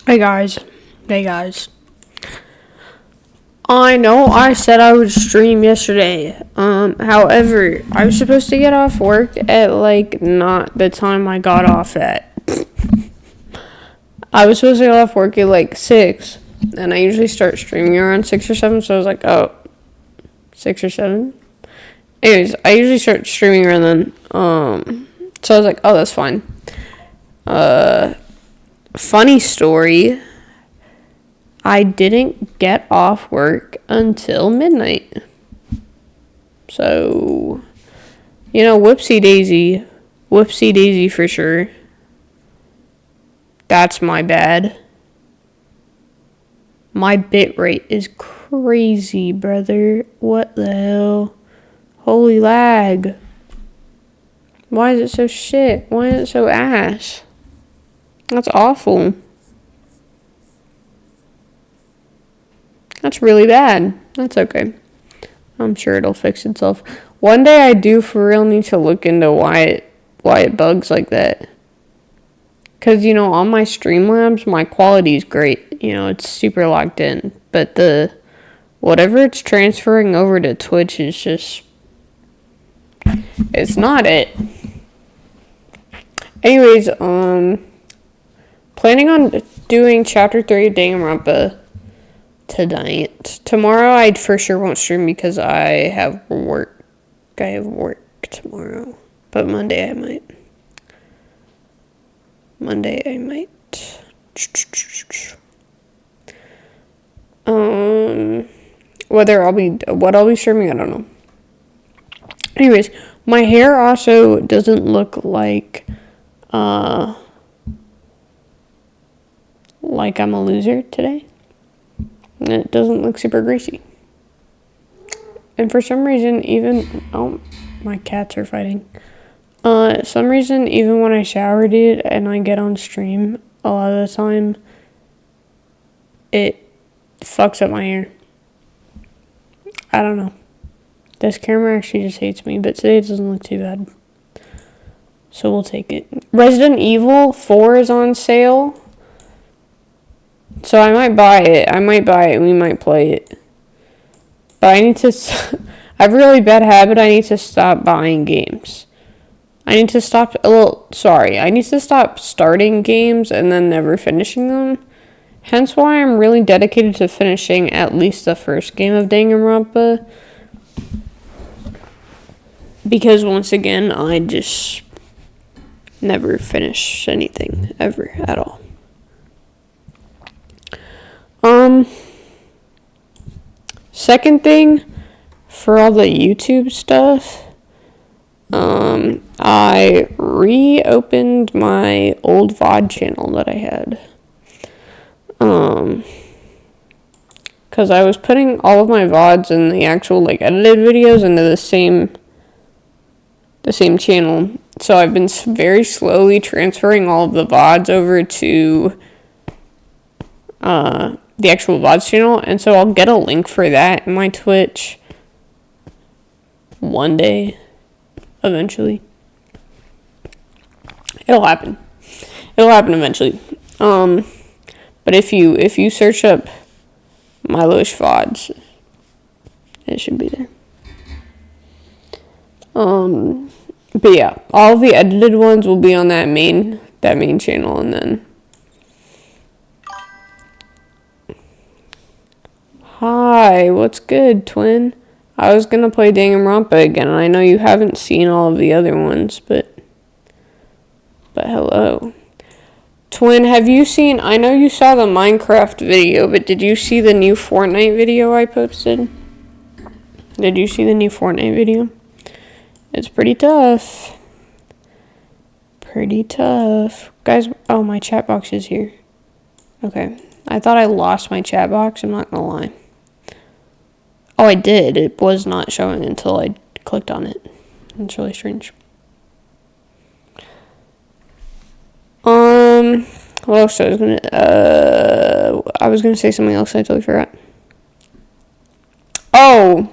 Hey guys. Hey guys. I know I said I would stream yesterday. However, I was supposed to get off work at not the time I got off at. I was supposed to get off work at 6, and I usually start streaming around 6 or 7, so I was like, oh, 6 or 7? Anyways, I usually start streaming around then. So I was like, oh, that's fine. Funny story. I didn't get off work until midnight. So, whoopsie daisy. Whoopsie daisy for sure. That's my bad. My bit rate is crazy, brother. What the hell? Holy lag. Why is it so shit? Why is it so ass? That's awful. That's really bad. That's okay. I'm sure it'll fix itself. One day I do for real need to look into why it bugs like that. Because, on my Streamlabs, my quality's great. It's super locked in. But whatever it's transferring over to Twitch is just, it's not it. Anyways, planning on doing Chapter 3 of Danganronpa tonight. Tomorrow I for sure won't stream because I have work. I have work tomorrow. But Monday I might. What I'll be streaming, I don't know. Anyways, my hair also doesn't look like I'm a loser today. And it doesn't look super greasy. And for some reason, my cats are fighting. Some reason, even when I showered it and I get on stream, a lot of the time, it fucks up my hair. I don't know. This camera actually just hates me, but today it doesn't look too bad. So we'll take it. Resident Evil 4 is on sale. So I might buy it. We might play it. But I have a really bad habit. I need to stop buying games. I need to stop starting games and then never finishing them. Hence why I'm really dedicated to finishing at least the first game of Danganronpa. Because once again, I just never finish anything, ever, at all. Second thing, for all the YouTube stuff, I reopened my old VOD channel that I had. Because I was putting all of my VODs and the actual, edited videos into the same channel. So I've been very slowly transferring all of the VODs over to, the actual VODs channel, and so I'll get a link for that in my Twitch one day, eventually. It'll happen eventually. But if you search up Milosh VODs, it should be there. But yeah, all the edited ones will be on that main channel, and then hi, what's good, twin? I was gonna play Danganronpa again, and I know you haven't seen all of the other ones, but hello. Twin, have you seen, I know you saw the Minecraft video, but did you see the new Fortnite video I posted? Did you see the new Fortnite video? It's pretty tough. Guys, oh, my chat box is here. Okay. I thought I lost my chat box, I'm not gonna lie. Oh, I did. It was not showing until I clicked on it. It's really strange. What else I was gonna say something else. I totally forgot. Oh,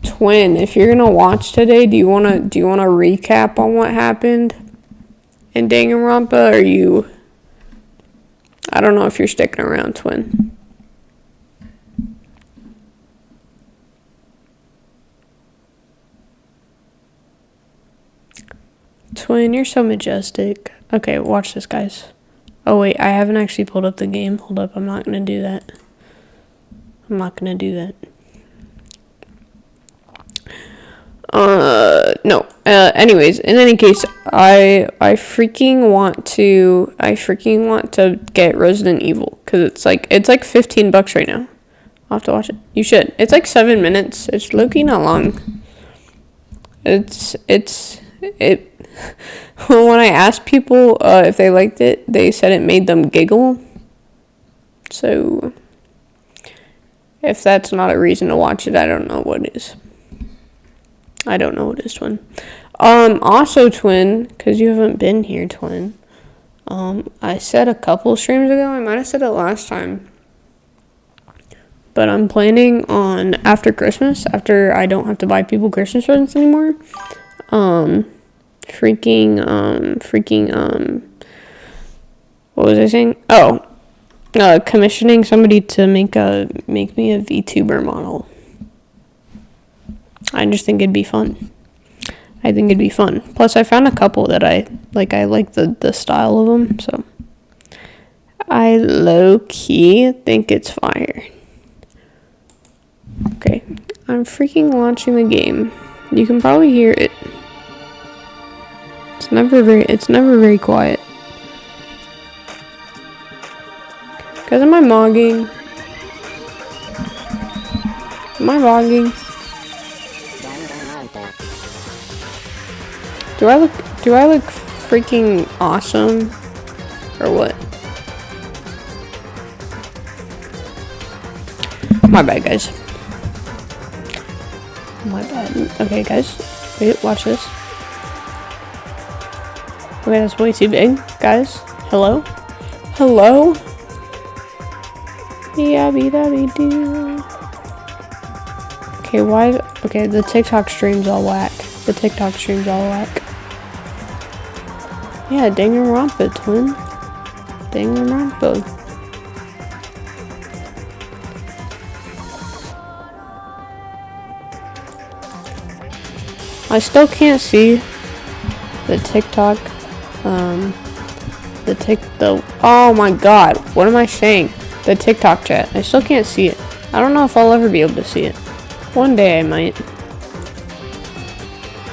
twin, if you're gonna watch today, do you wanna recap on what happened in Danganronpa? Or I don't know if you're sticking around, twin. Twin, you're so majestic. Okay, watch this, guys. Oh, wait, I haven't actually pulled up the game. Hold up, I'm not going to do that. I'm not going to do that. No. Anyways, in any case, I freaking want to get Resident Evil, because it's like $15 right now. I'll have to watch it. You should. It's like 7 minutes. It's low-key not long. When I asked people if they liked it, they said it made them giggle. So, if that's not a reason to watch it, I don't know what is. I don't know what is, twin. Also, twin, because you haven't been here, twin. I said a couple streams ago, I might have said it last time. But I'm planning on, after Christmas, after I don't have to buy people Christmas presents anymore, what was I saying? Oh, commissioning somebody to make me a VTuber model. I just think it'd be fun. Plus, I found a couple that I like the style of them, so I low-key think it's fire. Okay, I'm freaking launching the game. You can probably hear it. It's never very quiet. Cause am I vlogging? Do I look freaking awesome? Or what? My bad, guys. My bad. Okay, guys. Wait, watch this. Okay, that's way too big. Guys, hello? Hello? Yabby-dabby-doo. Okay, why? Okay, the TikTok stream's all whack. Yeah, Danganronpa, twin. Danganronpa. I still can't see the TikTok, oh my god, what am I saying? The TikTok chat. I still can't see it. I don't know if I'll ever be able to see it. One day I might.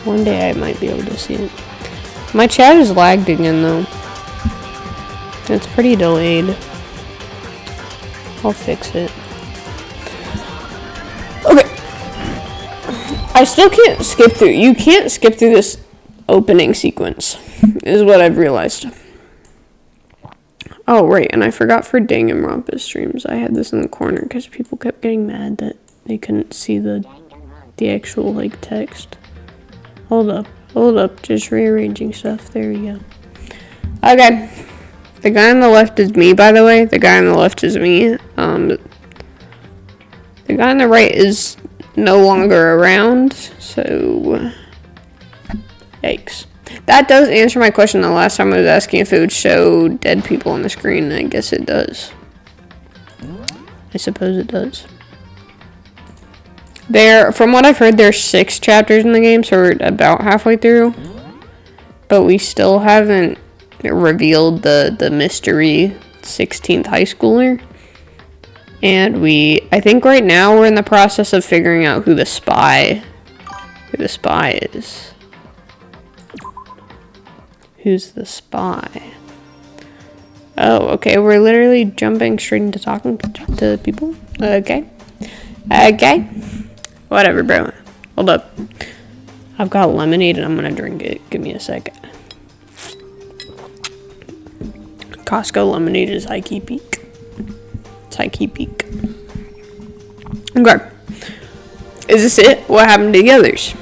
One day I might be able to see it. My chat is lagged again though. It's pretty delayed. I'll fix it. Okay. I still can't skip through. You can't skip through this opening sequence, is what I've realized. Oh, right, and I forgot for Danganronpa streams, I had this in the corner because people kept getting mad that they couldn't see the actual, like, text. Hold up, just rearranging stuff, there we go. Okay, the guy on the left is me, by the way, the guy on the left is me, the guy on the right is no longer around, so, yikes. That does answer my question the last time I was asking if it would show dead people on the screen. I guess it does. I suppose it does. From what I've heard, there's 6 chapters in the game, so we're about halfway through. But we still haven't revealed the mystery 16th high schooler. And I think right now we're in the process of figuring out who the spy is. Who's the spy? Oh, okay, we're literally jumping straight into talking to people. Okay. Whatever, bro. Hold up. I've got lemonade and I'm gonna drink it. Give me a sec. Costco lemonade is high-key peak. It's high-key peak. Okay. Is this it? What happened to the others?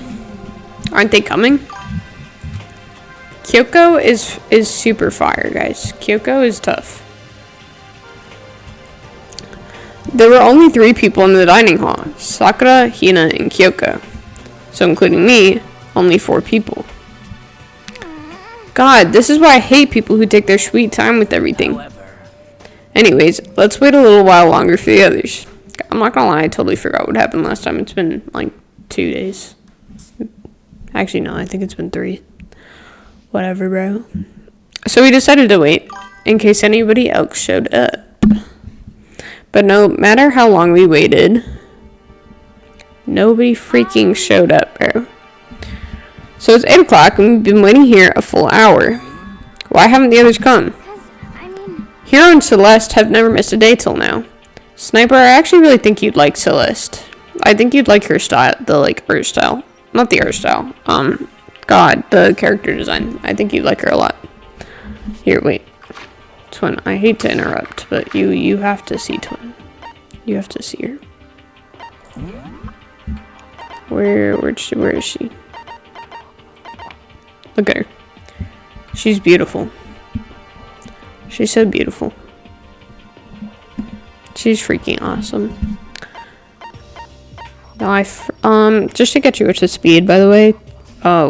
Aren't they coming? Kyoko is super fire, guys. Kyoko is tough. There were only 3 people in the dining hall. Sakura, Hina, and Kyoko. So including me, only 4 people. God, this is why I hate people who take their sweet time with everything. Anyways, let's wait a little while longer for the others. I'm not gonna lie, I totally forgot what happened last time. It's been like 2 days. Actually, no, I think it's been 3. Whatever, bro. So we decided to wait in case anybody else showed up. But no matter how long we waited, nobody freaking showed up, bro. So it's 8 o'clock and we've been waiting here a full hour. Why haven't the others come? Hero and Celeste have never missed a day till now. Sniper, I actually really think you'd like Celeste. I think you'd like her style, the like art style. Not the art style. God, the character design. I think you'd like her a lot. Here, wait. Twin, I hate to interrupt, but you have to see Twin. You have to see her. Where is she? Look at her. She's beautiful. She's so beautiful. She's freaking awesome. Now just to get you up to speed, by the way,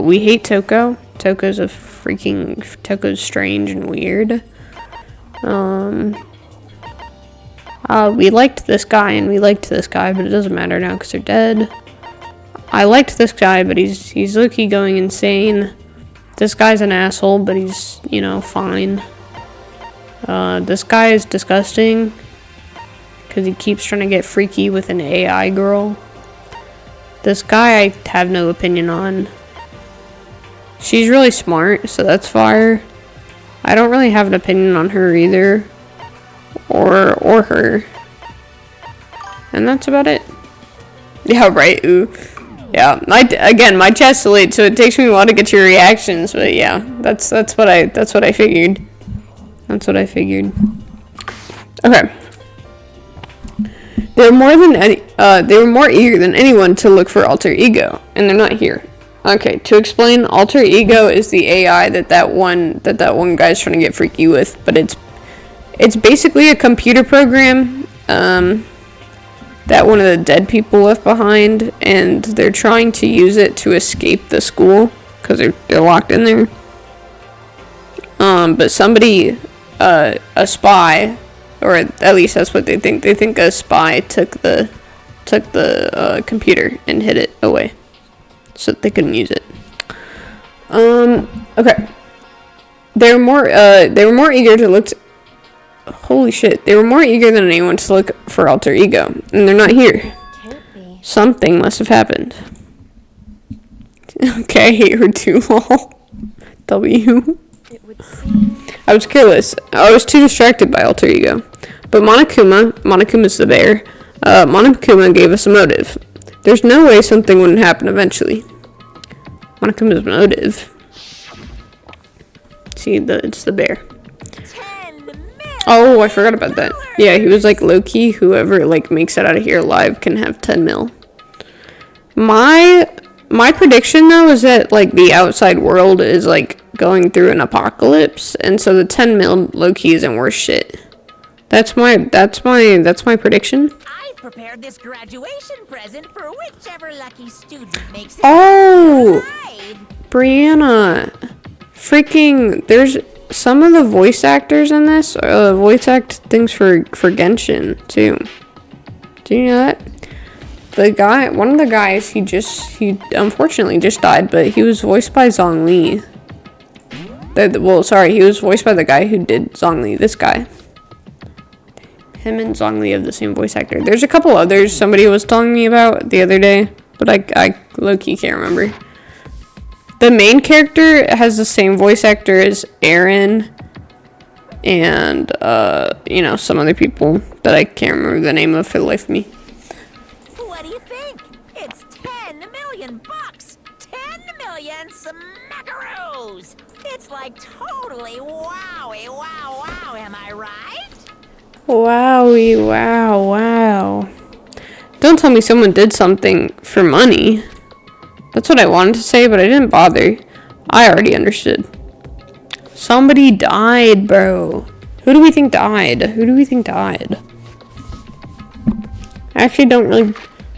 we hate Toko. Toko's strange and weird. We liked this guy and we liked this guy, but it doesn't matter now because they're dead. I liked this guy, but he's low-key going insane. This guy's an asshole, but he's, fine. This guy is disgusting because he keeps trying to get freaky with an AI girl. This guy I have no opinion on. She's really smart, so that's fire. I don't really have an opinion on her either. Or her. And that's about it. Yeah, right, ooh. Yeah, again, my chat's delayed, so it takes me a while to get your reactions, but yeah, that's what I figured. That's what I figured. Okay. They were more eager than anyone to look for alter ego, and they're not here. Okay, to explain, alter ego is the AI that one guy's trying to get freaky with, but it's basically a computer program that one of the dead people left behind, and they're trying to use it to escape the school because they're locked in there. But somebody, a spy, or at least that's what they think. They think a spy took the computer and hid it away, so that they couldn't use it. Okay. They were more eager to look. Holy shit! They were more eager than anyone to look for alter ego, and they're not here. Something must have happened. Okay, I hate her too. Lol. W. I was careless. I was too distracted by alter ego. But Monokuma's the bear. Monokuma gave us a motive. There's no way something wouldn't happen eventually. Monokuma's motive. See, it's the bear. Oh, I forgot about that. Yeah, he was like low-key. Whoever makes it out of here alive can have 10 mil. My prediction though is that the outside world is going through an apocalypse, and so the 10 mil low-key isn't worth shit. That's my prediction. I prepared this graduation present for whichever lucky student makes it. Oh, Brianna, freaking! There's some of the voice actors in this voice act things for Genshin too. Do you know that? One of the guys, he unfortunately just died, but he was voiced by Zhongli. He was voiced by the guy who did Zhongli. This guy. Him and Zhongli have the same voice actor. There's a couple others somebody was telling me about the other day, but I low-key can't remember. The main character has the same voice actor as Aaron and, some other people that I can't remember the name of for the life of me. What do you think? It's 10 million bucks! 10 million smackaroos! It's totally wowie wow, am I right? Wowie wow. Don't tell me someone did something for money. That's what I wanted to say, but I didn't bother. I already understood. Somebody died, bro. Who do we think died? I actually don't really...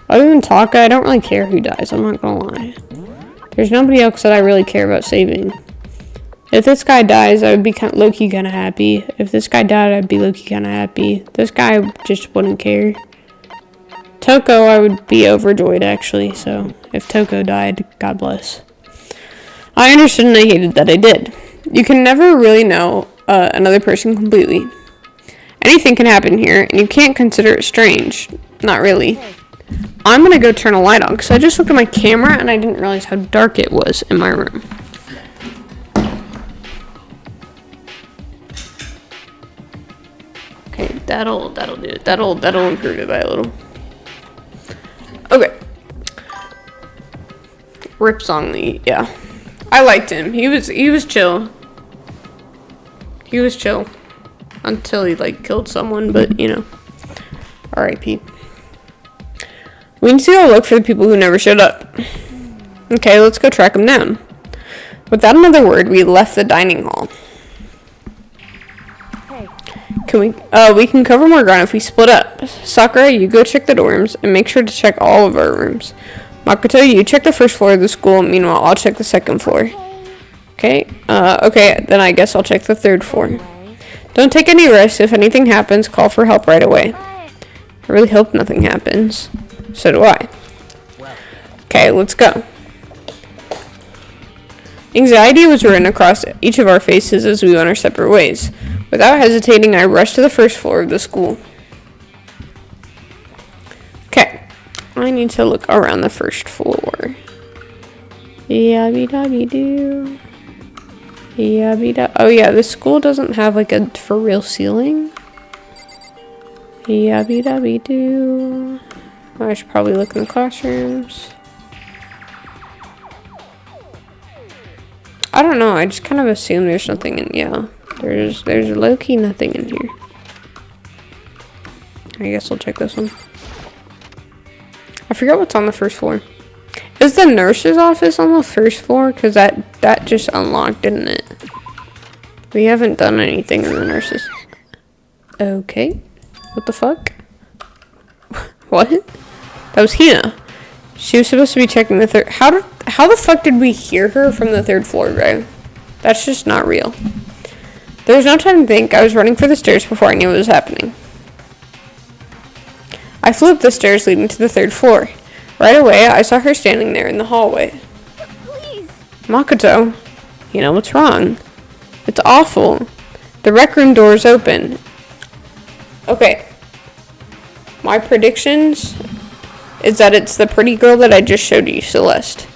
Other than Taka, I don't really care who dies. I'm not gonna lie. There's nobody else that I really care about saving. If this guy dies, I would be low-key kind of happy. If this guy died, I'd be low-key kind of happy. This guy just wouldn't care. Toko, I would be overjoyed, actually. So, if Toko died, God bless. I understood and I hated that I did. You can never really know another person completely. Anything can happen here, and you can't consider it strange. Not really. I'm gonna go turn a light on, because I just looked at my camera, and I didn't realize how dark it was in my room. Okay, that'll do it. That'll improve it by a little. Okay. Rip Songly, yeah. I liked him. He was chill. He was chill. Until he, like, killed someone, but, you know. R.I.P. We need to go look for the people who never showed up. Okay, let's go track them down. Without another word, we left the dining hall. We can cover more ground if we split up. Sakura, you go check the dorms, and make sure to check all of our rooms. Makoto, you check the first floor of the school, meanwhile, I'll check the second floor. Okay, then I guess I'll check the third floor. Don't take any risks. If anything happens, call for help right away. I really hope nothing happens. So do I. Okay, let's go. Anxiety was written across each of our faces as we went our separate ways. Without hesitating, I rushed to the first floor of the school. Okay, I need to look around the first floor. Yabby-dabby-doo. Oh yeah, this school doesn't have like a for real ceiling. Yabby-dabby-doo. I should probably look in the classrooms. I don't know, I just kind of assume there's nothing in, yeah. There's low-key nothing in here. I guess I'll check this one. I forgot what's on the first floor. Is the nurse's office on the first floor? Because that just unlocked, didn't it? We haven't done anything in the nurse's. Okay. What the fuck? What? That was Hina. She was supposed to be checking the third. How the fuck did we hear her from the third floor, bro? That's just not real. There was no time to think. I was running for the stairs before I knew what was happening. I flew up the stairs leading to the third floor. Right away, I saw her standing there in the hallway. Please. Makoto, you know what's wrong? It's awful. The rec room door is open. Okay. My predictions is that it's the pretty girl that I just showed you, Celeste.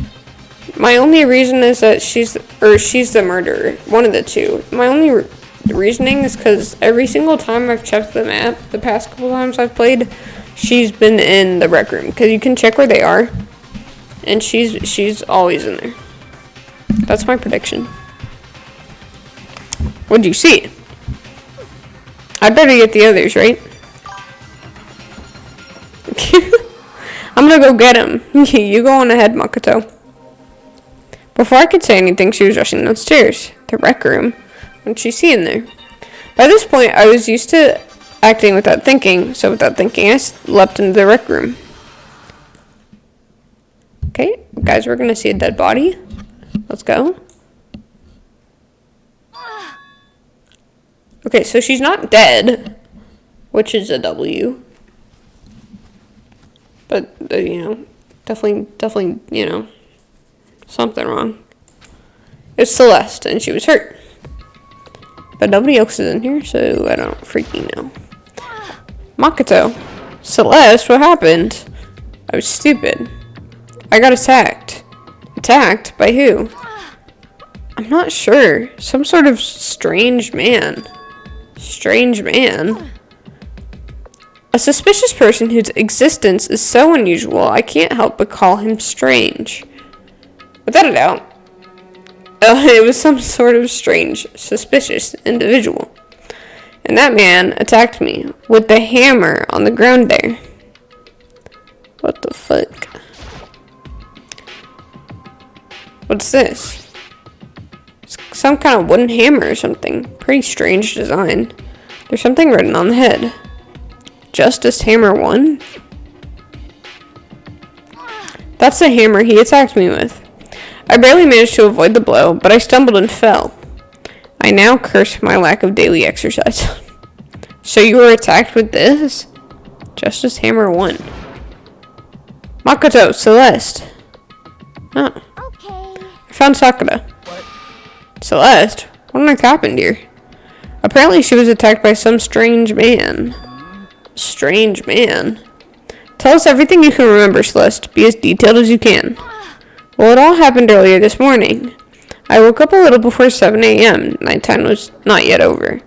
My only reason is that she's the murderer. One of the two. My only reasoning is because every single time I've checked the map, the past couple times I've played, she's been in the rec room. Because you can check where they are. And she's always in there. That's my prediction. What'd you see? I better get the others, right? I'm gonna go get him. You go on ahead, Makoto. Before I could say anything, she was rushing downstairs. The rec room. What'd she see in there? By this point, I was used to acting without thinking, so without thinking, I leapt into the rec room. Okay, guys, we're gonna see a dead body. Let's go. Okay, so she's not dead, which is a W. But, you know, definitely, you know, something wrong. It's Celeste, and she was hurt. But nobody else is in here, so I don't freaking know. Makoto. Celeste, what happened? I was stupid. I got attacked. Attacked? By who? I'm not sure. Some sort of strange man. Strange man? A suspicious person whose existence is so unusual, I can't help but call him strange. Without a doubt, it was some sort of strange, suspicious individual. And that man attacked me with the hammer on the ground there. What the fuck? What's this? It's some kind of wooden hammer or something. Pretty strange design. There's something written on the head. Justice Hammer 1? That's the hammer he attacked me with. I barely managed to avoid the blow, but I stumbled and fell. I now curse my lack of daily exercise. So you were attacked with this? Justice Hammer 1. Makoto, Celeste. Oh. Okay. I found Sakura. Celeste? What on earth happened here? Apparently she was attacked by some strange man. Strange man? Tell us everything you can remember, Celeste. Be as detailed as you can. Well, it all happened earlier this morning. I woke up a little before 7 a.m. Nighttime was not yet over.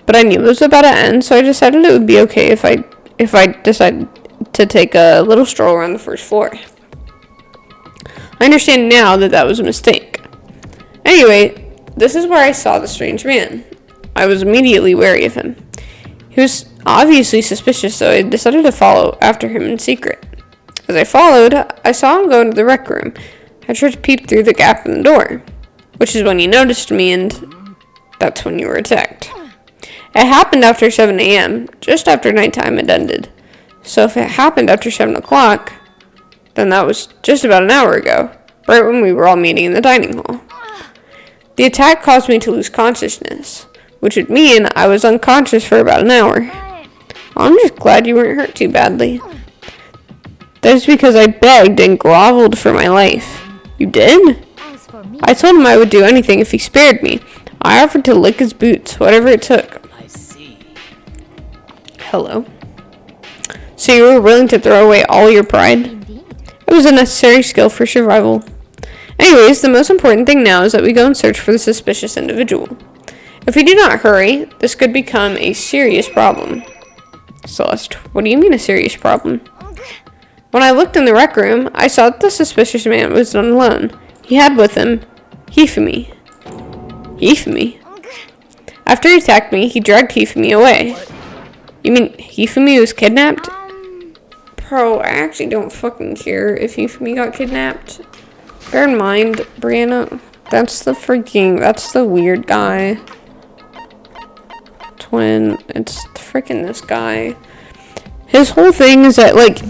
But I knew it was about to end, so I decided it would be okay if I decided to take a little stroll around the first floor. I understand now that that was a mistake. Anyway, this is where I saw the strange man. I was immediately wary of him. He was obviously suspicious, so I decided to follow after him in secret. As I followed, I saw him go into the rec room. I tried to peep through the gap in the door, which is when you noticed me, and that's when you were attacked. It happened after 7 a.m., just after nighttime had ended. So if it happened after 7 o'clock, then that was just about an hour ago, right when we were all meeting in the dining hall. The attack caused me to lose consciousness, which would mean I was unconscious for about an hour. I'm just glad you weren't hurt too badly. That is because I begged and groveled for my life. You did? I told him I would do anything if he spared me. I offered to lick his boots, whatever it took. Hello. So you were willing to throw away all your pride? It was a necessary skill for survival. Anyways, the most important thing now is that we go and search for the suspicious individual. If we do not hurry, this could become a serious problem. Celeste, what do you mean a serious problem? When I looked in the rec room, I saw that the suspicious man was not alone. He had with him Hifumi. Hifumi? After he attacked me, he dragged Hifumi away. You mean Hifumi was kidnapped? Bro, I actually don't fucking care if Hifumi got kidnapped. Bear in mind, Brianna, that's the weird guy. Twin, it's freaking this guy. His whole thing is that, like,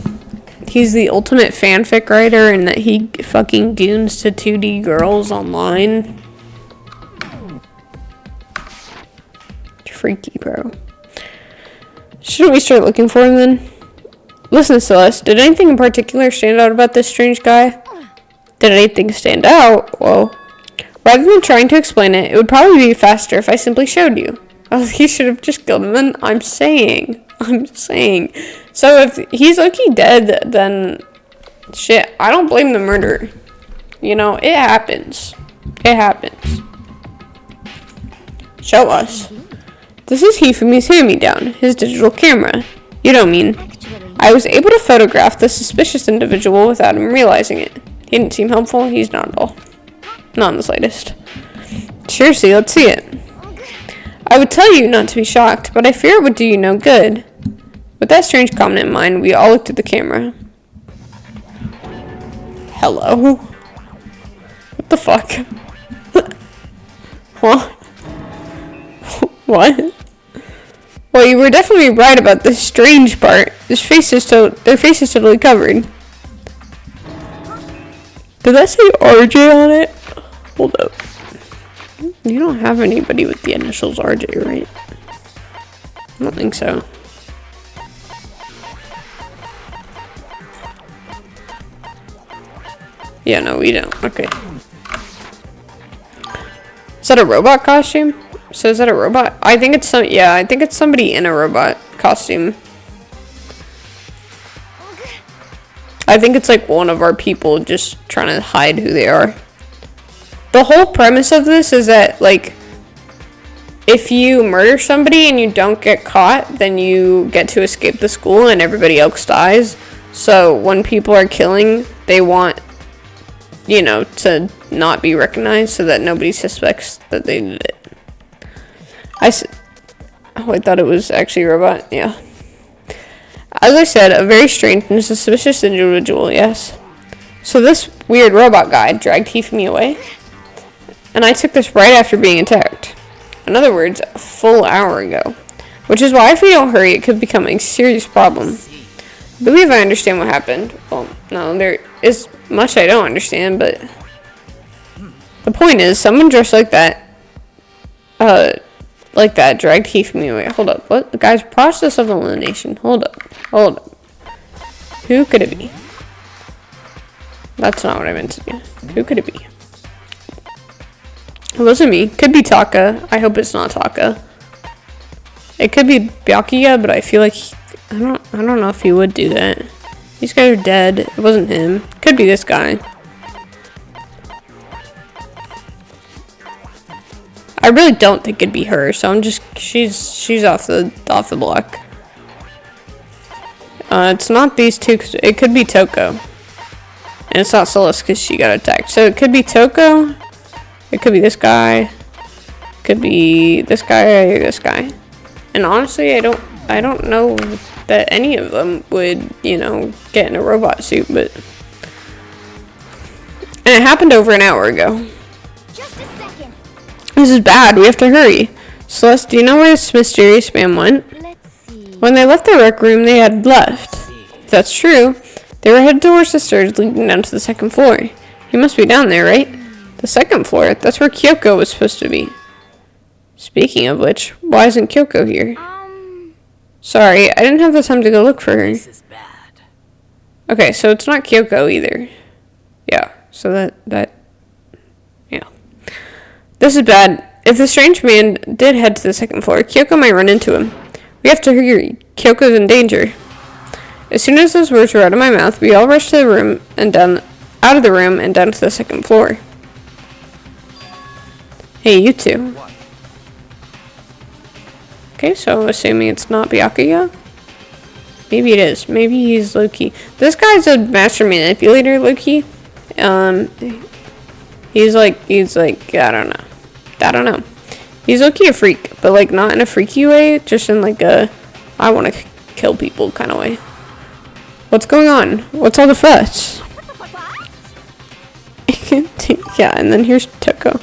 he's the ultimate fanfic writer and that he fucking goons to 2D girls online. Freaky, bro. Shouldn't we start looking for him then? Listen, Celeste, did anything in particular stand out about this strange guy? Did anything stand out? Well, rather than trying to explain it, it would probably be faster if I simply showed you. Oh, he should have just killed him then. I'm saying. So if he's lucky dead, then shit, I don't blame the murderer. You know, it happens. It happens. Show us. This is Hifumi's hand-me-down, his digital camera. You don't mean. I was able to photograph the suspicious individual without him realizing it. He didn't seem helpful. He's not at all. Not in the slightest. Seriously, let's see it. I would tell you not to be shocked, but I fear it would do you no good. With that strange comment in mind, we all looked at the camera. Hello? What the fuck? What? What? Well, you were definitely right about this strange part. Their face is totally covered. Did that say RJ on it? Hold up. You don't have anybody with the initials RJ, right? I don't think so. Yeah, no, we don't. Okay. Is that a robot costume? So is that a robot? I think it's somebody in a robot costume. I think it's like one of our people just trying to hide who they are. The whole premise of this is that, like, if you murder somebody and you don't get caught, then you get to escape the school and everybody else dies. So when people are killing, they want, you know, to not be recognized so that nobody suspects that they did it. I thought it was actually a robot. Yeah. As I said, a very strange and suspicious individual, yes. So this weird robot guy dragged Hifumi away, and I took this right after being attacked. In other words, a full hour ago. Which is why if we don't hurry, it could become a serious problem. I believe I understand what happened. Well, no, there is much I don't understand, but the point is, someone dressed like that like that dragged Hifumi away. Hold up. What? The guy's process of elimination. Hold up. Hold up. Who could it be? That's not what I meant to do. Who could it be? It wasn't me. Could be Taka. I hope it's not Taka. It could be Byakuya, but I feel like I don't know if he would do that. These guys are dead. It wasn't him. Could be this guy. I really don't think it'd be her, so I'm just she's off the block. It's not these two. It could be Toko, and it's not Celeste because she got attacked. So it could be Toko. It could be this guy. Could be this guy or this guy. And honestly, I don't know that any of them would, you know, get in a robot suit, but and it happened over an hour ago. Just a second. This is bad. We have to hurry. Celeste, do you know where this mysterious man went? Let's see. When they left the rec room, they had left. If that's true, they were headed towards the stairs leading down to the second floor. He must be down there, right? The second floor? That's where Kyoko was supposed to be. Speaking of which, why isn't Kyoko here? Sorry, I didn't have the time to go look for her. This is bad. Okay, so it's not Kyoko either. Yeah, so that yeah. This is bad. If the strange man did head to the second floor, Kyoko might run into him. We have to hurry. Kyoko's in danger. As soon as those words were out of my mouth, we all rushed to the room and out of the room and down to the second floor. Hey, you two. What? Okay, so assuming it's not Byakuya. Maybe it is. Maybe he's low-key. This guy's a master manipulator, low-key. He's like, I don't know. He's low-key a freak, but like not in a freaky way, just in like a, I want to kill people kind of way. What's going on? What's all the fuss? Yeah, and then here's Toko.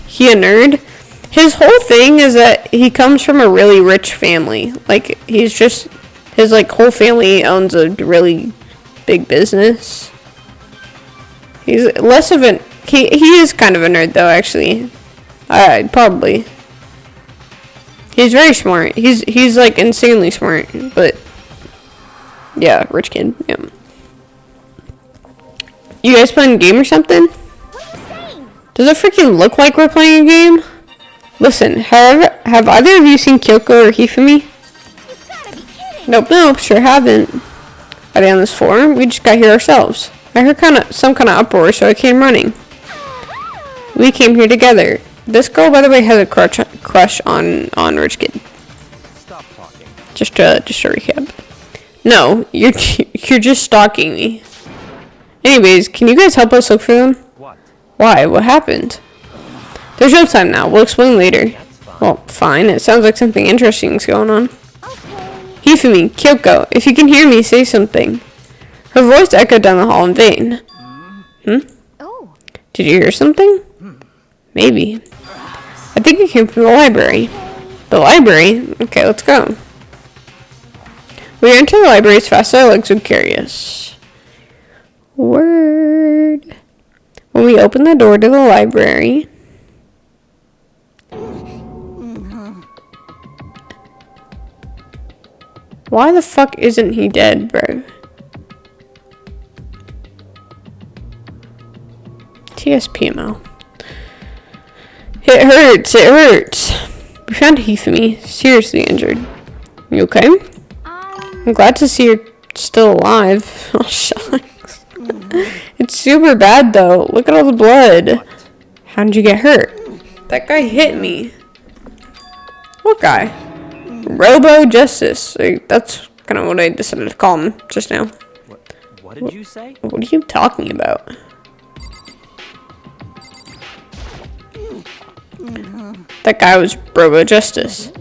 He a nerd? His whole thing is that he comes from a really rich family. Like, he's just, his like whole family owns a really big business. He's less of an, he is kind of a nerd though, actually. Probably. He's very smart. He's like insanely smart, but yeah, rich kid. Yeah. You guys playing a game or something? What are you saying? Does it freaking look like we're playing a game? Listen, have either of you seen Kyoko or Hifumi? You gotta be kidding. Nope, sure haven't. Are they on this floor? We just got here ourselves. I heard some kind of uproar, so I came running. We came here together. This girl, by the way, has a crush on Rich Kid. Stop talking. Just a recap. No, you're just stalking me. Anyways, can you guys help us look for them? What? Why? What happened? There's no time now. We'll explain later. Well, fine. It sounds like something interesting is going on. Okay. Hifumi, Kyoko, if you can hear me, say something. Her voice echoed down the hall in vain. Oh. Did you hear something? Maybe. I think it came from the library. The library? Okay, let's go. We enter the library as fast as our legs would carry us. Word. When we open the door to the library... Why the fuck isn't he dead, bro? TSPMO. It hurts. We found Hifumi, seriously injured. You okay? I'm glad to see you're still alive. Oh, shucks. It's super bad, though. Look at all the blood. How'd you get hurt? That guy hit me. What guy? Robo Justice. Like, that's kind of what I decided to call him just now. What did you say? What are you talking about? That guy was Robo Justice.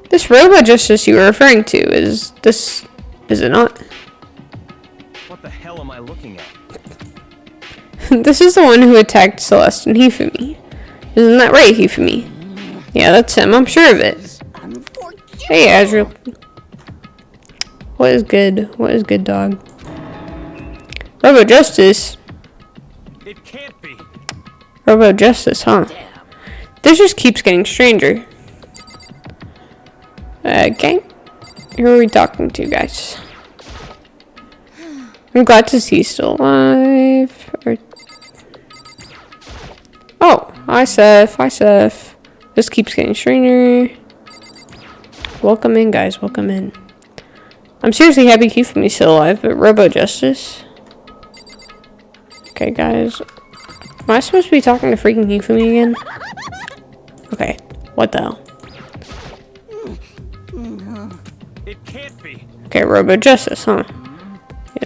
This Robo Justice you were referring to is it not? What the hell am I looking at? This is the one who attacked Celeste and Hifumi. Isn't that right, Hifumi? Yeah, that's him. I'm sure of it. Hey, Azrael. What is good? What is good, dog? Robo Justice. It can't be. Robo Justice, huh? This just keeps getting stranger. Okay. Who are we talking to, guys? I'm glad to see he's still alive. Oh, hi Seth. Hi Seth. This keeps getting stranger. Welcome in, guys. Welcome in. I'm seriously happy Kifumi's still alive, but Robo Justice. Okay, guys. Am I supposed to be talking to freaking Kifumi again? Okay. What the hell? It can't be. Okay, Robo Justice, huh?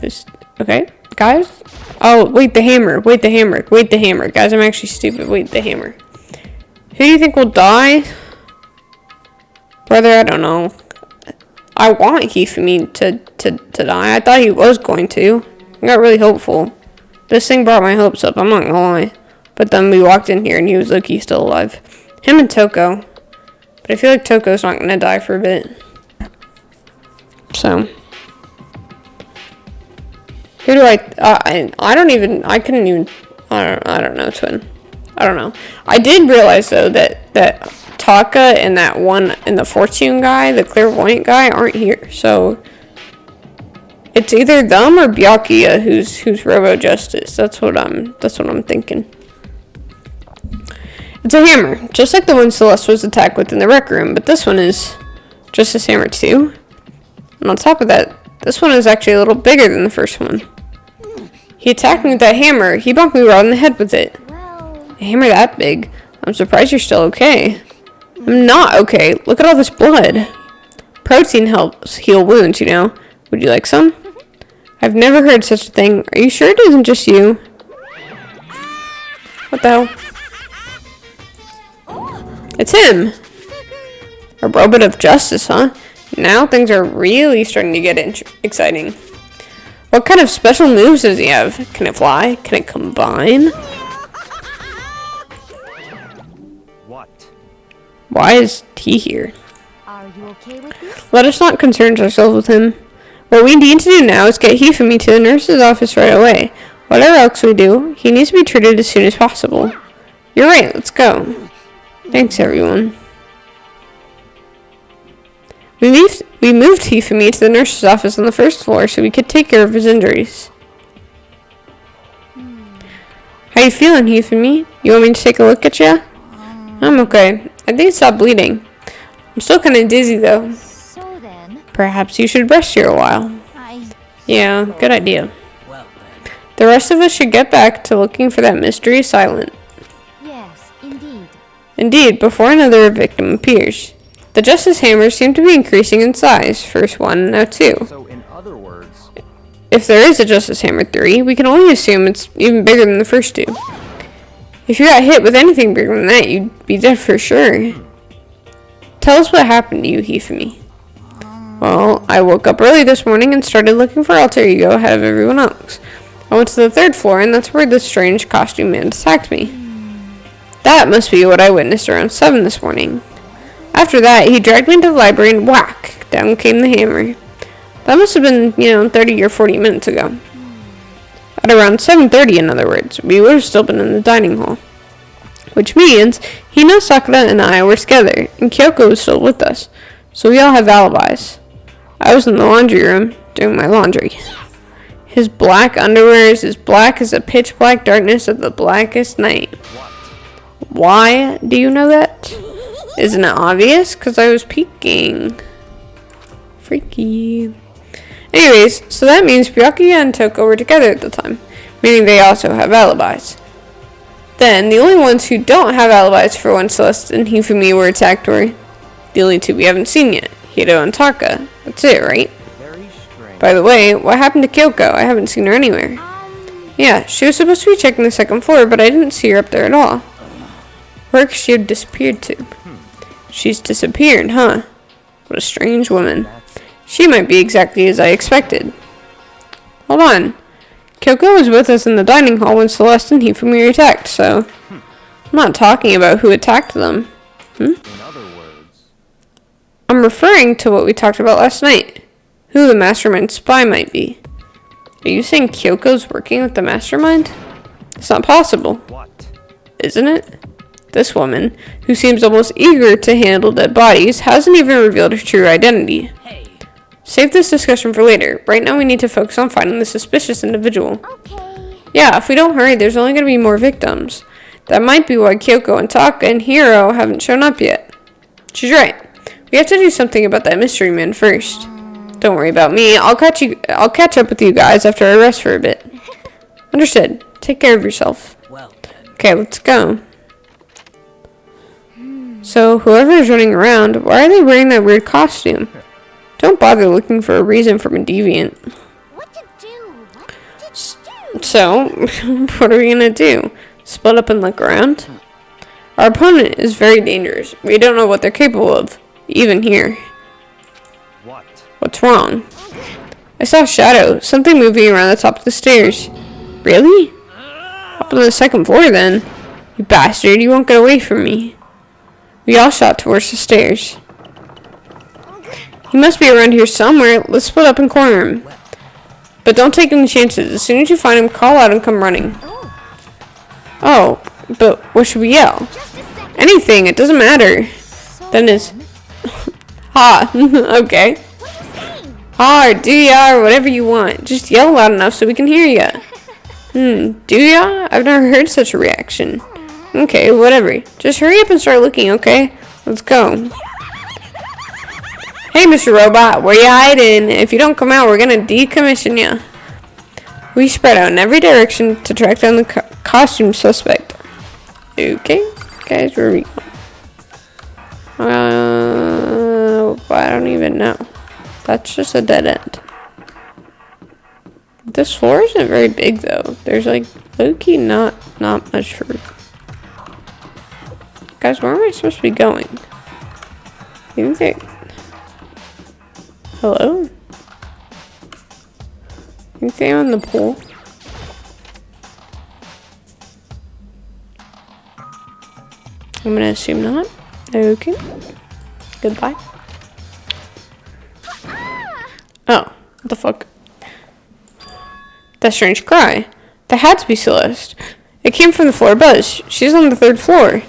Yes. Okay, guys. Oh, wait, the hammer. Wait, the hammer. Wait, the hammer. Guys, I'm actually stupid. Wait, the hammer. Who do you think will die? Brother, I don't know. I want Hifumi to die. I thought he was going to. I got really hopeful. This thing brought my hopes up, I'm not gonna lie. But then we walked in here and he was low-key still alive. Him and Toko. But I feel like Toko's not gonna die for a bit. So. Who do I couldn't even, I don't know, twin. I don't know. I did realize, though, that Taka and that one, and the fortune guy, the clairvoyant guy, aren't here. So, it's either them or Byakuya who's Robo Justice. That's what I'm thinking. It's a hammer, just like the one Celeste was attacked with in the rec room, but this one is Justice Hammer 2. And on top of that, this one is actually a little bigger than the first one. He attacked me with that hammer. He bumped me right in the head with it. Well, A hammer that big? I'm surprised you're still okay. I'm not okay. Look at all this blood. Protein helps heal wounds, you know. Would you like some? I've never heard such a thing. Are you sure it isn't just you? What the hell? It's him. A robot of justice, huh? Now things are really starting to get exciting. What kind of special moves does he have? Can it fly? Can it combine? What? Why is he here? are you okay with this? Let us not concern ourselves with him. What we need to do now is get Hifumi to the nurse's office right away. Whatever else we do, he needs to be treated as soon as possible. You're right, let's go. Thanks, everyone. We moved Hifumi to the nurse's office on the first floor so we could take care of his injuries. How you feeling, Hifumi? You want me to take a look at you? I'm okay. I think it stopped bleeding. I'm still kind of dizzy, though. So then, Perhaps you should rest here a while. Yeah, good idea. Well then. The rest of us should get back to looking for that mystery assailant. yes, indeed. Indeed, before another victim appears. The Justice Hammers seem to be increasing in size. First one, now two. So in other words, If there is a Justice Hammer 3, we can only assume it's even bigger than the first two. If you got hit with anything bigger than that, you'd be dead for sure. Tell us what happened to you, Hifumi. Well, I woke up early this morning and started looking for Alter Ego ahead of everyone else. I went to the third floor, and that's where this strange costume man attacked me. That must be what I witnessed around 7 this morning. After that, he dragged me to the library and whack! Down came the hammer. That must have been, 30 or 40 minutes ago. At around 7:30, in other words, we would have still been in the dining hall. Which means, Hina, Sakura, and I were together, and Kyoko was still with us. So we all have alibis. I was in the laundry room, doing my laundry. His black underwear is as black as the pitch black darkness of the blackest night. Why do you know that? Isn't it obvious? Because I was peeking. Freaky. Anyways, so that means Byakuya and Toko were together at the time, meaning they also have alibis. Then, the only ones who don't have alibis for when Celeste and Hifumi were attacked were the only two we haven't seen yet, Hito and Taka. That's it, right? very strange. By the way, what happened to Kyoko? I haven't seen her anywhere. Yeah, she was supposed to be checking the second floor, but I didn't see her up there at all. Where could she have disappeared to? She's disappeared, huh? What a strange woman. She might be exactly as I expected. Hold on. Kyoko was with us in the dining hall when Celeste and Hifumi were attacked, so I'm not talking about who attacked them. In other words, I'm referring to what we talked about last night. Who the mastermind spy might be. Are you saying Kyoko's working with the mastermind? It's not possible, what? isn't it? This woman, who seems almost eager to handle dead bodies, hasn't even revealed her true identity. Save this discussion for later. Right now we need to focus on finding the suspicious individual. Okay. Yeah, if we don't hurry, there's only going to be more victims. That might be why Kyoko and Taka and Hiro haven't shown up yet. She's right. We have to do something about that mystery man first. Don't worry about me. I'll catch up with you guys after I rest for a bit. Understood. Take care of yourself. Okay, let's go. So, whoever is running around, why are they wearing that weird costume? Don't bother looking for a reason from a deviant. What to do? What to do? So, what are we gonna do? Split up and look around? Our opponent is very dangerous. We don't know what they're capable of, even here. What? What's wrong? I saw a shadow, something moving around the top of the stairs. Really? Up on the second floor then. You bastard, you won't get away from me. We all shot towards the stairs. He must be around here somewhere. Let's split up and corner him. But don't take any chances. As soon as you find him, call out and come running. Oh, but what should we yell? Anything, it doesn't matter. Then it's ha, okay. Ha or do-ya or whatever you want. Just yell loud enough so we can hear ya. Do-ya? I've never heard such a reaction. Okay, whatever. Just hurry up and start looking, okay? Let's go. Hey, Mr. Robot, where you hiding? If you don't come out, we're gonna decommission ya. We spread out in every direction to track down the costume suspect. Okay, guys, where are we going? I don't even know. That's just a dead end. This floor isn't very big though. There's like low-key not much for. Guys, where am I supposed to be going? You think they... Hello? You think I'm in the pool? I'm gonna assume not. Okay. Goodbye. Oh, what the fuck? That strange cry. That had to be Celeste. It came from the floor above. She's on the 3rd floor.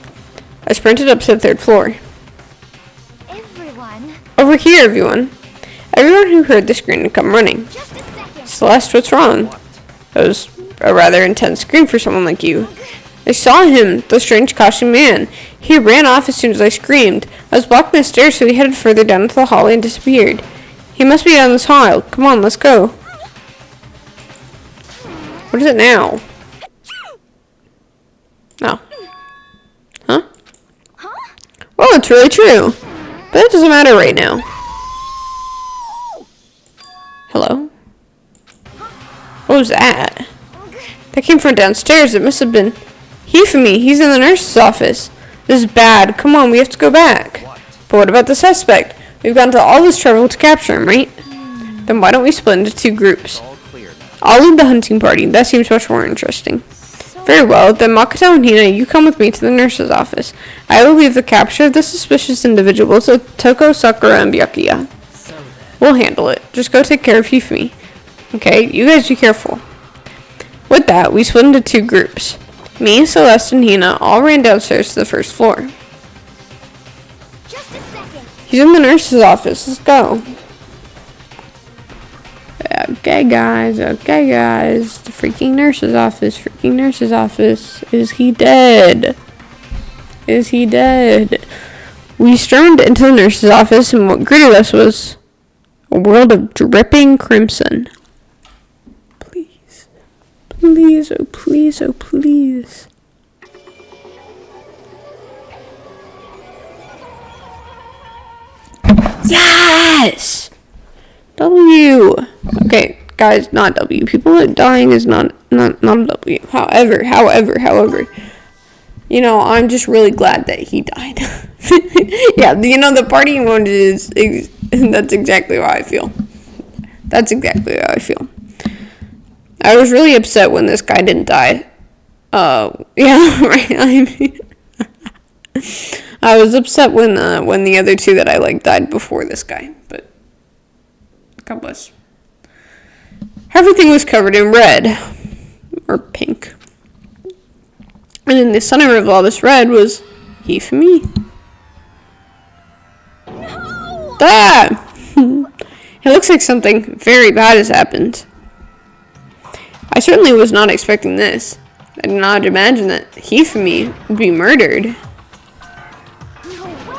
I sprinted up to the 3rd floor. Everyone. Over here, everyone. Everyone who heard the scream had come running. Just a second. Celeste, what's wrong? That was a rather intense scream for someone like you. I saw him, the strange costume man. He ran off as soon as I screamed. I was blocking the stairs, so he headed further down into the hallway and disappeared. He must be down this hall. Come on, let's go. What is it now? Oh. Huh? Oh, it's really true. But that doesn't matter right now. Hello? What was that? That came from downstairs. It must have been Hifumi. He's in the nurse's office. This is bad. Come on, we have to go back. But what about the suspect? We've gone to all this trouble to capture him, right? Then why don't we split into 2 groups? I'll lead the hunting party. That seems much more interesting. Very well. Then Makoto and Hina, you come with me to the nurse's office. I will leave the capture of the suspicious individuals to Toko, Sakura, and Byakuya. We'll handle it. Just go take care of Hifumi. Okay, you guys be careful. With that, we split into 2 groups. Me, Celeste, and Hina all ran downstairs to the 1st floor. Just a second. He's in the nurse's office. Let's go. Okay, guys. The freaking nurse's office. Is he dead? We stormed into the nurse's office, and what greeted us was a world of dripping crimson. Please. Oh please. Yes! W. Okay, guys, not W. People dying is not a W. However, you know, I'm just really glad that he died. Yeah, you know, the party mode is that's exactly how I feel. I was really upset when this guy didn't die. Yeah, right. I mean, I was upset when the other 2 that I liked died before this guy, but God bless. Everything was covered in red or pink, and in the center of all this red was He for me. No! Ah! It looks like something very bad has happened. I certainly was not expecting this. I did not imagine that he for me would be murdered.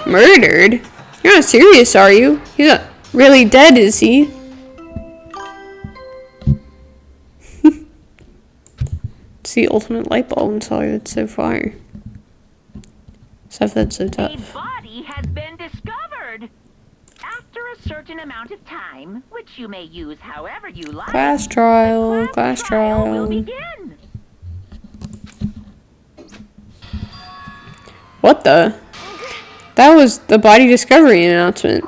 Murdered? You're not serious, are you? He's not really dead, is he? It's the ultimate light bulb inside so far. Stuff that's so A tough. body has been discovered. After a certain amount of time, which you may use however you like, Class trial, class will trial. begin. What the? That was the body discovery announcement.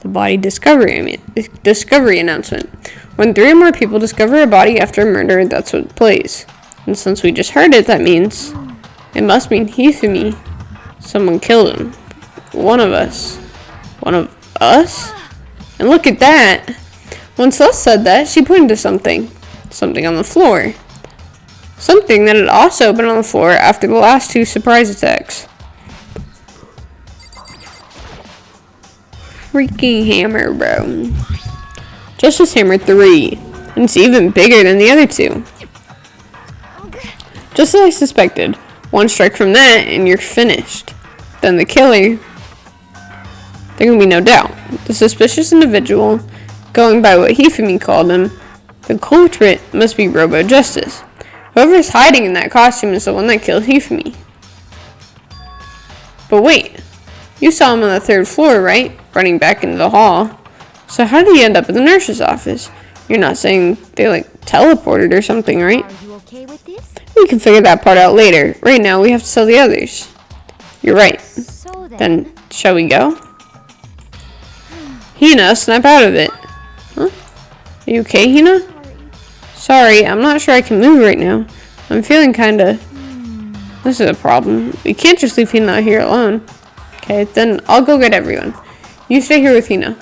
The body discovery announcement. When 3 or more people discover a body after a murder, that's what plays. And since we just heard it, that means it must mean he for me. Someone killed him. One of us. One of us? And look at that. When Celeste said that, she pointed to something. Something on the floor. Something that had also been on the floor after the last 2 surprise attacks. Freaking hammer, bro. Justice Hammer 3. And it's even bigger than the other 2. Just as I suspected. 1 strike from that and you're finished. Then the killer. There can be no doubt. The suspicious individual, going by what he for me called him, the culprit must be Robo Justice. Whoever is hiding in that costume is the one that killed he for me. But wait, you saw him on the 3rd floor, right? Running back into the hall. So how did he end up in the nurse's office? You're not saying they teleported or something, right? Are you okay with this? We can figure that part out later. Right now we have to sell the others. You're right. So Then, shall we go? Hina, snap out of it. Huh? Are you okay, Hina? Sorry, I'm not sure I can move right now. I'm feeling kinda... This is a problem. We can't just leave Hina here alone. Okay, then I'll go get everyone. You stay here with Hina.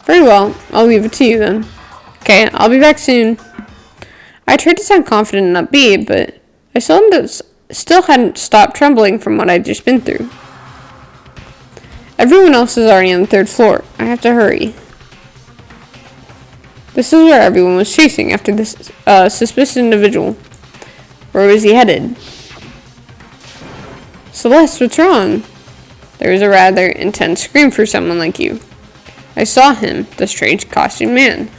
Very well, I'll leave it to you then. Okay, I'll be back soon. I tried to sound confident and upbeat, but I still hadn't stopped trembling from what I'd just been through. Everyone else is already on the 3rd floor. I have to hurry. This is where everyone was chasing after this suspicious individual. Where was he headed? Celeste, what's wrong? There was a rather intense scream for someone like you. I saw him, the strange costumed man.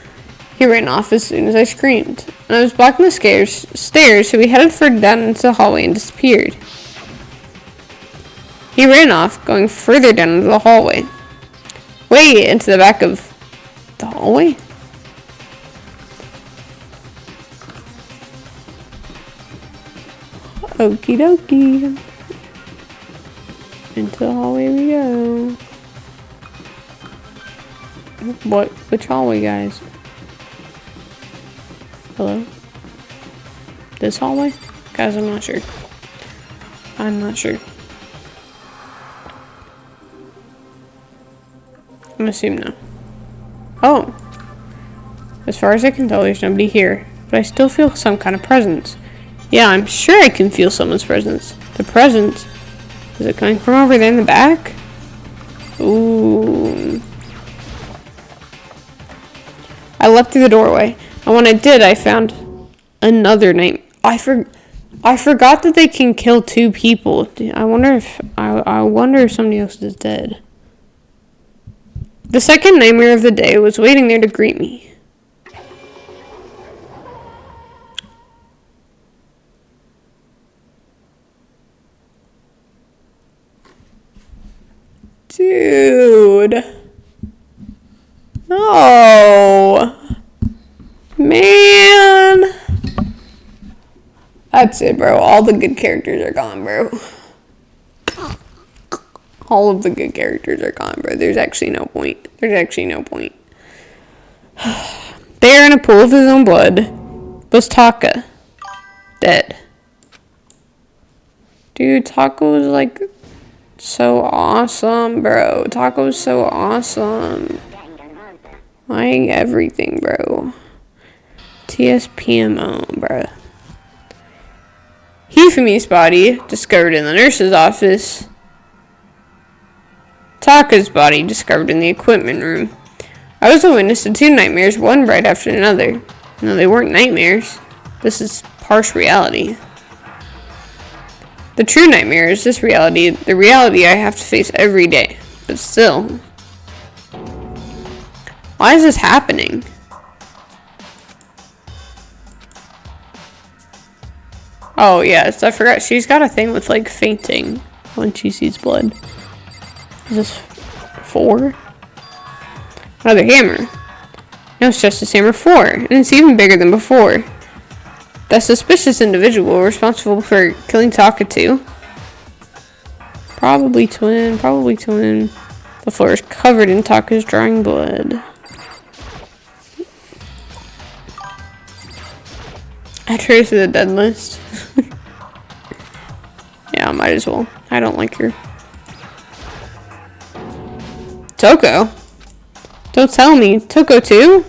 He ran off as soon as I screamed, and I was blocking the stairs, so he headed further down into the hallway and disappeared. He ran off, going further down into the hallway. Way into the back of the hallway? Okie dokie. Into the hallway we go. What? Which hallway, guys? Hello? This hallway? Guys, I'm not sure. I'm not sure. I'm gonna assume no. Oh! As far as I can tell, there's nobody here. But I still feel some kind of presence. Yeah, I'm sure I can feel someone's presence. The presence? Is it coming from over there in the back? Ooh. I leapt through the doorway. And when I did, I found another name. I forgot that they can kill 2 people. I wonder if somebody else is dead. The second nightmare of the day was waiting there to greet me. Dude. No. Man. That's it, bro. All the good characters are gone, bro. All of the good characters are gone, bro. There's actually no point. There's actually no point. There in a pool of his own blood was Taka. Dead. Dude, Taka was so awesome, bro. Taka was so awesome. Everything, bro. TSPMO, bro. Hifumi's body, discovered in the nurse's office. Taka's body, discovered in the equipment room. I was a witness to 2 nightmares, one right after another. No, they weren't nightmares. This is harsh reality. The true nightmare is this reality, the reality I have to face every day. But still. Why is this happening? Oh, yes, I forgot. She's got a thing with, like, fainting when she sees blood. Is this 4? Another hammer. No, it's Justice Hammer 4, and it's even bigger than before. The suspicious individual responsible for killing Taka too. Probably twin, probably twin. The floor is covered in Taka's drying blood. Add her to the dead list. Yeah, I might as well. I don't like her. Toko? Don't tell me. Toko too?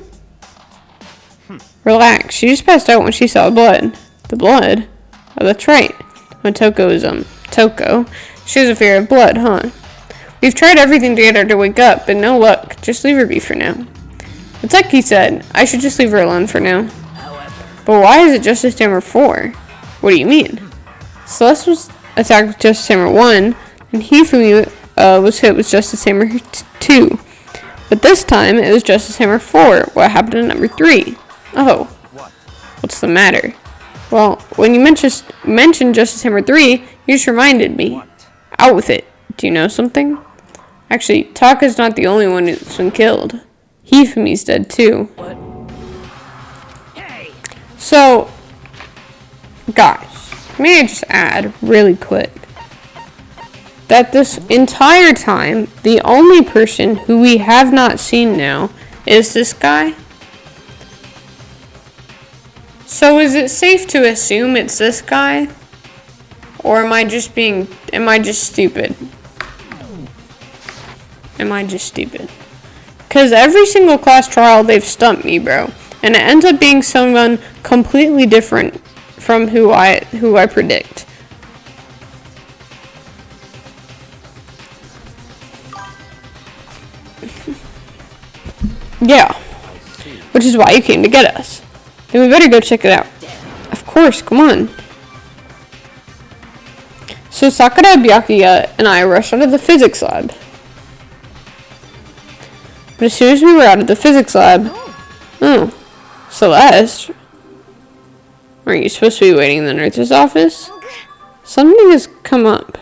Relax. She just passed out when she saw blood. The blood? Oh, that's right. When Toko is, Toko. She has a fear of blood, huh? We've tried everything to get her to wake up, but no luck. Just leave her be for now. It's like he said. I should just leave her alone for now. But why is it Justice Hammer 4? What do you mean? Celeste was attacked with Justice Hammer 1, and Hifumi was hit with Justice Hammer 2. But this time, it was Justice Hammer 4. What happened to number 3? Oh. What's the matter? Well, when you mentioned Justice Hammer 3, you just reminded me. Out with it. Do you know something? Actually, Taka's not the only one who's been killed. Hifumi's dead too. So, guys, may I just add really quick that this entire time, the only person who we have not seen now is this guy. So is it safe to assume it's this guy? Or am I just stupid? Am I just stupid? Because every single class trial, they've stumped me, bro. And it ends up being someone completely different from who I predict. Yeah. Which is why you came to get us. Then we better go check it out. Of course, come on. So Sakura, Byakuya, and I rushed out of the physics lab. But as soon as we were out of the physics lab... Oh. Celeste? Aren't you supposed to be waiting in the nurse's office? Something has come up.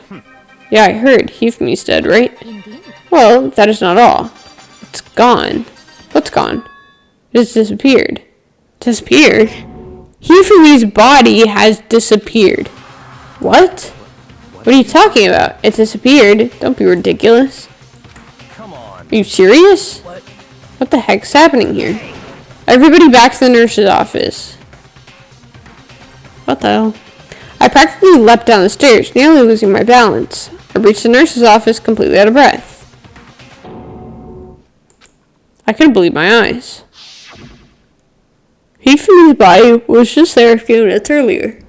Yeah, I heard. Hifumi's dead, right? Well, that is not all. It's gone. What's gone? It has disappeared. Disappeared? Hifumi's body has disappeared. What? What are you talking about? It disappeared. Don't be ridiculous. Come on. Are you serious? What the heck's happening here? Everybody back to the nurse's office. What the hell? I practically leapt down the stairs, nearly losing my balance. I reached the nurse's office completely out of breath. I couldn't believe my eyes. Hifumi's body was just there a few minutes earlier.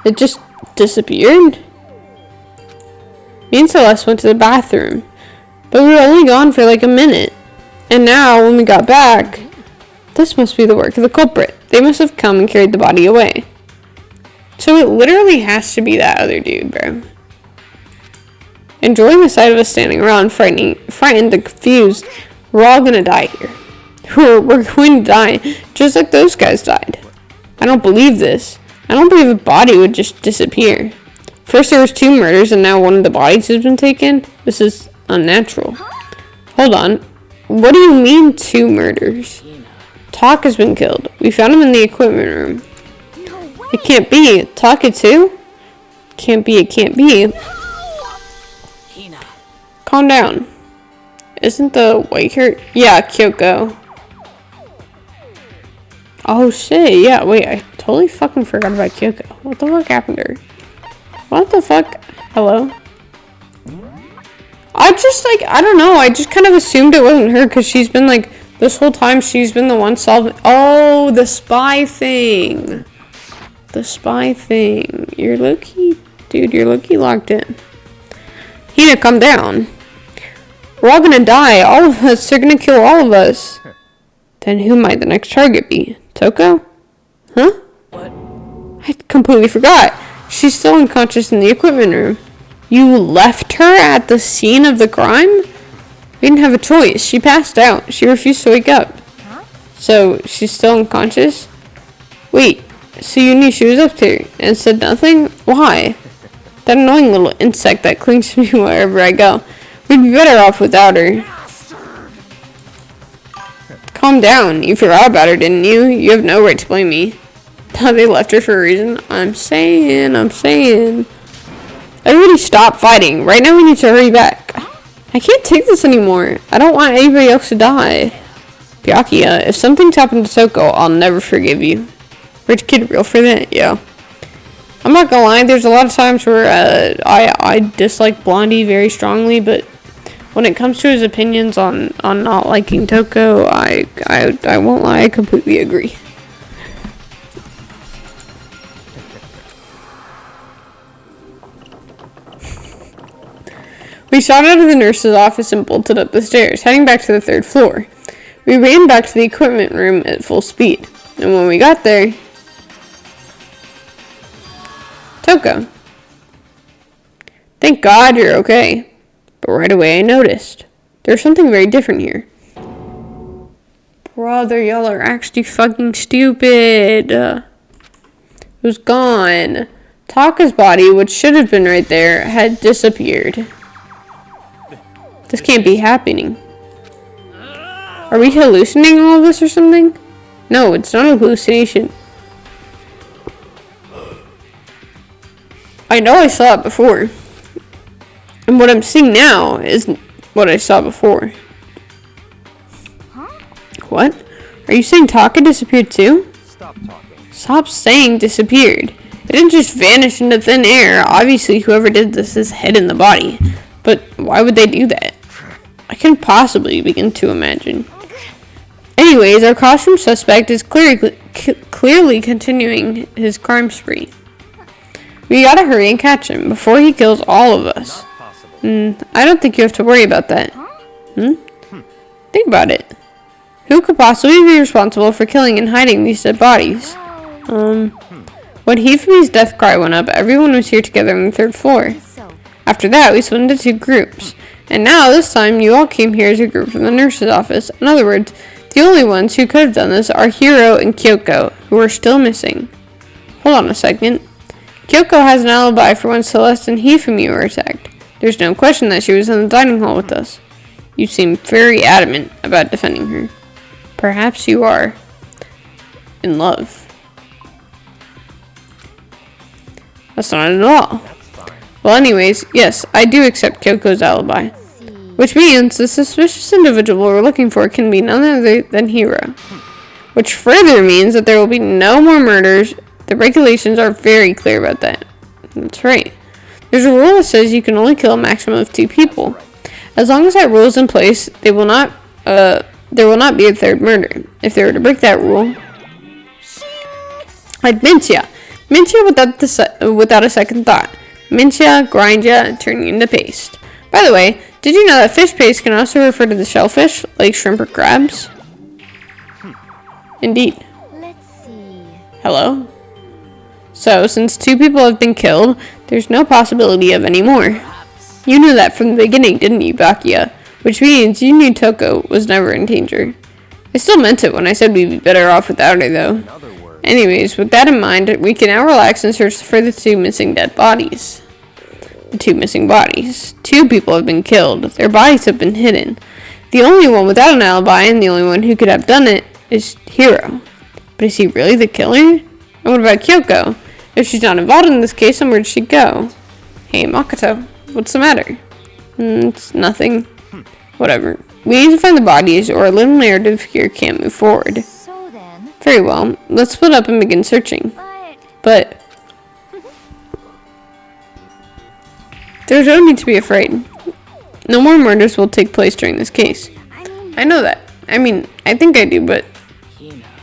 It just disappeared? Me and Celeste went to the bathroom, but we were only gone for like a minute. And now, when we got back, this must be the work of the culprit. They must have come and carried the body away. So it literally has to be that other dude, bro. Enjoying the sight of us standing around, frightened and confused, we're all gonna die here. We're going to die, just like those guys died. I don't believe this. I don't believe a body would just disappear. First there was 2 murders, and now one of the bodies has been taken? This is unnatural. Hold on. What do you mean 2 murders? Talk has been killed. We found him in the equipment room. It can't be. Taka too? Can't be, it can't be. Calm down. Isn't the white hair? Yeah, Kyoko. Oh shit, yeah, wait, I totally fucking forgot about Kyoko. What the fuck happened to her? What the fuck? Hello? I don't know, I just kind of assumed it wasn't her, because she's been like, this whole time she's been the one solving, oh, the spy thing. The spy thing. You're low-key... Dude, you're low-key locked in. Hina, come down. We're all gonna die. All of us. They're gonna kill all of us. Then who might the next target be? Toko? Huh? What? I completely forgot. She's still unconscious in the equipment room. You left her at the scene of the crime? We didn't have a choice. She passed out. She refused to wake up. Huh? So, she's still unconscious? Wait, so you knew she was up there and said nothing? Why? That annoying little insect that clings to me wherever I go. We'd be better off without her. Calm down. You forgot about her, didn't you? You have no right to blame me. They left her for a reason. I'm saying. Everybody stop fighting. Right now we need to hurry back. I can't take this anymore. I don't want anybody else to die. Byakuya, if something's happened to Toko, I'll never forgive you. Rich kid real for that? Yeah. I'm not gonna lie, there's a lot of times where I dislike Blondie very strongly, but when it comes to his opinions on not liking Toko, I won't lie, I completely agree. We shot out of the nurse's office and bolted up the stairs, heading back to the 3rd floor. We ran back to the equipment room at full speed, and when we got there... Toko. Thank God you're okay. But right away I noticed. There's something very different here. Brother, y'all are actually fucking stupid. It was gone. Taka's body, which should have been right there, had disappeared. This can't be happening. Are we hallucinating all of this or something? No, it's not a hallucination. I know I saw it before. And what I'm seeing now is what I saw before. Huh? What? Are you saying Taka disappeared too? Stop talking. Stop saying disappeared. It didn't just vanish into thin air. Obviously, whoever did this is hidden the body. But why would they do that? I can't possibly begin to imagine. Anyways, our costume suspect is clearly continuing his crime spree. We gotta hurry and catch him before he kills all of us. Not possible. I don't think you have to worry about that. Think about it. Who could possibly be responsible for killing and hiding these dead bodies? When Hifumi's death cry went up, everyone was here together on the 3rd floor. So, After that, we split into 2 groups. And now, this time, you all came here as a group from the nurse's office. In other words, the only ones who could have done this are Hiro and Kyoko, who are still missing. Hold on a second. Kyoko has an alibi for when Celeste and Hifumi were attacked. There's no question that she was in the dining hall with us. You seem very adamant about defending her. Perhaps you are in love. That's not it at all. Well, anyways, yes, I do accept Kyoko's alibi. see. Which means the suspicious individual we're looking for can be none other than Hiro. Which further means that there will be no more murders. The regulations are very clear about that. That's right. There's a rule that says you can only kill a maximum of 2 people. As long as that rule is in place, there will not be a 3rd murder. If they were to break that rule, like Mintia without a second thought. Mintia, grind ya, and turn you into paste. By the way, did you know that fish paste can also refer to the shellfish, like shrimp or crabs? Indeed. Let's see. Hello? So, since 2 people have been killed, there's no possibility of any more. You knew that from the beginning, didn't you, Byakuya? Which means you knew Toko was never in danger. I still meant it when I said we'd be better off without her, though. In other words, Anyways, with that in mind, we can now relax and search for the 2 missing dead bodies. The 2 missing bodies. 2 people have been killed. Their bodies have been hidden. The only one without an alibi and the only one who could have done it is Hiro. But is he really the killer? And what about Kyoko? If she's not involved in this case, then where'd she go? Hey, Makoto, what's the matter? It's nothing. Whatever. We need to find the bodies or a little narrative here can't move forward. So then, Very well. Let's split up and begin searching. but But there's no need to be afraid. No more murders will take place during this case. I know that. I think I do, but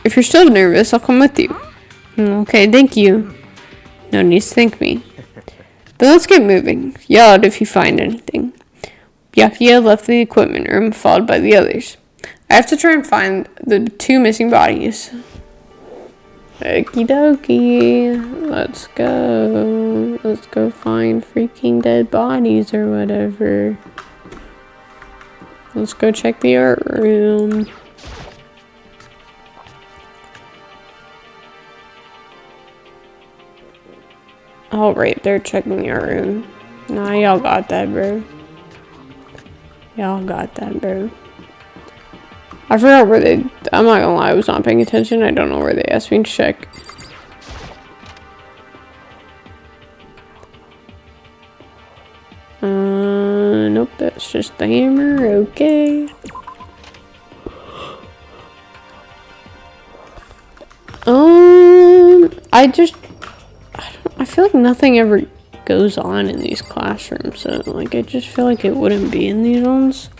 if you're still nervous, I'll come with you. Okay, thank you. No need to thank me. Then let's get moving. Yell out if you find anything. Byakuya left the equipment room, followed by the others. I have to try and find the 2 missing bodies. Okie dokie. Let's go. Let's go find freaking dead bodies or whatever. Let's go check the art room. Oh, right, they're checking the art room. Nah, y'all got that, bro. Y'all got that, bro. I forgot where they... I'm not gonna lie, I was not paying attention. I don't know where they asked me to check. Nope, that's just the hammer. Okay. I feel like nothing ever goes on in these classrooms, so like I just feel like it wouldn't be in these ones.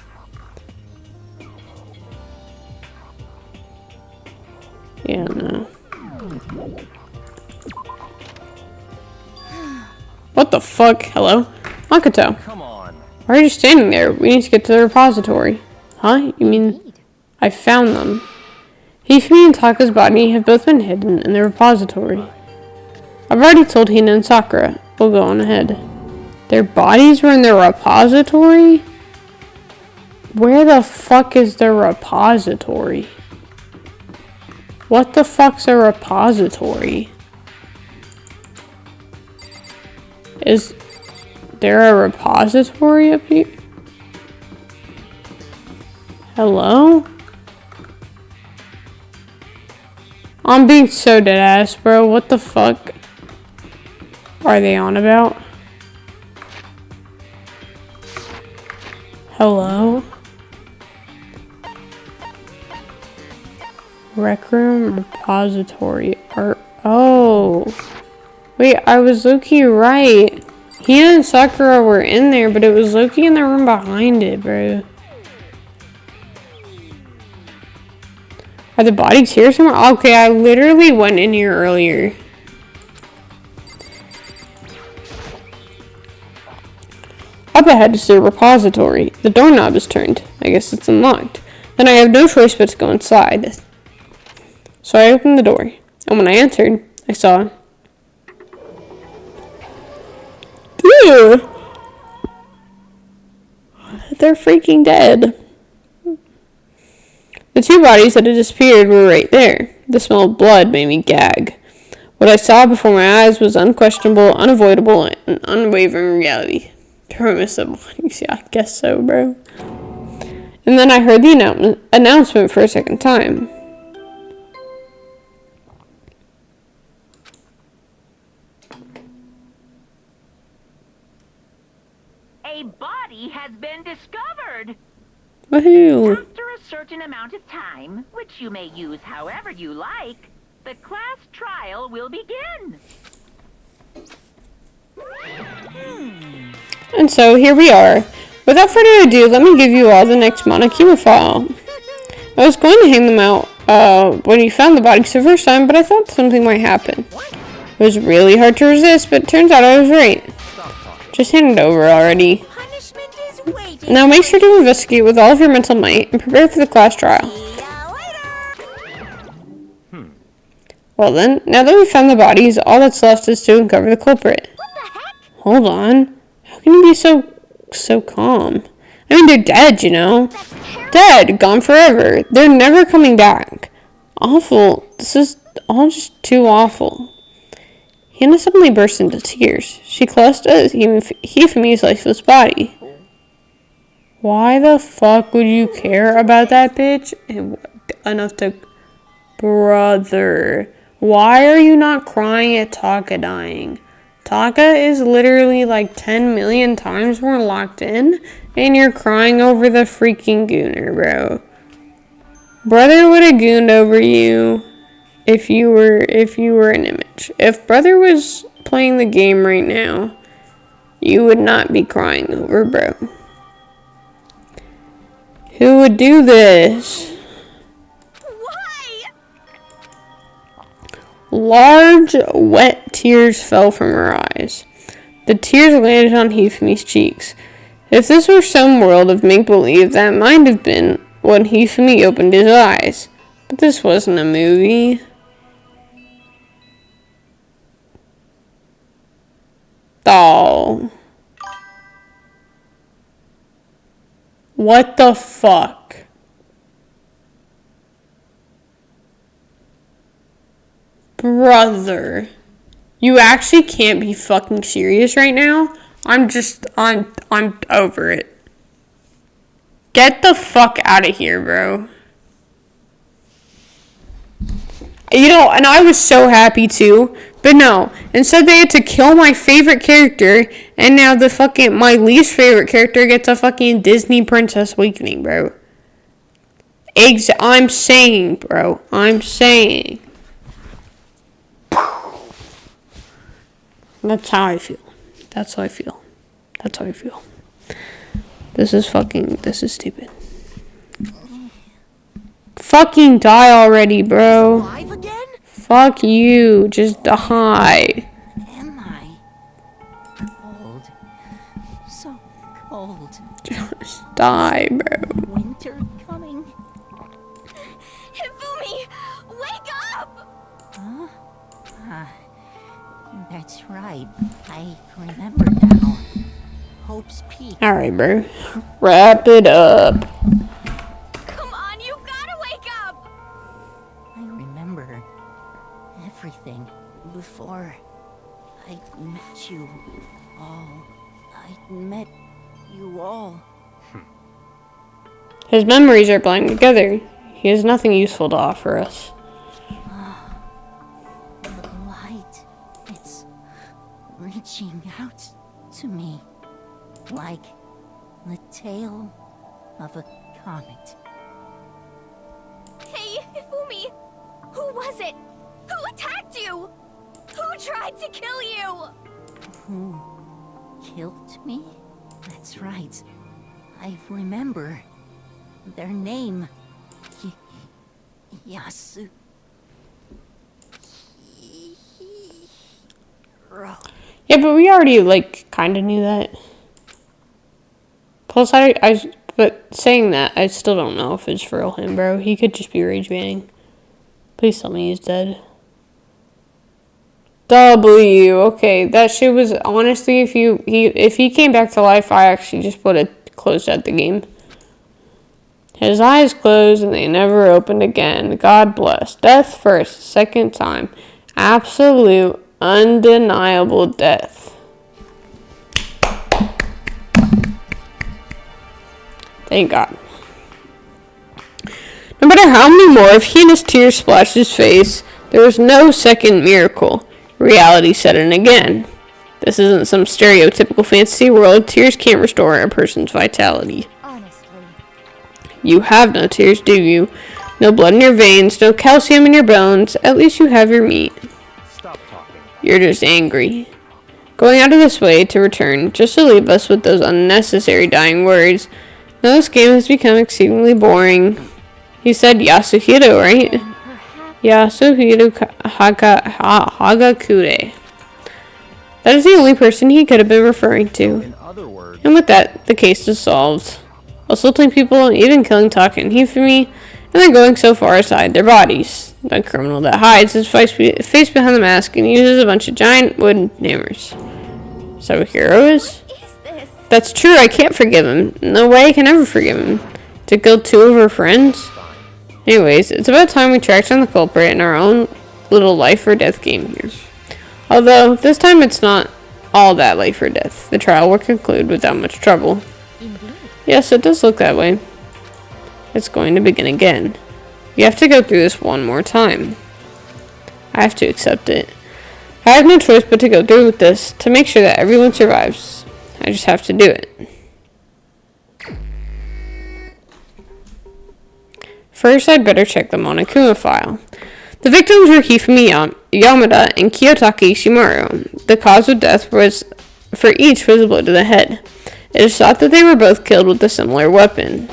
Yeah, no. What the fuck? Hello? Makoto. Come on. Why are you standing there? We need to get to the repository. Huh? You mean I found them? Hifumi and Taka's body have both been hidden in the repository. I've already told Hina and Sakura. We'll go on ahead. Their bodies were in the repository? Where the fuck is the repository? What the fuck's a repository? Is there a repository up here? Hello? I'm being so dead ass, bro. What the fuck are they on about? Hello? Rec room, repository, art. Oh. Wait, I was low-key right. Hina and Sakura were in there, but it was low-key in the room behind it, bro. Are the bodies here somewhere? Okay, I literally went in here earlier. Up ahead is the repository. The doorknob is turned. I guess it's unlocked. Then I have no choice but to go inside. So I opened the door. And when I entered, I saw... Ew! They're freaking dead. The 2 bodies that had disappeared were right there. The smell of blood made me gag. What I saw before my eyes was unquestionable, unavoidable, and unwavering reality. Promise of bodies, yeah, I guess so, bro. And then I heard the announcement for a second time. A body has been discovered. Woohoo! After a certain amount of time, which you may use however you like, the class trial will begin. And so here we are. Without further ado, let me give you all the next Monokuma file. I was going to hang them out when you found the bodies the first time, but I thought something might happen. It was really hard to resist, but it turns out I was right. Just hand it over already. Punishment is waiting. Now make sure to investigate with all of your mental might and prepare for the class trial. See ya later. Well then, now that we've found the bodies, all that's left is to uncover the culprit. What the heck? Hold on. How can you be so calm? I mean, they're dead, you know? That's terrible. Dead, gone forever. They're never coming back. Awful. This is all just too awful. Hina suddenly burst into tears. She clutched at Hifumi's lifeless body. Why the fuck would you care about that bitch? Enough to... Brother. Why are you not crying at Taka dying? Taka is literally like 10 million times more locked in, and you're crying over the freaking gooner, bro. Brother would have gooned over you if you were an image. If brother was playing the game right now, you would not be crying over bro. Who would do this? Why? Large, wet tears fell from her eyes. The tears landed on Hifumi's cheeks. If this were some world of make-believe, that might have been when Hifumi opened his eyes. But this wasn't a movie. Oh. What the fuck? Brother. You actually can't be fucking serious right now? I'm over it. Get the fuck out of here, bro. You know, and I was so happy too, but no. Instead they had to kill my favorite character, and now my least favorite character gets a fucking Disney Princess Awakening, bro. I'm saying, bro. I'm saying. That's how I feel. That's how I feel. That's how I feel. This is stupid. Fucking die already, bro. Alive again? Fuck you. Just die. Am I cold? So cold. Just die, bro. Winter coming. Hifumi, wake up! Huh? That's right. I remember now. Hope's Peak. Alright, bro. Wrap it up. Come on, you gotta wake up! I remember everything before I met you all. I met you all. His memories are blending together. He has nothing useful to offer us. The light, it's reaching out to me like the tail of a comet. Hey, Hifumi! Who was it? Who attacked you? Who tried to kill you? Who killed me? That's right. I remember their name. Yasu. Yeah, but we already, kind of knew that. Plus, but saying that, I still don't know if it's for real him, bro. He could just be rage banning. Please tell me he's dead. W. Okay, that shit was, honestly, if he came back to life, I actually just would have closed out the game. His eyes closed and they never opened again. God bless. Death first, second time. Absolute, undeniable death. Thank God. No matter how many more of heinous tears splashed his face, there was no second miracle. Reality set in again. This isn't some stereotypical fantasy world. Tears can't restore a person's vitality. Honestly. You have no tears, do you? No blood in your veins, no calcium in your bones. At least you have your meat. Stop talking. You're just angry. Going out of this way to return, just to leave us with those unnecessary dying words. Now this game has become exceedingly boring. He said Yasuhiro, right? Perhaps Yasuhiro Hagakure. That is the only person he could have been referring to. In other words, And with that, the case is solved. Assaulting people, even killing Taka and Hifumi, and then going so far as to hide their bodies. The criminal that hides his face behind the mask and uses a bunch of giant wooden hammers. Is that what hero is? what is this? That's true, I can't forgive him. No way I can ever forgive him. To kill two of her friends? Anyways, it's about time we tracked down the culprit in our own little life or death game here. Although, this time it's not all that life or death. The trial will conclude without much trouble. Indeed. Yes, it does look that way. It's going to begin again. You have to go through this one more time. I have to accept it. I have no choice but to go through with this to make sure that everyone survives. I just have to do it. First, I'd better check the Monokuma file. The victims were Hifumi Yamada and Kiyotaki Shimaru. The cause of death was, for each, was a blow to the head. It is thought that they were both killed with a similar weapon.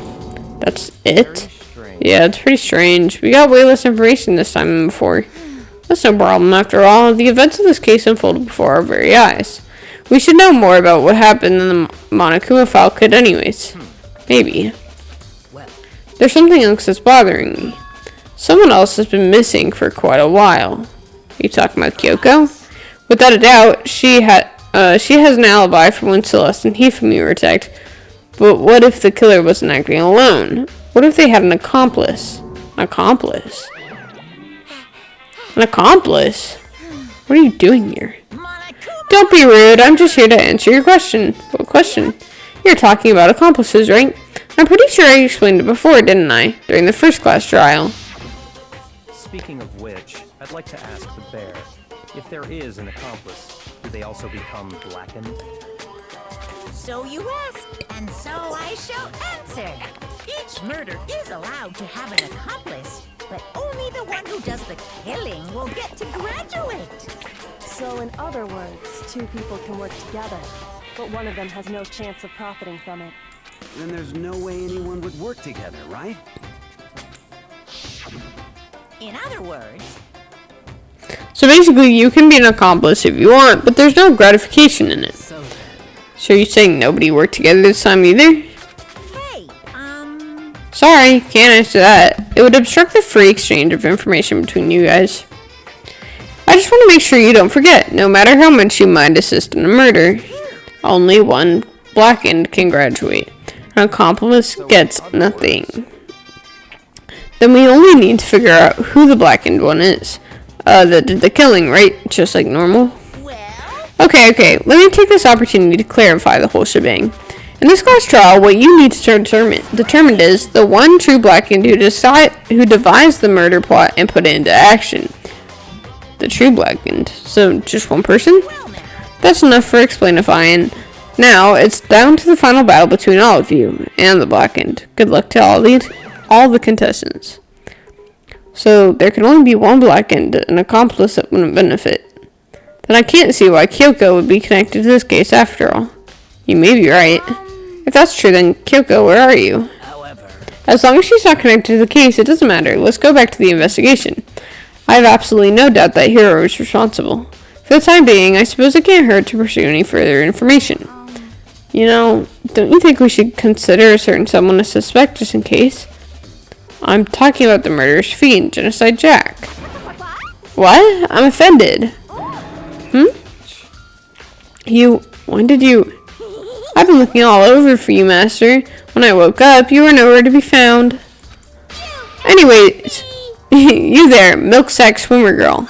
That's it? very strange. Yeah, it's pretty strange. We got way less information this time than before. That's no problem. After all, the events of this case unfolded before our very eyes. We should know more about what happened than the Monokuma file could anyways. Maybe. There's something else that's bothering me. Someone else has been missing for quite a while. Are you talking about Kyoko? Without a doubt, she has an alibi for when Celeste and Hifumi were attacked. But what if the killer wasn't acting alone? What if they had an accomplice? An accomplice? An accomplice? What are you doing here? Don't be rude. I'm just here to answer your question. What question? You're talking about accomplices, right? I'm pretty sure I explained it before, didn't I? During the first class trial. Speaking of which, I'd like to ask the bear, if there is an accomplice, do they also become blackened? So you ask, and so I shall answer. Each murder is allowed to have an accomplice, but only the one who does the killing will get to graduate. So in other words, two people can work together, but one of them has no chance of profiting from it. Then there's no way anyone would work together, right? In other words, So basically, you can be an accomplice if you want, but there's no gratification in it. So you're saying nobody worked together this time either? hey, Sorry, can't answer that. It would obstruct the free exchange of information between you guys. I just want to make sure you don't forget, no matter how much you might assist in a murder, only one blackened can graduate. An accomplice gets nothing. Then we only need to figure out who the blackened one is. That did the killing, right? Just like normal. well, Okay, let me take this opportunity to clarify the whole shebang. In this class trial, what you need to determine is the one true blackened who devised the murder plot and put it into action. The true blackened. So, just one person? well now. That's enough for explainifying. Now, it's down to the final battle between all of you and the blackened. Good luck to all the contestants. So, there can only be one blackened, an accomplice that wouldn't benefit. Then I can't see why Kyoko would be connected to this case after all. You may be right. If that's true, then Kyoko, where are you? As long as she's not connected to the case, it doesn't matter. Let's go back to the investigation. I have absolutely no doubt that Hiro is responsible. For the time being, I suppose it can't hurt to pursue any further information. You know, don't you think we should consider a certain someone a suspect just in case? I'm talking about the murderous fiend, Genocide Jack. What? I'm offended. I've been looking all over for you, Master. When I woke up, you were nowhere to be found. Anyways, you there, milk sack swimmer girl.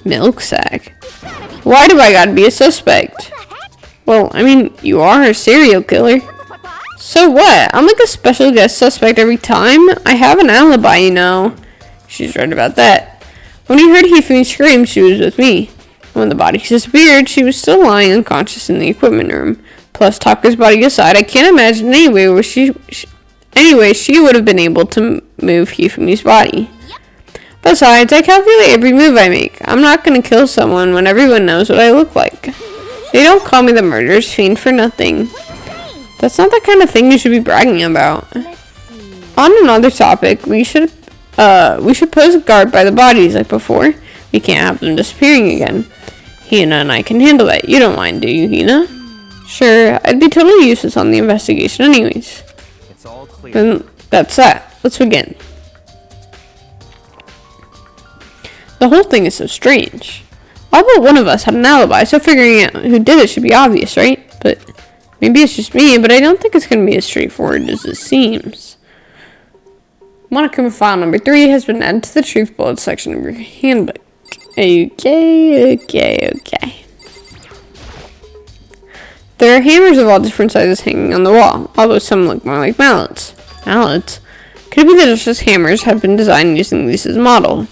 Milk sack? Why do I gotta be a suspect? Well, I mean, you are a serial killer. So what? I'm like a special guest suspect every time. I have an alibi, you know. She's right about that. When you heard Hifumi scream, she was with me. When the body disappeared, she was still lying unconscious in the equipment room. Plus, Taka's body aside, I can't imagine anyway where she would have been able to move Hifumi's body. Besides, I calculate every move I make. I'm not gonna kill someone when everyone knows what I look like. They don't call me the murderous fiend for nothing. That's not the kind of thing you should be bragging about. On another topic, we should pose a guard by the bodies like before. We can't have them disappearing again. Hina and I can handle that. You don't mind, do you, Hina? Sure, I'd be totally useless on the investigation anyways. It's all clear. Then that's that. Let's begin. The whole thing is so strange. All but one of us had an alibi, so figuring out who did it should be obvious, right? But maybe it's just me, but I don't think it's going to be as straightforward as it seems. Monokuma file number 3 has been added to the truth bullet section of your handbook. Okay. There are hammers of all different sizes hanging on the wall, although some look more like mallets. Mallets? Could it be that just hammers have been designed using these as a model?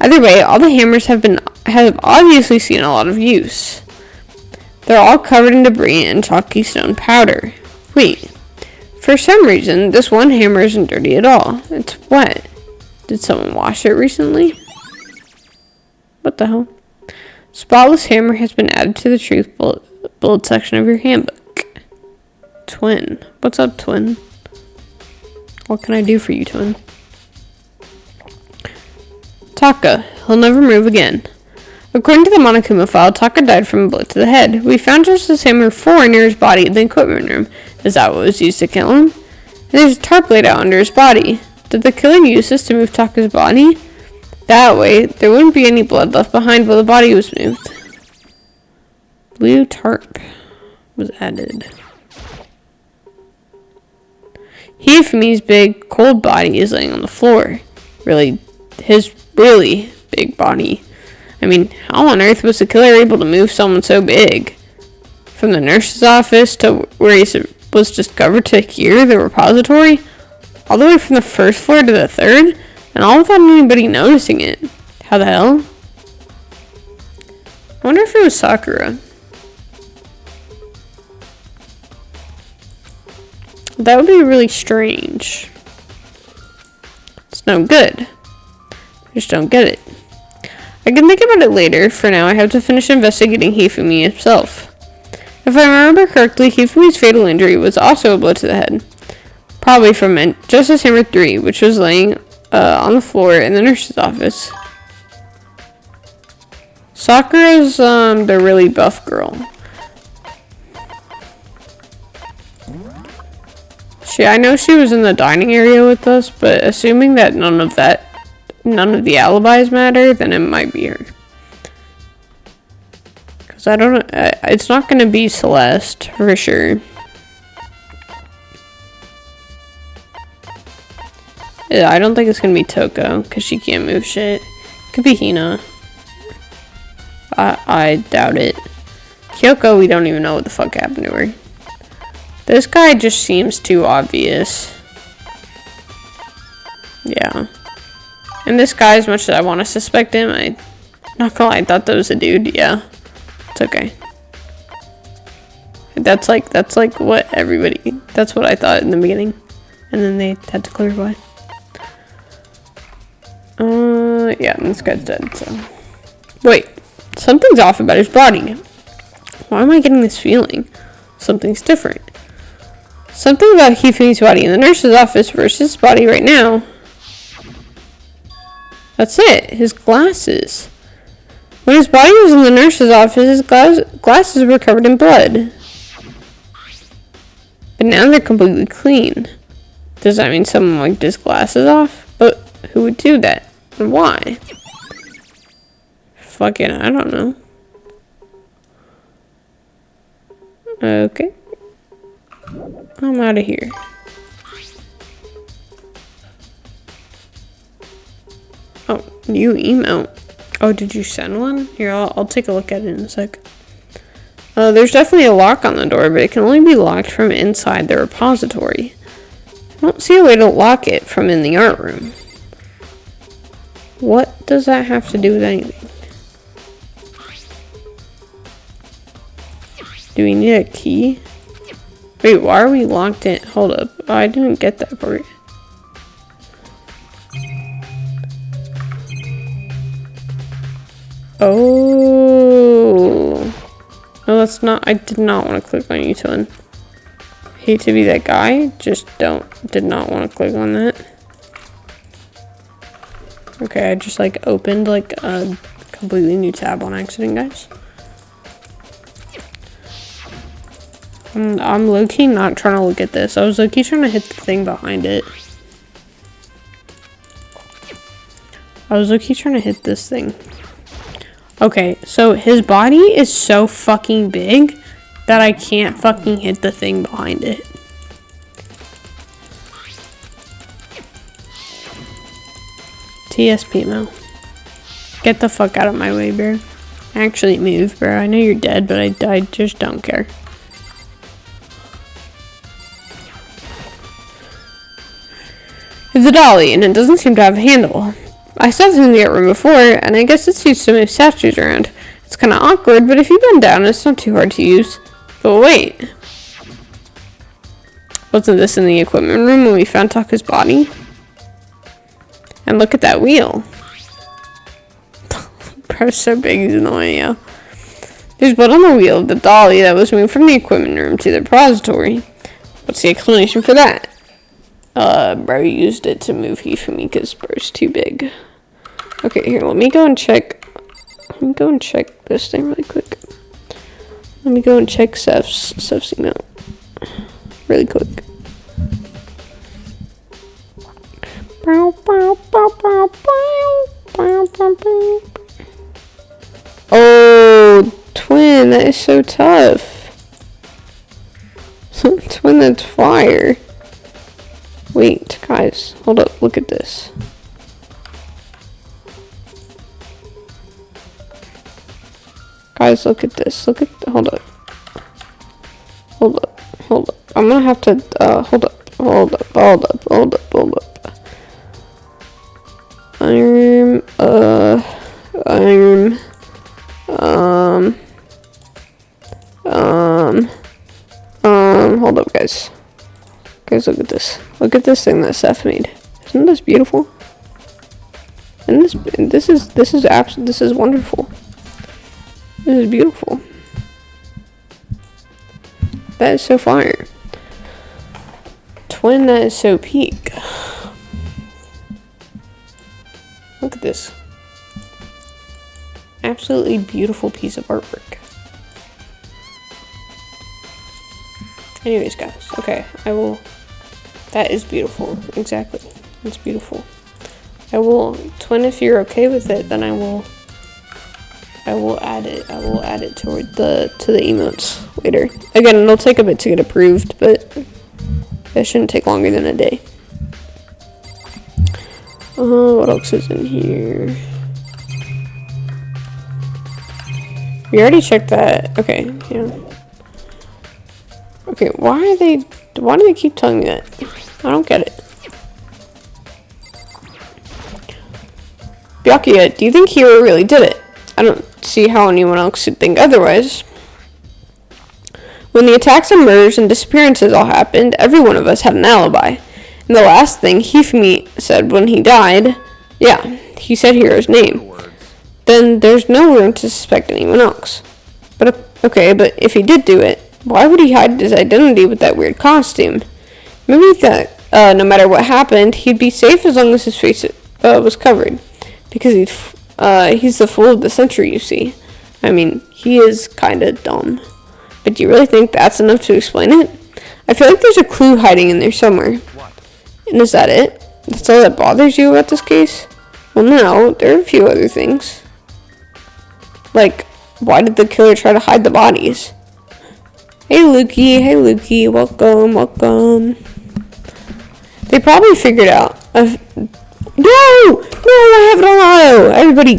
Either way, all the hammers have obviously seen a lot of use. They're all covered in debris and chalky stone powder. Wait, for some reason, this one hammer isn't dirty at all. It's wet. Did someone wash it recently? What the hell? Spotless hammer has been added to the truth bullet section of your handbook. Twin. What's up, Twin? What can I do for you, Twin? Taka. He'll never move again. According to the Monokuma file, Taka died from a bullet to the head. We found Justice Hammer 4 near his body in the equipment room. Is that what was used to kill him? And there's a tarp laid out under his body. Did the killer use this to move Taka's body? That way, there wouldn't be any blood left behind while the body was moved. Blue tarp was added. Hifumi's big, cold body is laying on the floor. His really big body. I mean, how on earth was the killer able to move someone so big? From the nurse's office to where he was discovered to here, the repository? All the way from the first floor to the third? And all without anybody noticing it. How the hell? I wonder if it was Sakura. That would be really strange. It's no good. I just don't get it. I can think about it later. For now, I have to finish investigating Hifumi himself. If I remember correctly, Hifumi's fatal injury was also a blow to the head. Probably from Justice Hammer 3, which was laying on the floor in the nurse's office. Sakura's the really buff girl. I know she was in the dining area with us, but assuming that none of the alibis matter, then it might be her. Because I don't know, it's not going to be Celeste, for sure. Yeah, I don't think it's going to be Toko, because she can't move shit. It could be Hina. I doubt it. Kyoko, we don't even know what the fuck happened to her. This guy just seems too obvious. Yeah. And this guy, as much as I want to suspect him, I'm not gonna lie, I thought that was a dude. Yeah. It's okay. That's like what everybody, that's what I thought in the beginning. And then they had to clarify. Yeah, and this guy's dead, so. Wait. Something's off about his body. Why am I getting this feeling? Something's different. Something about Hifumi's body in the nurse's office versus his body right now. That's it. His glasses. When his body was in the nurse's office, his glasses were covered in blood. But now they're completely clean. Does that mean someone wiped his glasses off? But who would do that? And why? Fucking, I don't know. Okay. I'm out of here. Oh, new email. Oh, did you send one? Here, I'll take a look at it in a sec. There's definitely a lock on the door, but it can only be locked from inside the repository. I don't see a way to lock it from in the art room. What does that have to do with anything? Do we need a key? Wait, why are we locked in? Hold up. Oh, I didn't get that part. Oh. No, that's not. I did not want to click on you, Tun. Hate to be that guy. Just did not want to click on that. Okay, I just like opened like a completely new tab on accident, guys. I'm low-key not trying to look at this. I was low-key trying to hit the thing behind it. I was low-key trying to hit this thing. Okay, so his body is so fucking big that I can't fucking hit the thing behind it. TSP, Mo. Get the fuck out of my way, bro. Actually move, bro. I know you're dead, but I just don't care. It's a dolly, and it doesn't seem to have a handle. I saw this in the art room before, and I guess it's used to move statues around. It's kind of awkward, but if you bend down, it's not too hard to use. But wait. Wasn't this in the equipment room when we found Taka's body? And look at that wheel. Bro's so big, he's annoying, yeah. There's blood on the wheel of the dolly that was moved from the equipment room to the repository. What's the explanation for that? Bro used it to move Hifumi because bro's too big. Okay, here, let me go and check. Let me go and check this thing really quick. Let me go and check Seth's email really quick. Oh, twin, that is so tough. Twin, that's fire. Wait, guys, hold up, look at this. Guys, look at this. Hold up. I'm gonna have to, hold up. Hold up, guys. Guys, look at this. Look at this thing that Seth made. Isn't this beautiful? And this is wonderful. This is beautiful. That is so fire. Twin, that is so peak. Look at this. Absolutely beautiful piece of artwork. Anyways, guys, okay, I will. That is beautiful. Exactly. It's beautiful. I will, twin, if you're okay with it, then I will add it. I will add it to the emotes later. Again, it'll take a bit to get approved, but it shouldn't take longer than a day. What else is in here? We already checked that. Okay, yeah. Okay, why do they keep telling me that? I don't get it. Byakuya, do you think Hiro really did it? I don't see how anyone else should think otherwise. When the attacks and murders and disappearances all happened, every one of us had an alibi. And the last thing Hifumi said when he died, yeah, he said Hiro's name. Then there's no room to suspect anyone else. But okay, but if he did do it, why would he hide his identity with that weird costume? Maybe he thought, no matter what happened, he'd be safe as long as his face was covered. Because he's the fool of the century, you see. I mean, he is kinda dumb. But do you really think that's enough to explain it? I feel like there's a clue hiding in there somewhere. What? And is that it? That's all that bothers you about this case? Well, no, there are a few other things. Like, why did the killer try to hide the bodies? Hey Lukey, welcome. They probably figured out. No, I have it on auto. Everybody,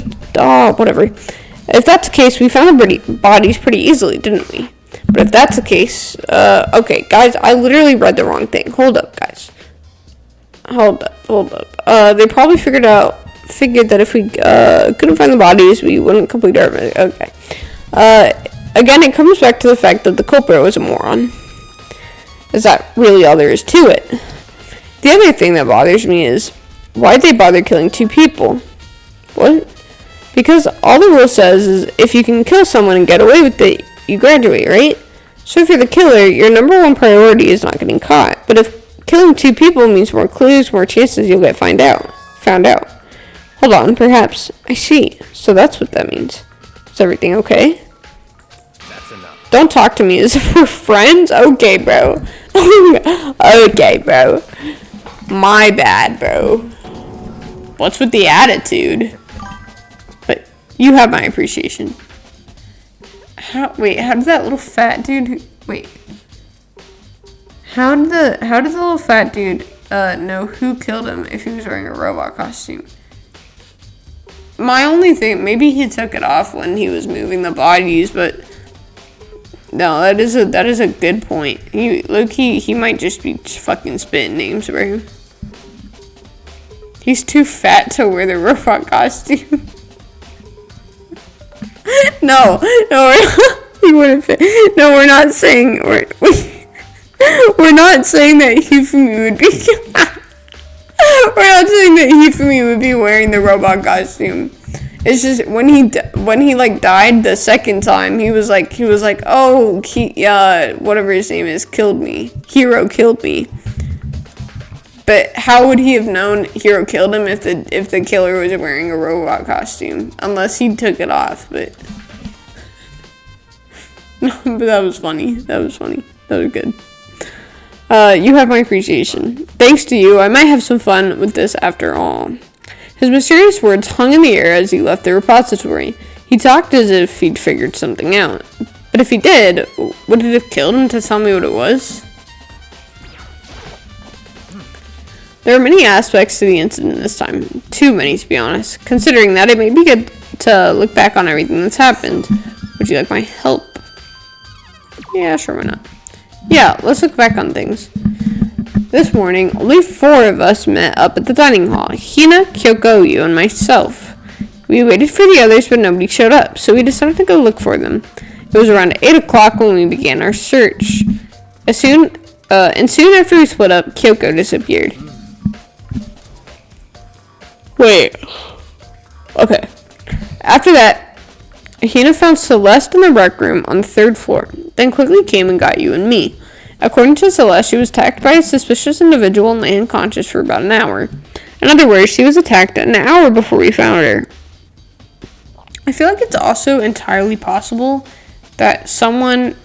whatever. If that's the case, we found the bodies pretty easily, didn't we? But if that's the case, okay, guys, I literally read the wrong thing. Hold up, guys. Hold up. They probably figured that if we couldn't find the bodies, we wouldn't complete our mission. Okay. Again, it comes back to the fact that the culprit was a moron. Is that really all there is to it? The other thing that bothers me is, why'd they bother killing 2 people? What? Because all the rule says is, if you can kill someone and get away with it, you graduate, right? So if you're the killer, your number 1 priority is not getting caught. But if killing 2 people means more clues, more chances you'll get found out. Hold on, perhaps. I see. So that's what that means. Is everything okay? That's enough. Don't talk to me as if we're friends. Okay, bro. Okay, bro. My bad, bro. What's with the attitude? But you have my appreciation. How did that little fat dude how did the little fat dude know who killed him if he was wearing a robot costume? My only thing, maybe he took it off when he was moving the bodies, but no, that is a good point. He might just be fucking spitting names, bro. He's too fat to wear the robot costume. No, he wouldn't fit. No, we're not saying we're not saying that Hifumi would be. We're not saying that Hifumi would be wearing the robot costume. It's just when he like died the second time, he was like, oh, whatever his name is, killed me. Hiro killed me. But how would he have known Hiro killed him if the killer was wearing a robot costume? Unless he took it off, but... No, but that was funny. That was good. You have my appreciation. Thanks to you, I might have some fun with this after all. His mysterious words hung in the air as he left the repository. He talked as if he'd figured something out. But if he did, would it have killed him to tell me what it was? There are many aspects to the incident this time. Too many, to be honest. Considering that, it may be good to look back on everything that's happened. Would you like my help? Yeah, sure, why not? Yeah, let's look back on things. This morning, only 4 of us met up at the dining hall. Hina, Kyoko, you, and myself. We waited for the others, but nobody showed up, so we decided to go look for them. It was around 8 o'clock when we began our search. Soon after we split up, Kyoko disappeared. Wait. Okay. After that, Hina found Celeste in the rec room on the 3rd floor, then quickly came and got you and me. According to Celeste, she was attacked by a suspicious individual and lay unconscious for about an hour. In other words, she was attacked an hour before we found her. I feel like it's also entirely possible that someone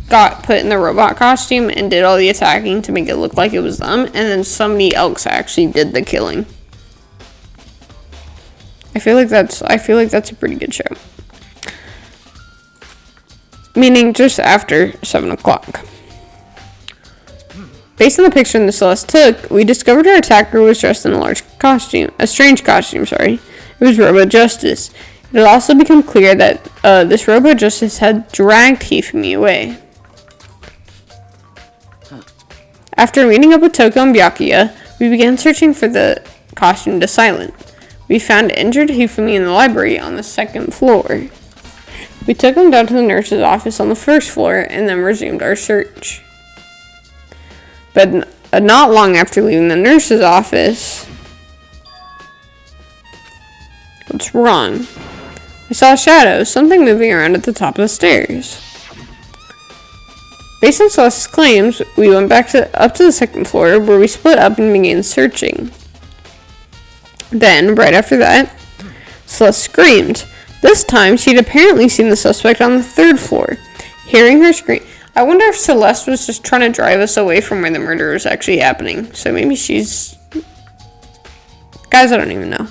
got put in the robot costume and did all the attacking to make it look like it was them, and then somebody else actually did the killing. I feel like that's a pretty good show. Meaning just after 7 o'clock. Based on the picture that Celeste took, we discovered our attacker was dressed in a strange costume. It was Robo Justice. It had also become clear that this Robo Justice had dragged Hifumi away. After meeting up with Toko and Byakuya, we began searching for the costume to Silent. We found injured Hifumi in the library on the 2nd floor. We took him down to the nurse's office on the 1st floor and then resumed our search. But not long after leaving the nurse's office... What's wrong? I saw a shadow, something moving around at the top of the stairs. Based on Celeste's claims, we went up to the 2nd floor where we split up and began searching. Then, right after that, Celeste screamed. This time, she'd apparently seen the suspect on the 3rd floor. Hearing her scream... I wonder if Celeste was just trying to drive us away from where the murder was actually happening. So maybe she's... Guys, I don't even know.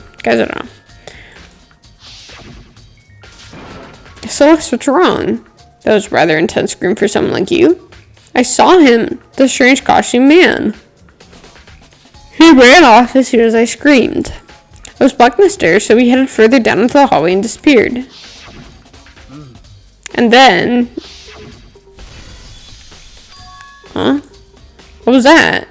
Celeste, what's wrong? That was a rather intense scream for someone like you. I saw him, the strange costume man. He ran off as soon as I screamed. I was blocking the stairs, so we headed further down into the hallway and disappeared. And then... Huh? What was that?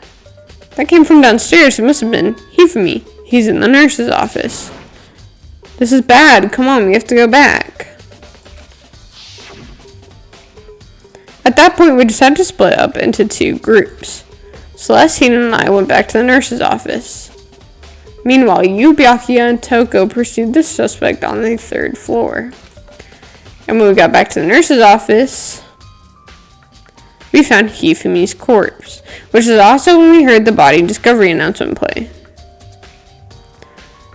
That came from downstairs. It must have been Hifumi. He's in the nurse's office. This is bad. Come on, we have to go back. At that point, we decided to split up into 2 groups. Celeste, Hina, and I went back to the nurse's office. Meanwhile, you, Byakuya, and Toko pursued the suspect on the 3rd floor. And when we got back to the nurse's office... we found Hifumi's corpse, which is also when we heard the body discovery announcement play.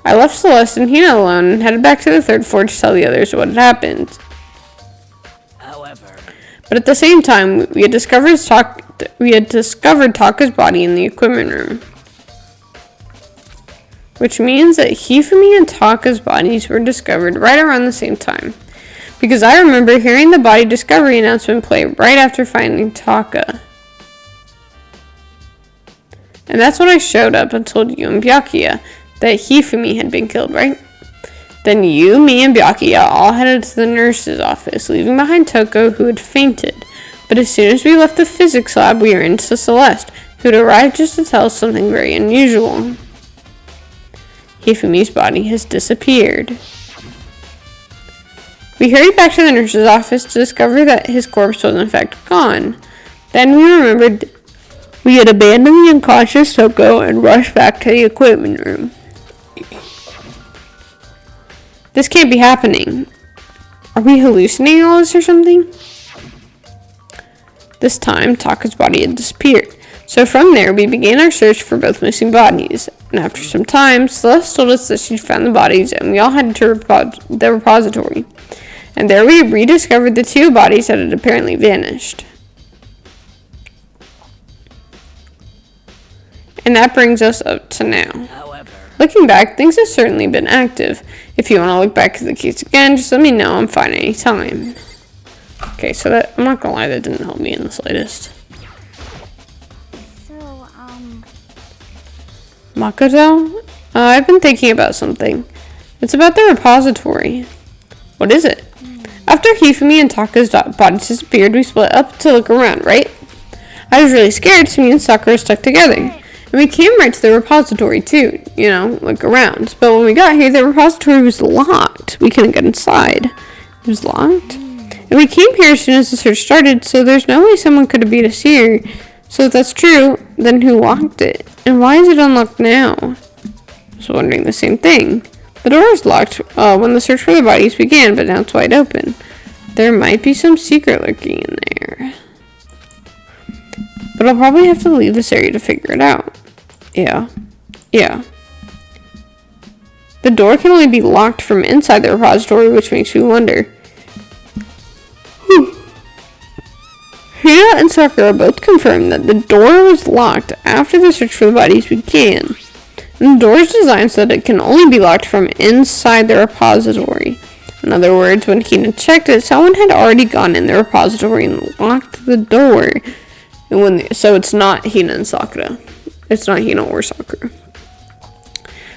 I left Celeste and Hina alone and headed back to the 3rd floor to tell the others what had happened. However... But at the same time, we had discovered Taka's body in the equipment room. Which means that Hifumi and Taka's bodies were discovered right around the same time. Because I remember hearing the body discovery announcement play right after finding Taka. And that's when I showed up and told you and Byakuya that Hifumi had been killed, right? Then you, me, and Byakuya all headed to the nurse's office, leaving behind Toko, who had fainted. But as soon as we left the physics lab, we ran into Celeste, who had arrived just to tell us something very unusual. Hifumi's body has disappeared. We hurried back to the nurse's office to discover that his corpse was in fact gone. Then we remembered we had abandoned the unconscious Toko and rushed back to the equipment room. This can't be happening. Are we hallucinating all this or something? This time, Taka's body had disappeared. So from there, we began our search for both missing bodies. And after some time, Celeste told us that she'd found the bodies, and we all headed to the repository. And there we rediscovered the 2 bodies that had apparently vanished. And that brings us up to now. Looking back, things have certainly been active. If you want to look back at the case again, just let me know. I'm fine anytime. Okay, so that, I'm not gonna lie, that didn't help me in the slightest. So, Makoto? I've been thinking about something. It's about the repository. What is it? After Hifumi and Taka's bodies disappeared, we split up to look around, right? I was really scared, so me and Sakura stuck together. And we came right to the repository too, you know, look around. But when we got here, the repository was locked. We couldn't get inside. It was locked. And we came here as soon as the search started, so there's no way someone could have beat us here. So if that's true, then who locked it? And why is it unlocked now? I was wondering the same thing. The door was locked when the search for the bodies began, but now it's wide open. There might be some secret lurking in there. But I'll probably have to leave this area to figure it out. Yeah. The door can only be locked from inside the repository, which makes me wonder. Hina and Sakura both confirmed that the door was locked after the search for the bodies began. And the door is designed so that it can only be locked from inside the repository. In other words, when Hina checked it, someone had already gone in the repository and locked the door. So it's not Hina and Sakura. It's not Hina or Sakura.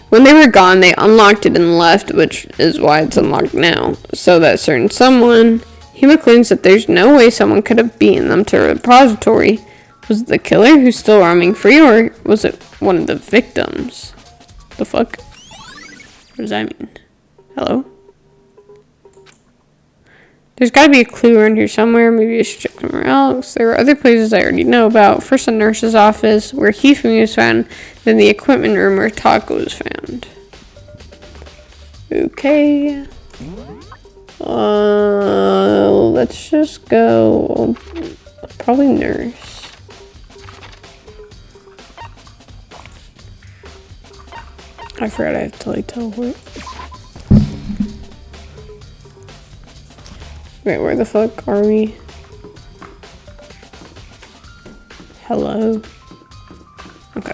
When they were gone, they unlocked it and left, which is why it's unlocked now. So that certain someone, Hina claims that there's no way someone could have beaten them to a repository. Was it the killer who's still roaming free, or was it one of the victims? The fuck? What does that mean? Hello? There's gotta be a clue around here somewhere. Maybe I should check somewhere else. There are other places I already know about. First, the nurse's office, where Hifumi was found. Then the equipment room, where Taka was found. Okay. Let's just go. Probably nurse. I forgot I have to like teleport. Wait, where the fuck are we? Hello? Okay.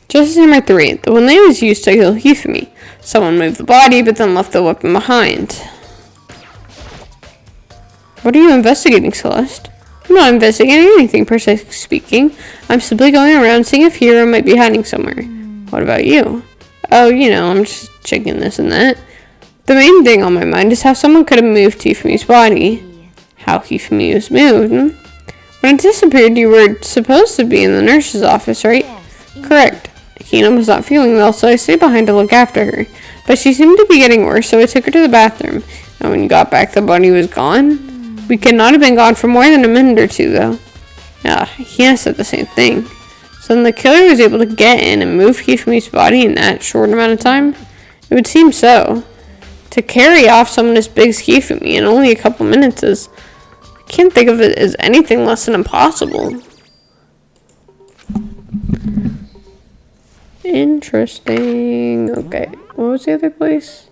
Justice number 3. The one that was used to kill Hifumi. Someone moved the body, but then left the weapon behind. What are you investigating, Celeste? I'm not investigating anything, per se speaking. I'm simply going around seeing if Hero might be hiding somewhere. What about you? Oh, you know, I'm just checking this and that. The main thing on my mind is how someone could have moved Hifumi's body. How Hifumi was moved. When it disappeared, you were supposed to be in the nurse's office, right? Correct. Hina was not feeling well, so I stayed behind to look after her. But she seemed to be getting worse, so I took her to the bathroom. And when you got back, the body was gone. We could not have been gone for more than a minute or two, though. Yeah, Hina said the same thing. So then the killer was able to get in and move Hifumi's body in that short amount of time? It would seem so. To carry off someone as big as Hifumi in only a couple minutes is... I can't think of it as anything less than impossible. Interesting. Okay, what was the other place?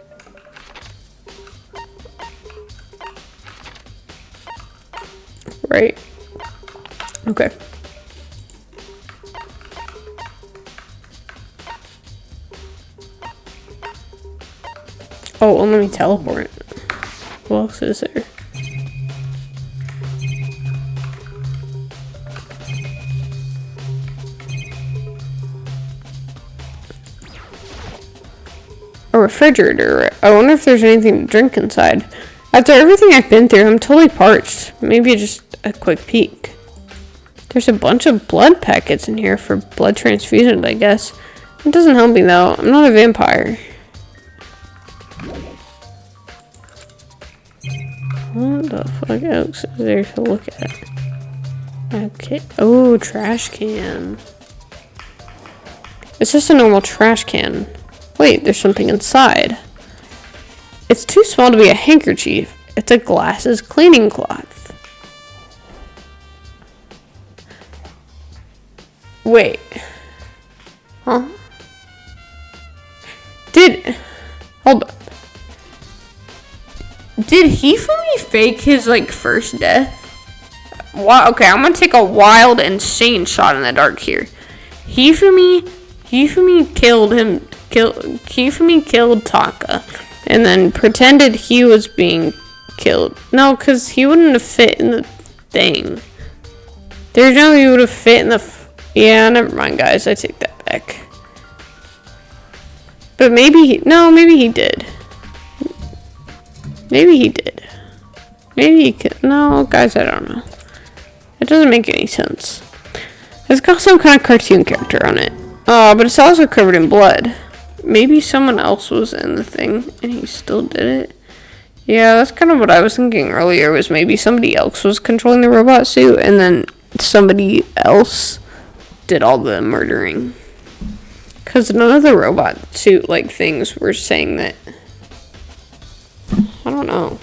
Right. Okay. Oh, well, let me teleport. What else is there? A refrigerator. I wonder if there's anything to drink inside. After everything I've been through, I'm totally parched. Maybe just a quick peek. There's a bunch of blood packets in here for blood transfusions, I guess. It doesn't help me, though. I'm not a vampire. What the fuck else is there to look at? Okay. Oh, trash can. It's just a normal trash can. Wait, there's something inside. It's too small to be a handkerchief. It's a glasses cleaning cloth. Wait. Huh? Hold up. Did Hifumi fake his, like, first death? Wow, okay, I'm gonna take a wild, insane shot in the dark here. Hifumi killed Taka, and then pretended he was being killed. No, because he wouldn't have fit in the thing. There's no way he would have fit in the... yeah, never mind, guys. I take that back. But maybe he... no, maybe he did. Maybe he did. Maybe he could... no, guys, I don't know. It doesn't make any sense. It's got some kind of cartoon character on it. Oh, but it's also covered in blood. Maybe someone else was in the thing and he still did it. Yeah, that's kind of what I was thinking earlier, was maybe somebody else was controlling the robot suit and then somebody else did all the murdering. Because none of the robot suit, like, things were saying that. I don't know.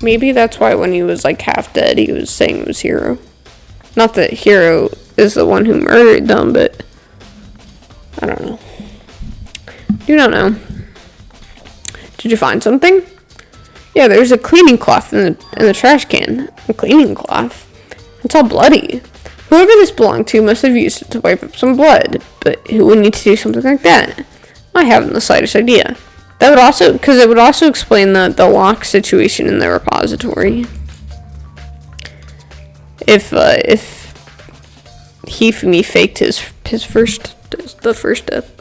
Maybe that's why when he was, like, half dead, he was saying it was Hiro. Not that Hiro is the one who murdered them, but I don't know. You don't know. Did you find something? Yeah, there's a cleaning cloth in the trash can. A cleaning cloth? It's all bloody. Whoever this belonged to must have used it to wipe up some blood, but who would need to do something like that? I haven't the slightest idea. That would also, because it would also explain the lock situation in the repository. If Hifumi faked the first death.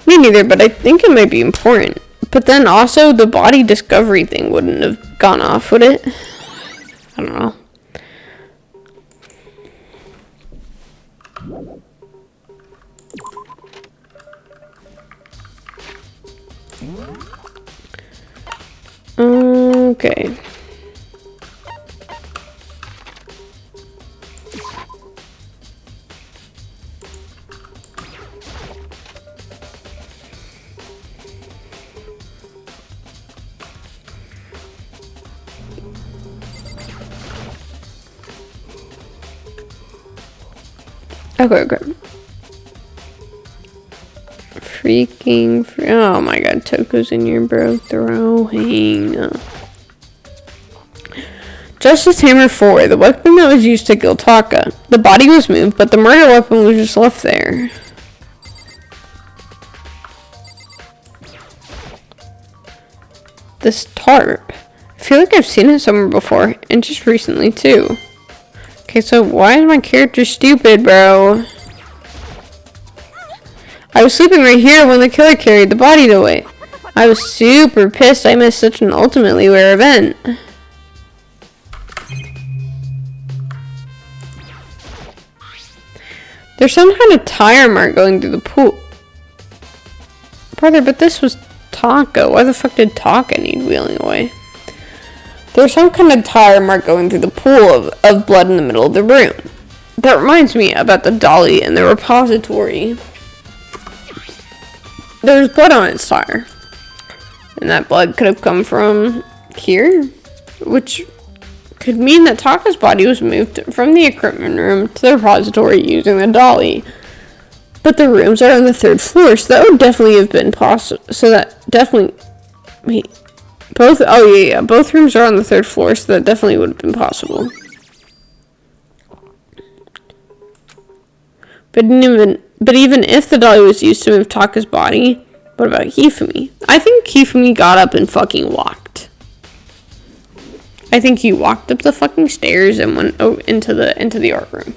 Me neither, but I think it might be important. But then also the body discovery thing wouldn't have gone off, would it? I don't know. Okay. Okay. Oh my god, Toko's in here, bro. Throwing. Justice Hammer 4, the weapon that was used to kill Taka. The body was moved, but the murder weapon was just left there. This tarp. I feel like I've seen it somewhere before, and just recently too. Okay, so why is my character stupid, bro? I was sleeping right here when the killer carried the body away. I was super pissed I missed such an ultimately rare event. There's some kind of tire mark going through the pool. Brother, but this was Taka. Why the fuck did Taka need wheeling away? There's some kind of tire mark going through the pool of blood in the middle of the room. That reminds me about the dolly in the repository. There's blood on its tire. And that blood could have come from here, which could mean that Taka's body was moved from the equipment room to the repository using the dolly. But the rooms are on the 3rd floor, so that would definitely have been possible. So that definitely... Wait. Both... Oh, yeah. Both rooms are on the 3rd floor, so that definitely would have been possible. But even if the dolly was used to move Taka's body, what about Hifumi? I think Hifumi got up and fucking walked. I think he walked up the fucking stairs and went into the art room.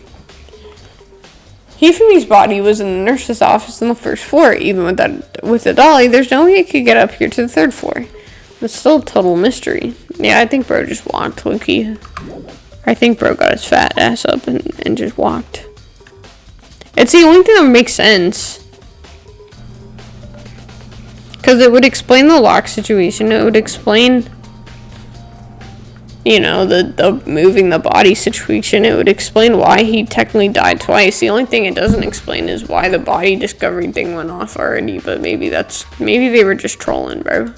Hifumi's body was in the nurse's office on the 1st floor. Even with the dolly, there's no way it could get up here to the 3rd floor. It's still a total mystery. Yeah, I think bro just walked, Loki. I think bro got his fat ass up and just walked. It's the only thing that makes sense. Because it would explain the lock situation. It would explain you know, the moving the body situation, it would explain why he technically died twice. The only thing it doesn't explain is why the body discovery thing went off already, but maybe they were just trolling, bro.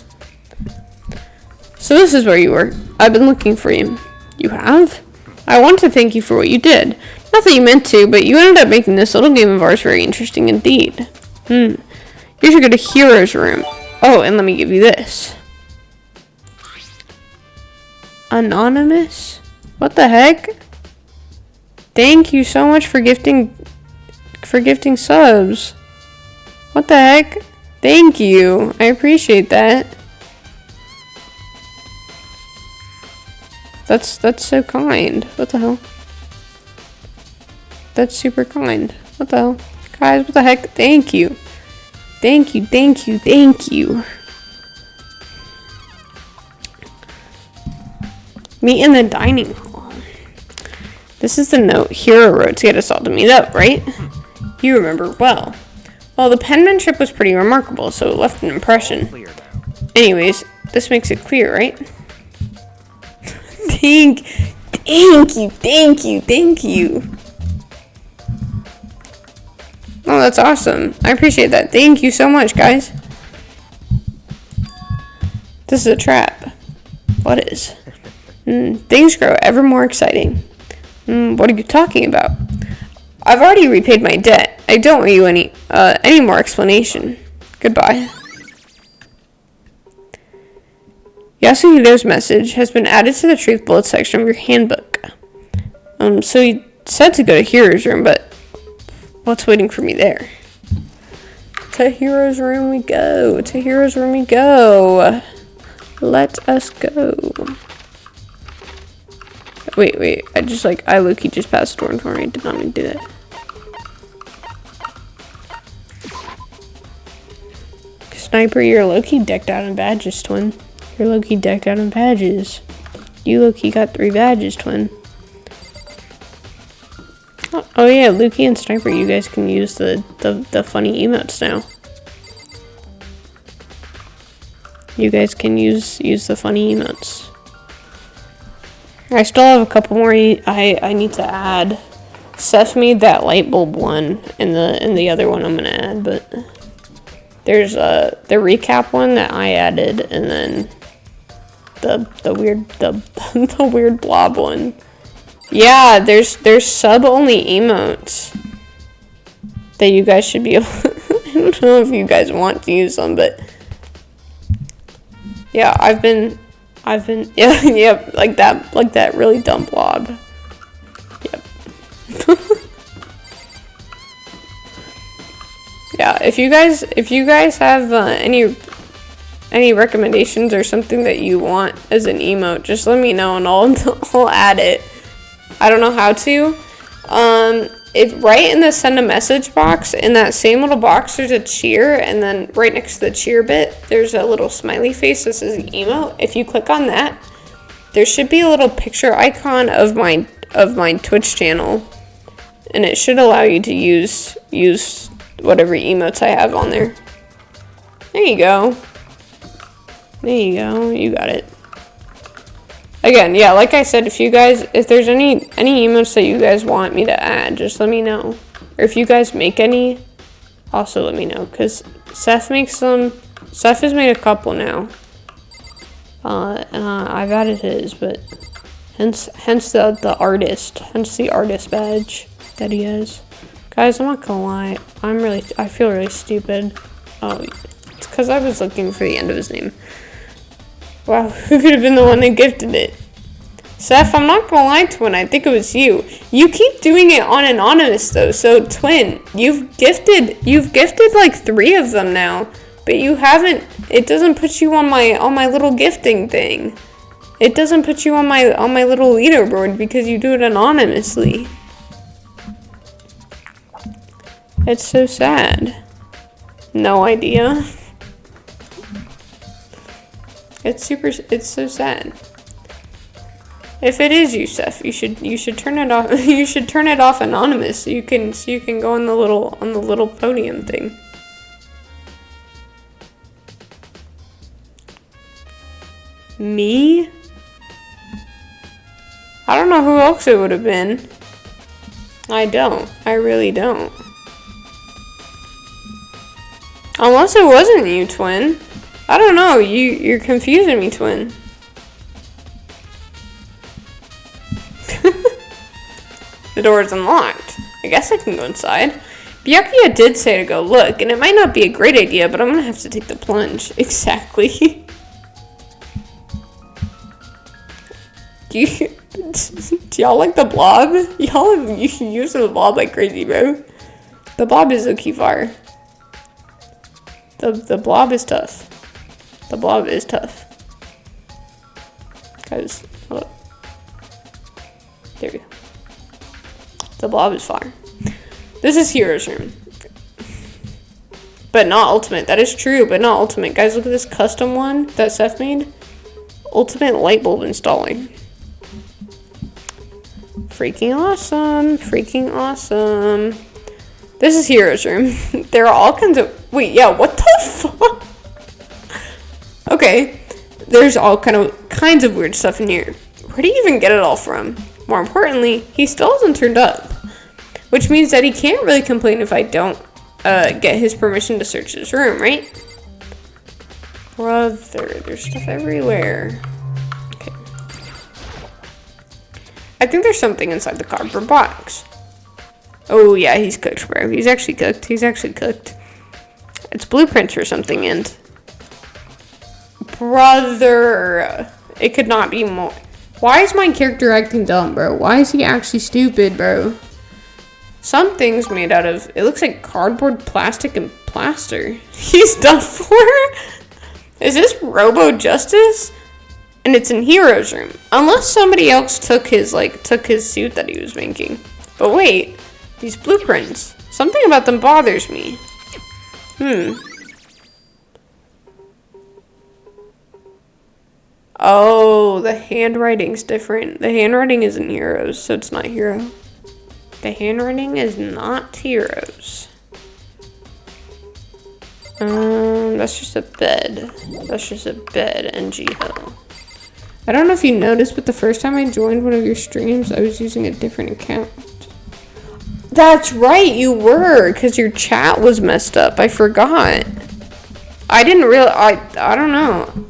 So this is where you were. I've been looking for you. You have? I want to thank you for what you did. Not that you meant to, but you ended up making this little game of ours very interesting indeed. You should go to Hero's room. Oh, and let me give you this. Anonymous? What the heck? Thank you so much for gifting subs. What the heck? Thank you. I appreciate that. That's so kind. What the hell? That's super kind. What the hell? Guys, what the heck? Thank you. Thank you, thank you, thank you. Meet in the dining hall. This is the note Hero wrote to get us all to meet up, right? You remember well. Well, the penmanship was pretty remarkable, so it left an impression. Anyways, this makes it clear, right? Thank you. Oh, that's awesome. I appreciate that. Thank you so much, guys. This is a trap. What is? Things grow ever more exciting. What are you talking about? I've already repaid my debt. I don't owe you any more explanation. Goodbye. Yasuhido's message has been added to the truth bullet section of your handbook. So he said to go to Hero's room, but what's waiting for me there? To Hero's room we go. To Hero's room we go. Let us go. Wait. I low-key just passed the door for me. I did not mean to do that. Sniper, you're low-key decked out in badges, twin. You're low-key decked out in badges. You low-key got 3 badges, twin. Oh yeah, Lukey and Sniper, you guys can use the funny emotes now. You guys can use the funny emotes. I still have a couple more I need to add. Seth made that light bulb one and the other one I'm gonna add, but there's the recap one that I added, and then the weird blob one. Yeah, there's sub only emotes that you guys should be able I don't know if you guys want to use them, but yeah, I've been yeah, like that really dumb blob. Yep. Yeah, if you guys have any recommendations or something that you want as an emote, just let me know and I'll add it. I don't know how to. If right in the send a message box, in that same little box, there's a cheer, and then right next to the cheer bit, there's a little smiley face that says emote. If you click on that, there should be a little picture icon of my Twitch channel, and it should allow you to use whatever emotes I have on there. There you go. You got it. Again, yeah, like I said, if there's any emotes that you guys want me to add, just let me know. Or if you guys make any, also let me know. Because Seth has made a couple now. And I've added his, but hence the artist badge that he has. Guys, I'm not gonna lie, I feel really stupid. Oh, it's because I was looking for the end of his name. Wow, who could have been the one that gifted it? Seth, I'm not gonna lie, Twin, I think it was you. You keep doing it on anonymous though, so Twin, you've gifted like 3 of them now, but you haven't, it doesn't put you on my little gifting thing. It doesn't put you on my little leaderboard because you do it anonymously. It's so sad. No idea. It's so sad. If it is you, Seth, you should turn it off. You should turn it off anonymous so you can go on the little podium thing. Me? I don't know who else it would have been. I don't. I really don't. Unless it wasn't you, twin. I don't know. You're confusing me, twin. The door is unlocked. I guess I can go inside. Byakuya did say to go look, and it might not be a great idea, but I'm gonna have to take the plunge. Exactly. Do y'all like the blob? Y'all use the blob like crazy, bro. The blob is low-key fire. The blob is tough. The blob is tough. Guys, look. There we go. The blob is fire. This is Hero's room. But not ultimate. That is true, but not ultimate. Guys, look at this custom one that Seth made. Ultimate light bulb installing. Freaking awesome. Freaking awesome. This is Hero's room. There are all kinds of... Wait, yeah, what the fuck? Okay. There's all kinds of weird stuff in here. Where do you even get it all from? More importantly, he still hasn't turned up. Which means that he can't really complain if I don't get his permission to search his room, right? Brother, there's stuff everywhere. Okay. I think there's something inside the cardboard box. Oh yeah, he's cooked, bro. He's actually cooked. He's actually cooked. It's blueprints or something, and... Brother, it could not be more... Why is my character acting dumb, bro? Why is he actually stupid, bro? Something's made out of... It looks like cardboard, plastic, and plaster. He's done for? Is this Robo Justice? And it's in Hero's room. Unless somebody else took his suit that he was making. But wait, these blueprints. Something about them bothers me. Oh, the handwriting's different. The handwriting isn't Hero's, so it's not Hero. The handwriting is not Hero's. That's just a bed. That's just a bed and G-Hill. I don't know if you noticed, but the first time I joined one of your streams, I was using a different account. That's right, you were, because your chat was messed up. I forgot. I didn't realize, I don't know.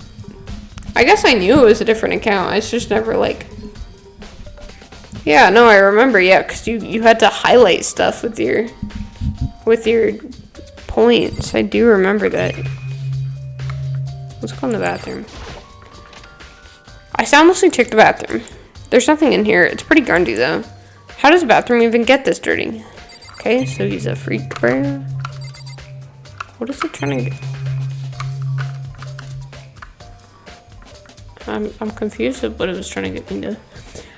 I guess I knew it was a different account. It's just never like... Yeah, no, I remember, yeah, because you had to highlight stuff with your points. I do remember that. Let's go in the bathroom. I soundlessly checked the bathroom. There's nothing in here. It's pretty grungy, though. How does the bathroom even get this dirty? Okay, so he's a freak, bro. What is it trying to get? I'm confused with what it was trying to get me to.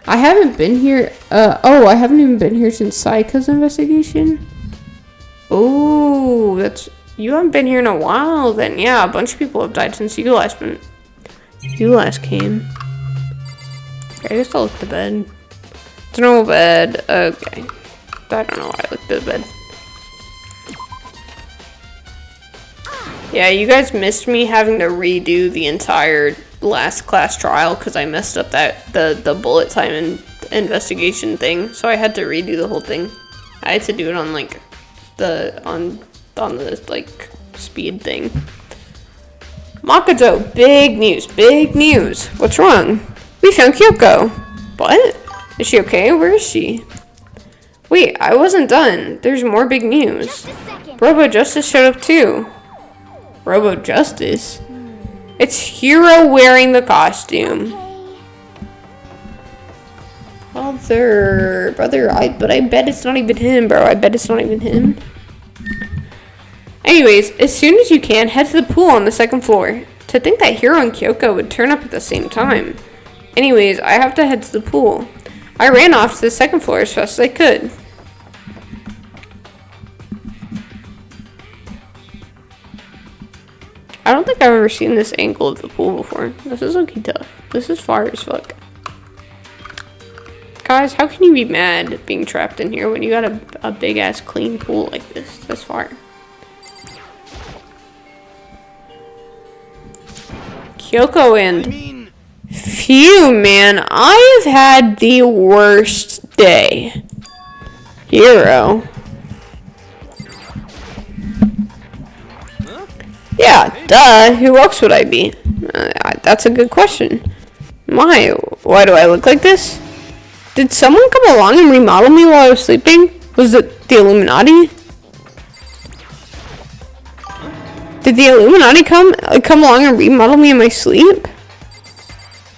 I haven't been here. I haven't even been here since Saika's investigation. Oh, you haven't been here in a while. Then yeah, a bunch of people have died since you last came. Okay, I guess I'll look at the bed. It's a normal bed. Okay, I don't know why I looked at the bed. Yeah, you guys missed me having to redo the entire last class trial because I messed up the bullet time and investigation thing, so I had to redo the whole thing. I had to do it on like on the like speed thing. Makoto, big news. What's wrong? We found Kyoko. What? Is she okay? Where is she? Wait, I wasn't done. There's more big news. Robo Justice showed up too. Robo Justice? It's Hero wearing the costume. Brother, but I bet it's not even him, bro. I bet it's not even him. Anyways, as soon as you can, head to the pool on the second floor. To think that Hiro and Kyoko would turn up at the same time. Anyways, I have to head to the pool. I ran off to the second floor as fast as I could. I don't think I've ever seen this angle of the pool before. This is looking tough. This is far as fuck. Guys, how can you be mad at being trapped in here when you got a big ass clean pool like this? That's far. Kyoko and Phew, man. I have had the worst day. Hero. Yeah, duh. Who else would I be? That's a good question. Why do I look like this? Did someone come along and remodel me while I was sleeping? Was it the Illuminati? Did the Illuminati come along and remodel me in my sleep?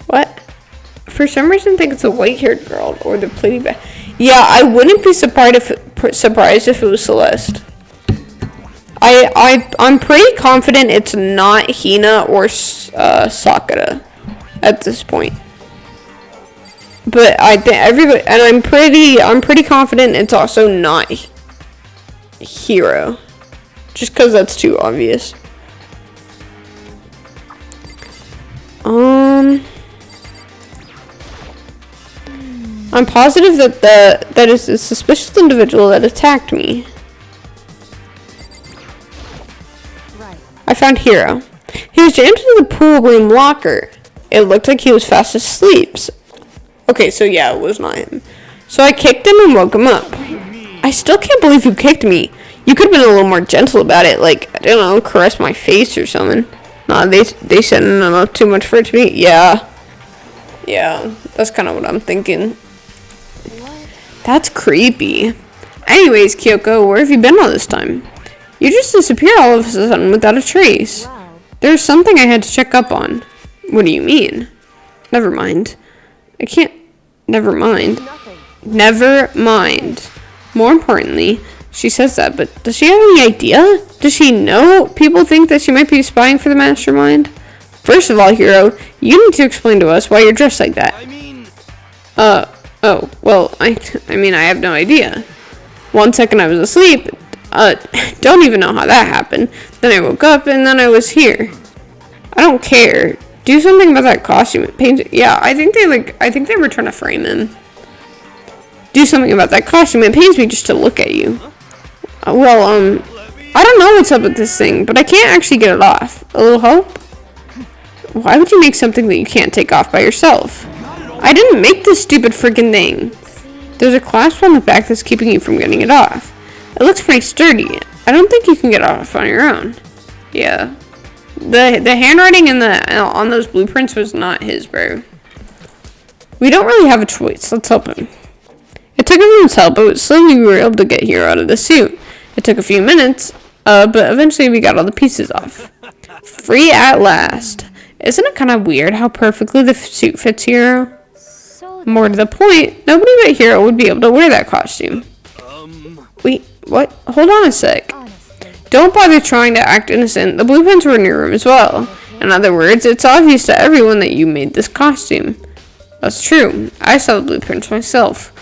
What? For some reason, I think it's a white-haired girl or the pretty bad. Yeah, I wouldn't be surprised if it was Celeste. I'm pretty confident it's not Hina or Sakura at this point. But I think everybody, and I'm pretty confident it's also not Hero. Just because that's too obvious. I'm positive that is a suspicious individual that attacked me. Right. I found Hero. He was jammed into the pool room locker. It looked like he was fast asleep. Okay, so yeah, it was not him. So I kicked him and woke him up. I still can't believe you kicked me. You could have been a little more gentle about it, like, I don't know, caress my face or something. Nah, they said no, too much for it to be. Yeah, that's kind of what I'm thinking. That's creepy. Anyways, Kyoko, where have you been all this time? You just disappeared all of a sudden without a trace. Wow. There's something I had to check up on. What do you mean? Never mind. I can't. Never mind. Nothing. Never mind. More importantly, she says that, but does she have any idea? Does she know people think that she might be spying for the mastermind? First of all, Hero, you need to explain to us why you're dressed like that. Oh, well, I mean, I have no idea. 1 second I was asleep. Don't even know how that happened. Then I woke up and then I was here. I don't care. Do something about that costume. It pains. Yeah, I think they were trying to frame him. Do something about that costume. It pains me just to look at you. I don't know what's up with this thing, but I can't actually get it off. A little help? Why would you make something that you can't take off by yourself? I didn't make this stupid freaking thing. There's a clasp on the back that's keeping you from getting it off. It looks pretty sturdy. I don't think you can get it off on your own. Yeah. The handwriting on those blueprints was not his, bro. We don't really have a choice. Let's help him. It took everyone's help, but slowly we were able to get Hero out of the suit. It took a few minutes, but eventually we got all the pieces off. Free at last. Isn't it kind of weird how perfectly the suit fits Hero? So More to the point, nobody but Hero would be able to wear that costume. Wait, what? Hold on a sec. honestly, Don't bother trying to act innocent. The blueprints were in your room as well. In other words, it's obvious to everyone that you made this costume. That's true. I saw the blueprints myself.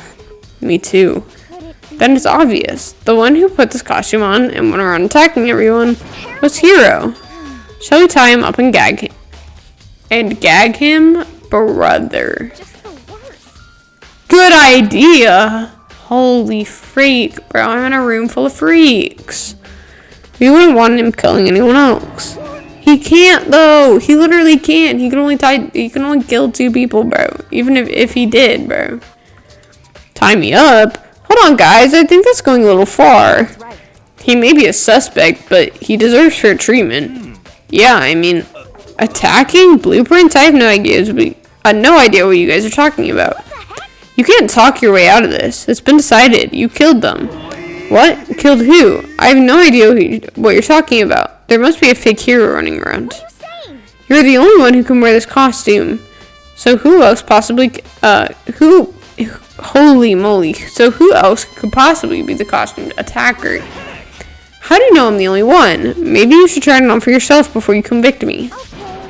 Me too. could it be Then it's obvious. The one who put this costume on and went around attacking everyone was Hero. Shall we tie him up and gag him? And gag him, brother. just the worst? Good idea. Holy freak, bro. I'm in a room full of freaks. We wouldn't want him killing anyone else. He can't though. He literally can't. He can only kill 2 people, bro. Even if he did, bro. Tie me up? Hold on, guys. I think that's going a little far. Right. He may be a suspect, but he deserves fair treatment. Yeah, I mean, attacking blueprints? I have no idea. No idea what you guys are talking about. You can't talk your way out of this. It's been decided. You killed them. What? Killed who? I have no idea what you're talking about. There must be a fake hero running around. What are you saying? You're the only one who can wear this costume. So who else possibly, holy moly. So who else could possibly be the costumed attacker? How do you know I'm the only one? Maybe you should try it on for yourself before you convict me.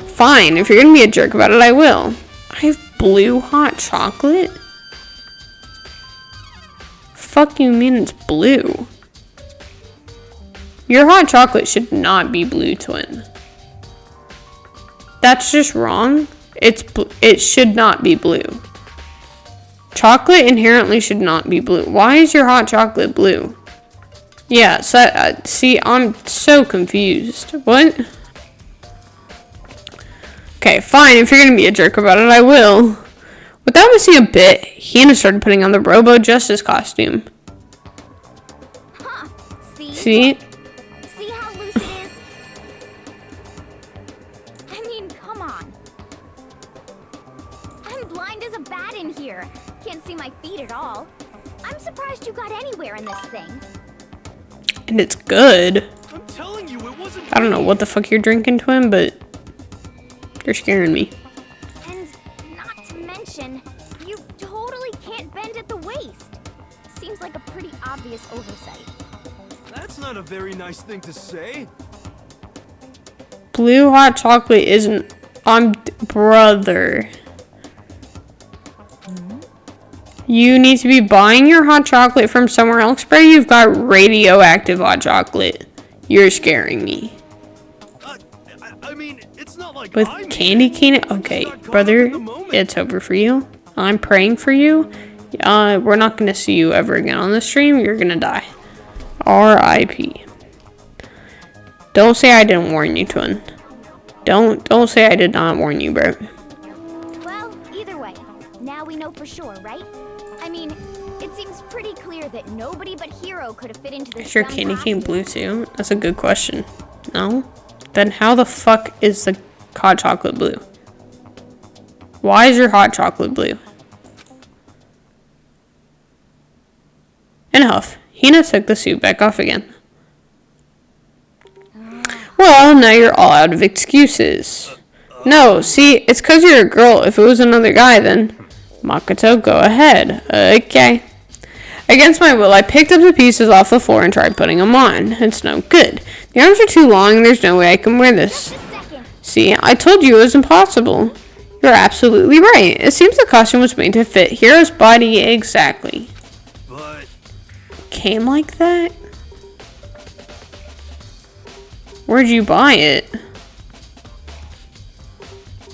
Fine, if you're gonna be a jerk about it, I will. I have blue hot chocolate? Fuck you mean it's blue? Your hot chocolate should not be blue, twin. That's just wrong. It should not be blue. Chocolate inherently should not be blue. Why is your hot chocolate blue? Yeah, so, see, I'm so confused. What? Okay, fine. If you're gonna be a jerk about it, I will. Without missing a bit, Hannah started putting on the Robo Justice costume. Huh. See? See? See how loose it is? I mean, come on. I'm blind as a bat in here. Can't see my feet at all. I'm surprised you got anywhere in this thing. And it's good. I'm telling you, it wasn't. I don't know what the fuck you're drinking, Twin, but you're scaring me. And not to mention, you totally can't bend at the waist. Seems like a pretty obvious oversight. That's not a very nice thing to say. Blue hot chocolate isn't on brother. You need to be buying your hot chocolate from somewhere else, bro. You've got radioactive hot chocolate. You're scaring me. I mean, it's not like With candy cane? Okay, brother, it's over for you. I'm praying for you. We're not going to see you ever again on the stream. You're going to die. R.I.P. Don't say I didn't warn you, Twin. Don't say I did not warn you, bro. Well, either way, now we know for sure, right? I mean, it seems pretty clear that nobody but Hero could have fit into this. Is your candy cane blue too? That's a good question. No? Then how the fuck is the hot chocolate blue? Why is your hot chocolate blue? Enough. Hina took the suit back off again. Well, now you're all out of excuses. No, see, it's because you're a girl. If it was another guy, then... Makoto, go ahead. Okay. Against my will, I picked up the pieces off the floor and tried putting them on. It's no good. The arms are too long and there's no way I can wear this. See, I told you it was impossible. You're absolutely right. It seems the costume was made to fit Hiro's body exactly. But Came like that? Where'd you buy it?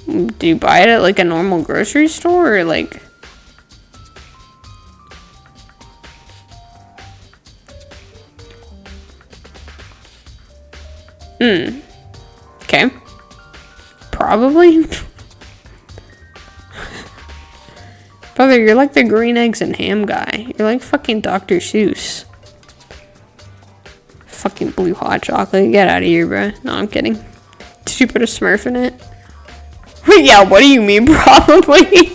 Did you buy it at like a normal grocery store or like... Okay. Probably. Brother, you're like the green eggs and ham guy. You're like fucking Dr. Seuss. Fucking blue hot chocolate. Get out of here, bro. No, I'm kidding. Did you put a Smurf in it? Yeah, what do you mean, probably?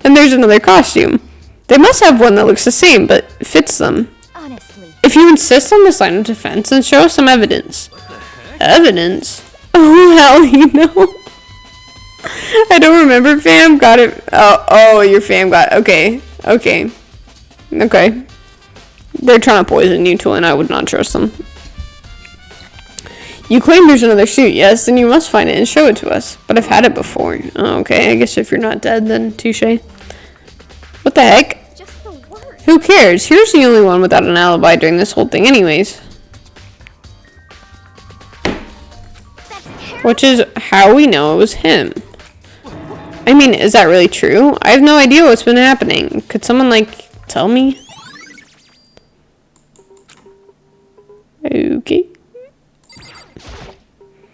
And there's another costume. They must have one that looks the same, but fits them. Honestly. If you insist on this line of defense, then show us some evidence. Evidence? Oh, hell, you know. I don't remember, fam. Got it. Oh, your fam got it. Okay. They're trying to poison you, too, and I would not trust them. You claim there's another suit, yes? Then you must find it and show it to us. But I've had it before. Oh, okay, I guess if you're not dead, then touche. What the heck? Just the worst. Who cares? Here's the only one without an alibi during this whole thing anyways. That's terrible. Which is how we know it was him. I mean, is that really true? I have no idea what's been happening. Could someone, like, tell me? Okay.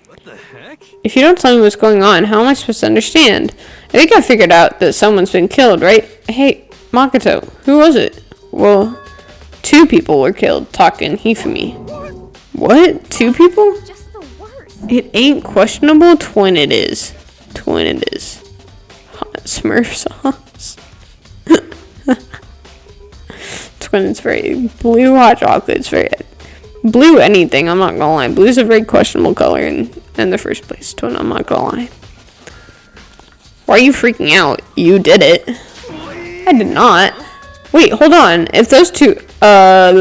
what the heck? If you don't tell me what's going on, how am I supposed to understand? I think I figured out that someone's been killed, right? Hey, Makoto, who was it? Well, 2 people were killed, Taka and Hifumi. What? 2 people? Just the worst. It ain't questionable. Twin it is. Hot Smurf sauce. Twin, it's very... Blue hot chocolate, it's very... Blue anything, I'm not gonna lie. Blue's a very questionable color in the first place, Twin, I'm not gonna lie. Why are you freaking out? You did it. I did not. Wait, hold on. If those two are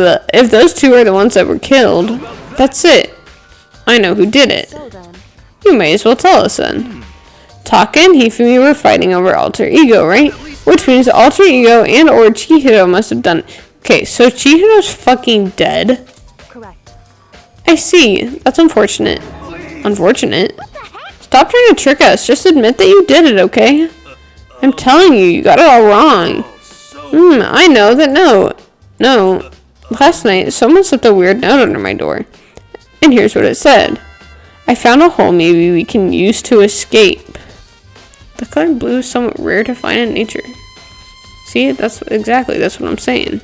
the ones that were killed, that's it. I know who did it. So then, You may as well tell us then. Taka and Hifumi were fighting over alter ego, right? Which means alter ego and or Chihiro must have done... Okay, so Chihiro's fucking dead? correct. I see. That's unfortunate. Unfortunate? Stop trying to trick us. Just admit that you did it, okay? I'm telling you, you got it all wrong. I know that no, Last night, someone slipped a weird note under my door. And here's what it said. I found a hole maybe we can use to escape. The color blue is somewhat rare to find in nature. See, that's what I'm saying.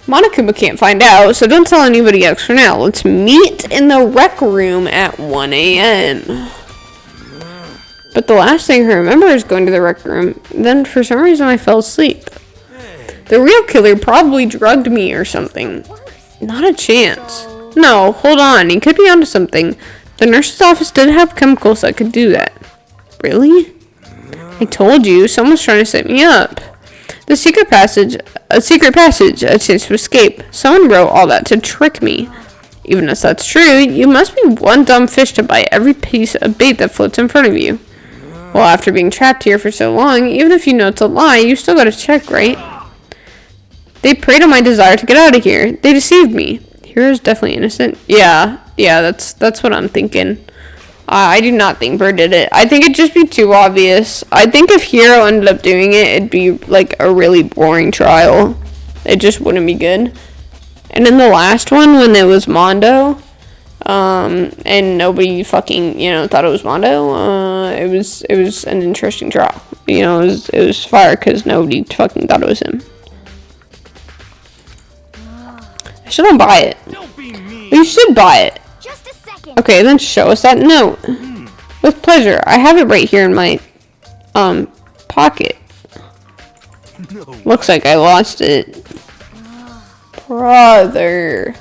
Monokuma can't find out, so don't tell anybody else for now. Let's meet in the rec room at 1 a.m. But the last thing I remember is going to the rec room. Then, for some reason, I fell asleep. The real killer probably drugged me or something. Not a chance. No, hold on. He could be onto something. The nurse's office did have chemicals that could do that. Really? I told you, someone's trying to set me up. A secret passage, a chance to escape. Someone wrote all that to trick me. Even if that's true, you must be one dumb fish to bite every piece of bait that floats in front of you. Well, after being trapped here for so long, even if you know it's a lie, you still gotta check, right? They preyed on my desire to get out of here. They deceived me. Hero's definitely innocent. Yeah, that's what I'm thinking. I do not think Bird did it. I think it'd just be too obvious. I think if Hero ended up doing it, it'd be like a really boring trial. It just wouldn't be good. And in the last one, when it was Mondo, and nobody fucking, thought it was Mondo, it was an interesting trial. It was fire because nobody fucking thought it was him. I shouldn't buy it. Don't be mean. You should buy it. Just a second. Okay, then show us that note. With pleasure. I have it right here in my, pocket. No. Looks like I lost it. Brother.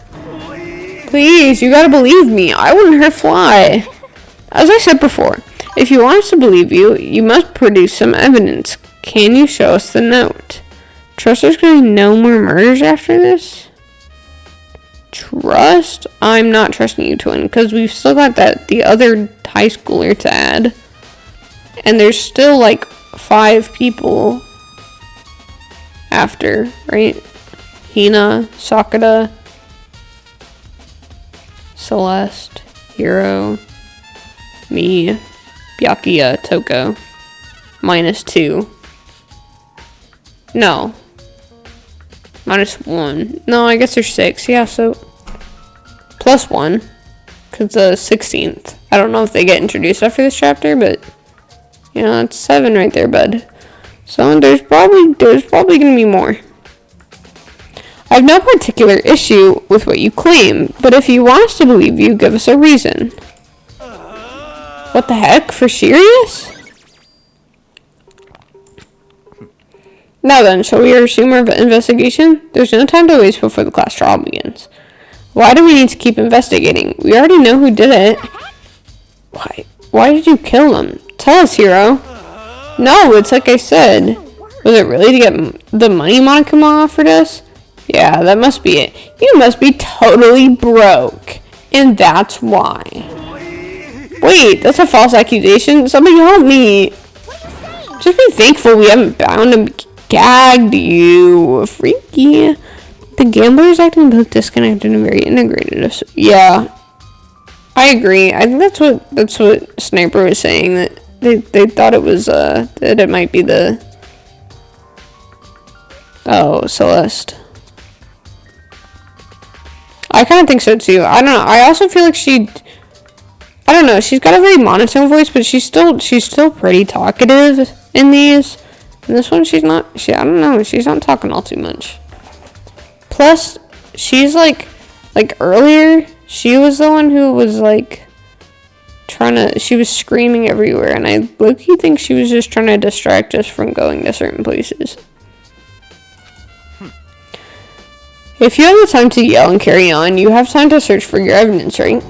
Please, you gotta believe me. I wouldn't hurt Fly. As I said before, if you want us to believe you, you must produce some evidence. Can you show us the note? Trust there's gonna be no more murders after this? Trust? I'm not trusting you, Twin, because we've still got the other high schooler to add. And there's still, 5 people after, right? Hina, Sakura, Celeste, Hiro, me, Byakuya, Toko. -2. No. -1. No, I guess there's 6. Yeah, so +1. Because the 16th. I don't know if they get introduced after this chapter, but that's 7 right there, bud. So there's probably gonna be more. I have no particular issue with what you claim, but if you want us to believe you, give us a reason. What the heck? For serious? Now then, shall we resume our investigation? There's no time to waste before the class trial begins. Why do we need to keep investigating? We already know who did it. Why did you kill them? Tell us, Hiro. No, it's like I said. Was it really to get the money Monokuma offered us? Yeah, that must be it. You must be totally broke. And that's why. Wait, that's a false accusation? Somebody help me. Just be thankful we haven't bound and gagged you. Freaky. The gambler is acting both disconnected and very integrated. Yeah. I agree. I think that's what Sniper was saying, that they thought it was that it might be the Celeste. I kind of think so too. I don't know. I also feel like I don't know. She's got a very monotone voice, but she's still pretty talkative in these. In this one, she's not. I don't know. She's not talking all too much. Plus, she's like earlier, she was the one who was she was screaming everywhere, and I low-key think she was just trying to distract us from going to certain places. If you have the time to yell and carry on, you have time to search for your evidence, right?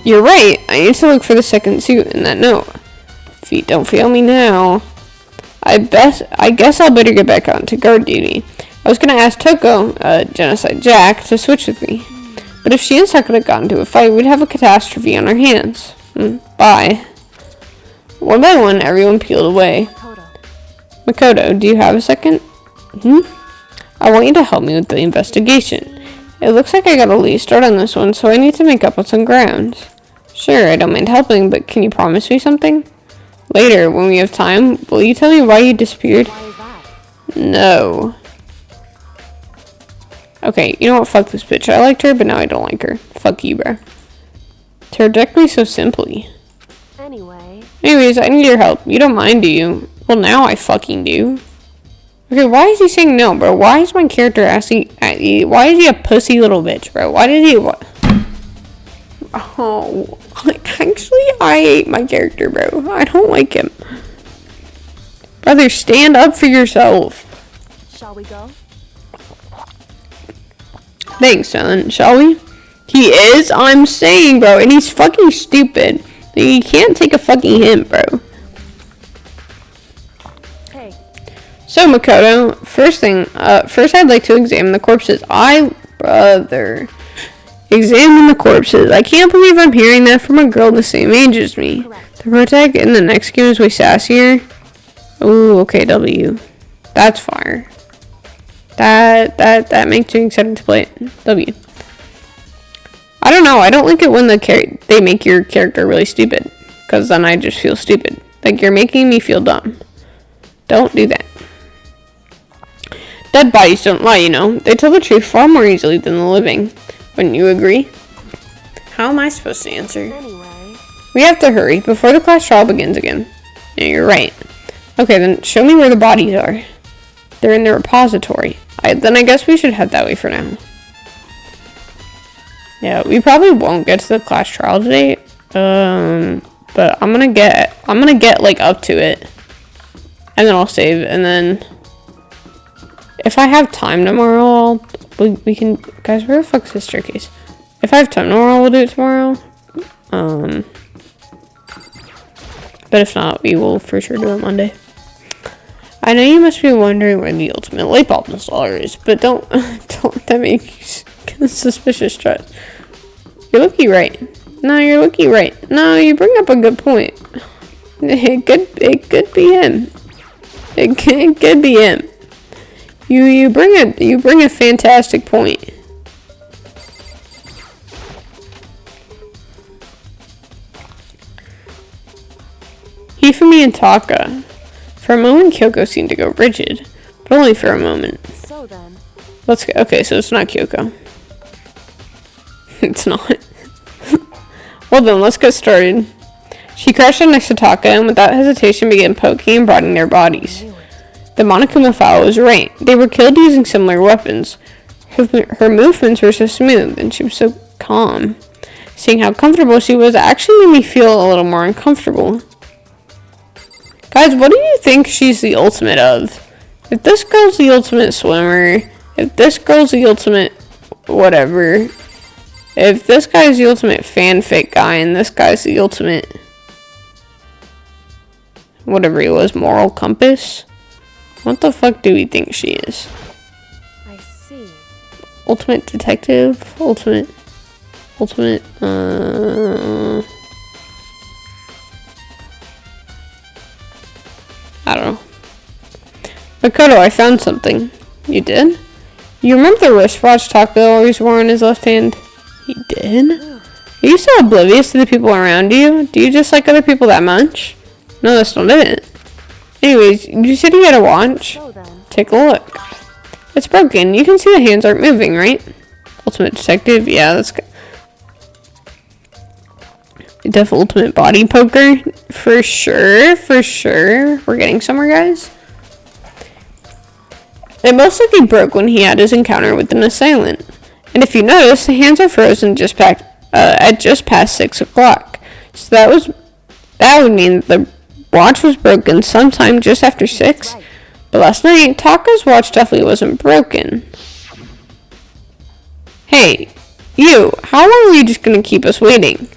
You're right. I need to look for the second suit in that note. Feet don't fail me now. I guess I'll better get back on to guard duty. I was gonna ask Toko, Genocide Jack, to switch with me. But if she and Sakura got into a fight, we'd have a catastrophe on our hands. Bye. One by one, everyone peeled away. Makoto, do you have a second? I want you to help me with the investigation. It looks like I got a late start on this one, so I need to make up on some ground. Sure, I don't mind helping, but can you promise me something? Later, when we have time, will you tell me why you disappeared? Why is that? No. Okay, you know what? Fuck this bitch. I liked her, but now I don't like her. Fuck you, bro. To reject me so simply. Anyway, Anyways, I need your help. You don't mind, do you? Well, now I fucking do. Okay, why is he saying no, bro? Why is my character asking... Why is he a pussy little bitch, bro? Why did he... What? Oh, actually, I hate my character, bro. I don't like him. Brother, stand up for yourself. shall we go? Thanks, son. Shall we? He is? I'm saying, bro. And he's fucking stupid. You can't take a fucking hint, bro. Hey, So, Makoto, first I'd like to examine the corpses. Brother. Examine the corpses. I can't believe I'm hearing that from a girl the same age as me. The protag in the next game is way sassier. Ooh, okay, W. That's fire. That makes me excited to play it. W. I don't know. I don't like it when they make your character really stupid, because then I just feel stupid. Like, you're making me feel dumb. Don't do that. Dead bodies don't lie, you know. They tell the truth far more easily than the living. Wouldn't you agree? How am I supposed to answer? anyway. We have to hurry before the class trial begins again. Yeah, you're right. Okay, then show me where the bodies are. They're in the repository. Then I guess we should head that way for now. Yeah, we probably won't get to the class trial today. But I'm gonna get like up to it, and then I'll save. And then if I have time tomorrow, we can. Guys, where the fuck's this staircase? If I have time tomorrow, we'll do it tomorrow. But if not, we will for sure do it Monday. I know you must be wondering where the ultimate light bulb installer is, but don't let that make you suspicious, Stress. You're looking right. No, you're looking right. No, you bring up a good point. It could be him. It could be him. You bring a fantastic point. Hifumi and Taka. For a moment, Kyoko seemed to go rigid, but only for a moment. So then, Let's go. Okay, so it's not Kyoko. It's not. Well then, let's get started. She crouched down next to Taka and without hesitation began poking and prodding their bodies. The Monokuma fowl was right. They were killed using similar weapons. Her movements were so smooth and she was so calm. Seeing how comfortable she was actually made me feel a little more uncomfortable. Guys, what do you think she's the ultimate of? If this girl's the ultimate swimmer, if this girl's the ultimate whatever, if this guy's the ultimate fanfic guy and this guy's the ultimate whatever he was, moral compass, what the fuck do we think she is? I see. Ultimate detective? Ultimate, I don't know. Makoto, I found something. You did? You remember the wristwatch Taka always wore in his left hand? He did? Are you so oblivious to the people around you? Do you just like other people that much? No, that's not it. Anyways, you said you had a watch? So then, Take a look. It's broken. You can see the hands aren't moving, right? Ultimate detective? Yeah, that's good. Def ultimate body poker? For sure, for sure. We're getting somewhere, guys. It most likely broke when he had his encounter with an assailant. And if you notice, the hands are frozen at just past 6 o'clock. So that would mean the watch was broken sometime just after 6. But last night, Taka's watch definitely wasn't broken. Hey, you, how long are you just gonna keep us waiting?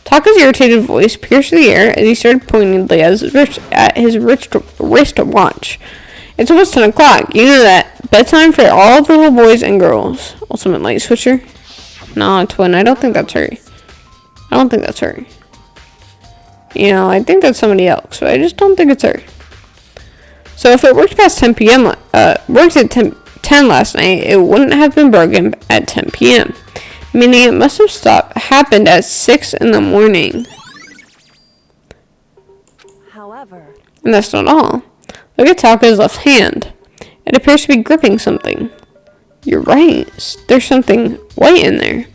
Taka's irritated voice pierced the air as he started pointedly at his wrist watch. It's almost 10 o'clock. You know that. Bedtime for all the little boys and girls. Ultimate light switcher? No, twin. I don't think that's her. You know, I think that's somebody else, but I just don't think it's her. So if it worked past 10 p.m., worked at 10 last night, it wouldn't have been broken at 10 p.m., meaning it must have happened at 6 in the morning. however, And that's not all. Look at Taka's left hand. It appears to be gripping something. You're right. There's something white in there.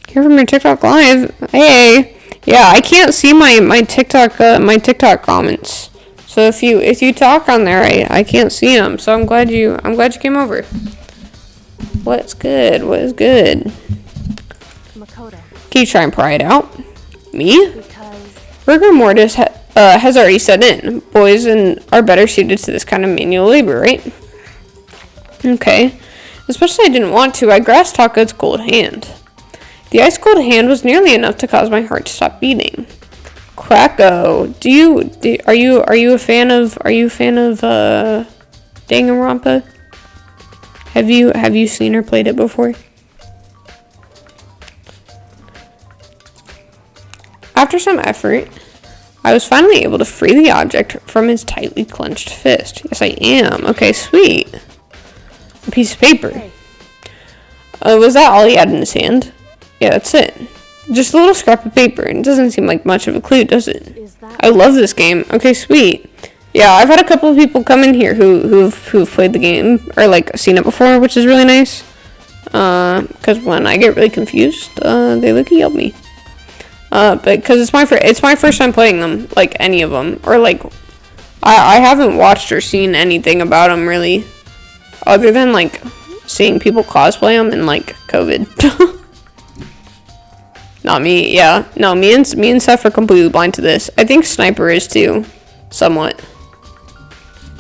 Here from your TikTok live. Hey. Yeah, I can't see my TikTok comments. So if you talk on there, I can't see them. So I'm glad you came over. What's good? What is good? Makoto, Can you try and pry it out? Me? because Rigor mortis has already set in. Boys are better suited to this kind of manual labor, right? Okay. Especially I didn't want to. I grasped Tako's cold hand. The ice cold hand was nearly enough to cause my heart to stop beating. Krako, are you a fan of Danganronpa? Have you seen or played it before? After some effort, I was finally able to free the object from his tightly clenched fist. Yes, I am. Okay, sweet. A piece of paper. hey, Was that all he had in his hand? Yeah, that's it. Just a little scrap of paper. It doesn't seem like much of a clue, does it? is that I love this game. Okay, sweet. Yeah, I've had a couple of people come in here who've played the game or like seen it before, which is really nice. Because when I get really confused, they look and yell at me. But because it's my first time playing them, like any of them, or like I haven't watched or seen anything about them really, other than like seeing people cosplay them and like COVID. Not me. Yeah, no, me and Seth are completely blind to this. I think Sniper is too, somewhat.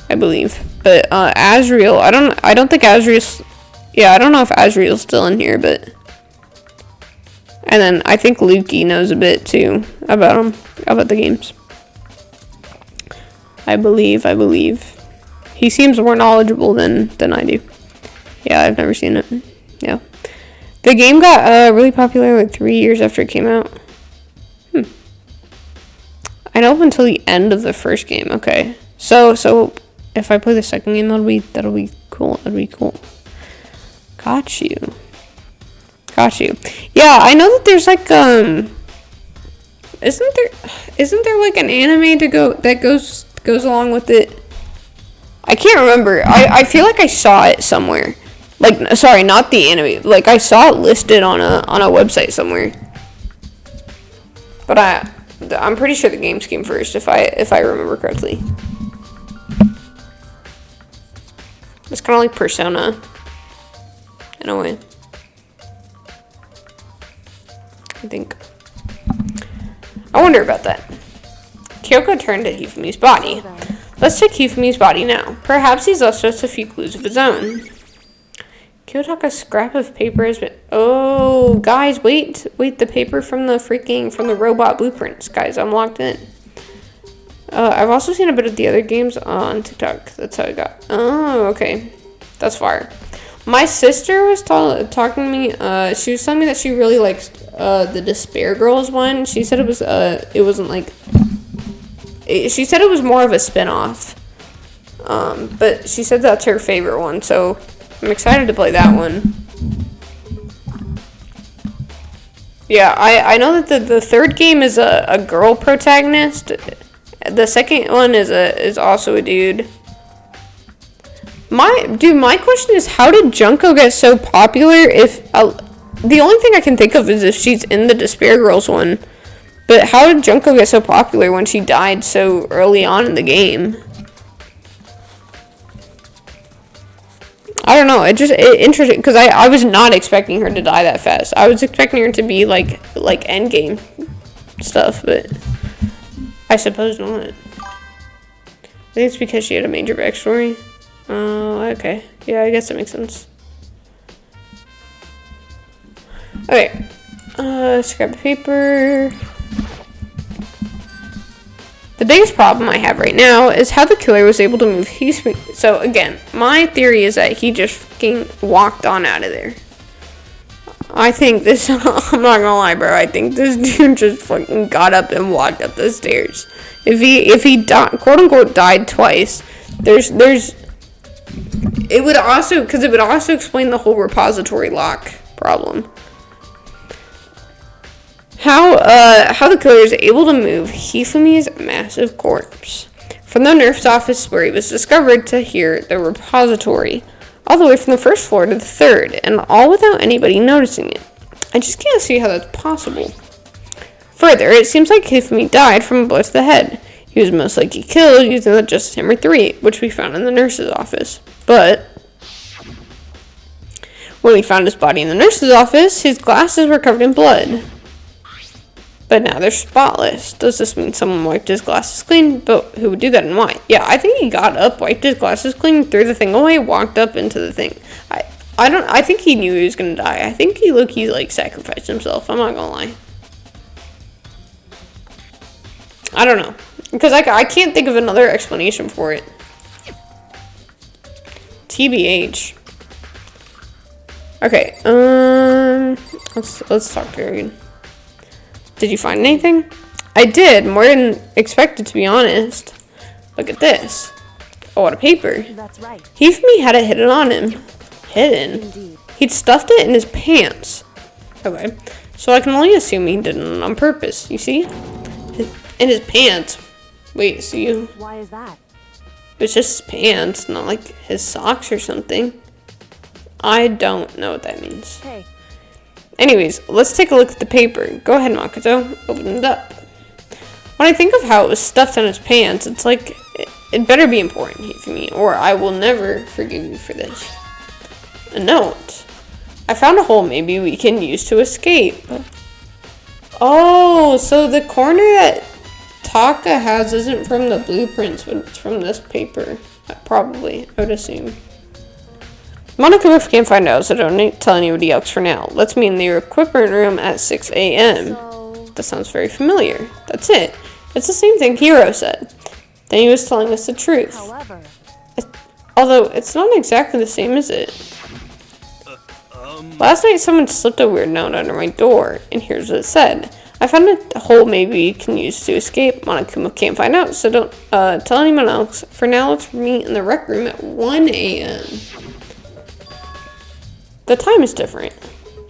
I believe, but Azriel, I don't think Azriel's. Yeah, I don't know if Azriel's still in here, but. And then I think Lukey knows a bit too about the games. I believe. He seems more knowledgeable than I do. Yeah, I've never seen it. Yeah. The game got really popular like 3 years after it came out. I know up until the end of the first game. Okay. So if I play the second game, that'll be cool. That'll be cool. Got you. Yeah, I know that there's like isn't there like an anime that goes along with it? I can't remember. I feel like I saw it somewhere. Like, sorry, not the anime. Like I saw it listed on a website somewhere. But I'm pretty sure the games came first if I remember correctly. It's kind of like Persona in a way. I think. I wonder about that. Kyoko turned to Hifumi's body. Let's check Hifumi's body now. Perhaps he's left us a few clues of his own. Kyoko took a scrap of paper has been. Oh, guys, wait! The paper from the robot blueprints, guys. I'm locked in. I've also seen a bit of the other games on TikTok. That's how I got. Oh, okay, that's fire. My sister was talking to me. She was telling me that she really likes the Despair Girls one. She said it wasn't like. She said it was more of a spin-off. But she said that's her favorite one, so I'm excited to play that one. Yeah, I know that the third game is a girl protagonist. The second one is also a dude. My question is, how did Junko get so popular if... the only thing I can think of is if she's in the Despair Girls one. But how did Junko get so popular when she died so early on in the game? I don't know. It interesting because I was not expecting her to die that fast. I was expecting her to be like endgame stuff, but I suppose not. I think it's because she had a major backstory. Oh, okay. Yeah, I guess that makes sense. Okay. Scrap of paper. The biggest problem I have right now is how the killer was able to move Hisumi. So again, my theory is that he just fucking walked on out of there. I think this, I'm not gonna lie, bro. I think this dude just fucking got up and walked up the stairs. If he quote unquote died twice, it would also explain the whole repository lock problem. How the killer is able to move Hifumi's massive corpse from the nurse's office where he was discovered to here, the repository. all the way from the first floor to the third, and all without anybody noticing it. I just can't see how that's possible. Further, it seems like Hifumi died from a blow to the head. He was most likely killed using the Justice Hammer 3, which we found in the nurse's office. But when we found his body in the nurse's office, his glasses were covered in blood. But now they're spotless. Does this mean someone wiped his glasses clean? But who would do that and why? Yeah, I think he got up, wiped his glasses clean, threw the thing away, walked up into the thing. I think he knew he was gonna die. I think he low-key, like, sacrificed himself. I'm not gonna lie. I don't know. Because I can't think of another explanation for it. TBH. Okay, let's talk to her again. Did you find anything? I did, more than expected, to be honest. Look at this. Oh, what a paper. That's right. Hifumi had it hidden on him. Hidden? Indeed. He'd stuffed it in his pants. Okay, so I can only assume he did it on purpose, you see? In his pants. Wait, so you... Why is that? It's just his pants, not like his socks or something. I don't know what that means. Hey, Anyways, let's take a look at the paper. Go ahead, Makoto. Open it up. When I think of how it was stuffed in his pants, it's like, it better be important for me, or I will never forgive you for this. A note. I found a hole maybe we can use to escape. Oh, so the corner that Taka has isn't from the blueprints, but it's from this paper. Probably, I would assume. Monokuma can't find out, so don't tell anybody else for now. Let's meet in the equipment room at 6 a.m. so... That sounds very familiar. That's it. It's the same thing Hiro said. Then he was telling us the truth. However... Although, it's not exactly the same, is it? Last night someone slipped a weird note under my door, and here's what it said. I found a hole maybe you can use to escape. Monokuma can't find out, so don't tell anyone else. For now, let's meet in the rec room at 1 a.m. The time is different.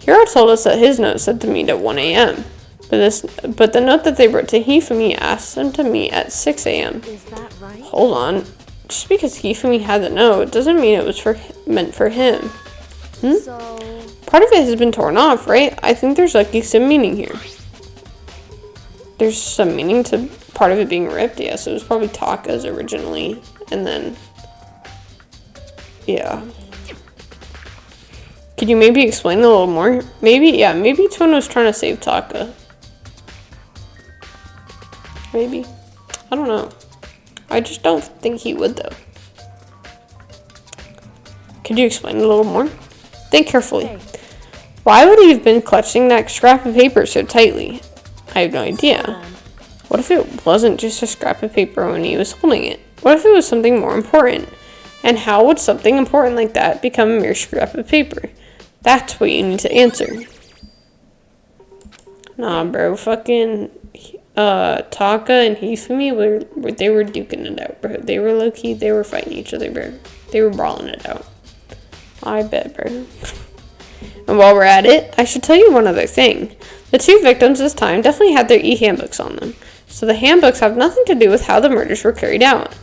Hiro told us that his note said to meet at 1 a.m. But the note that they wrote to Hifumi asked them to meet at 6 a.m. Is that right? Hold on. Just because Hifumi had the note doesn't mean it was meant for him. So... Part of it has been torn off, right? I think there's likely some meaning here. There's some meaning to part of it being ripped. Yes, it was probably Taka's originally. And then... Yeah. Could you maybe explain a little more? Maybe Tono was trying to save Taka. Maybe. I don't know. I just don't think he would, though. Could you explain a little more? Think carefully. Hey. Why would he have been clutching that scrap of paper so tightly? I have no idea. What if it wasn't just a scrap of paper when he was holding it? What if it was something more important? And how would something important like that become a mere scrap of paper? That's what you need to answer. Nah, bro. Fucking Taka and Hifumi were duking it out, bro. They were low-key, they were fighting each other, bro. They were brawling it out. I bet, bro. And while we're at it, I should tell you one other thing. The two victims this time definitely had their e-handbooks on them. So the handbooks have nothing to do with how the murders were carried out.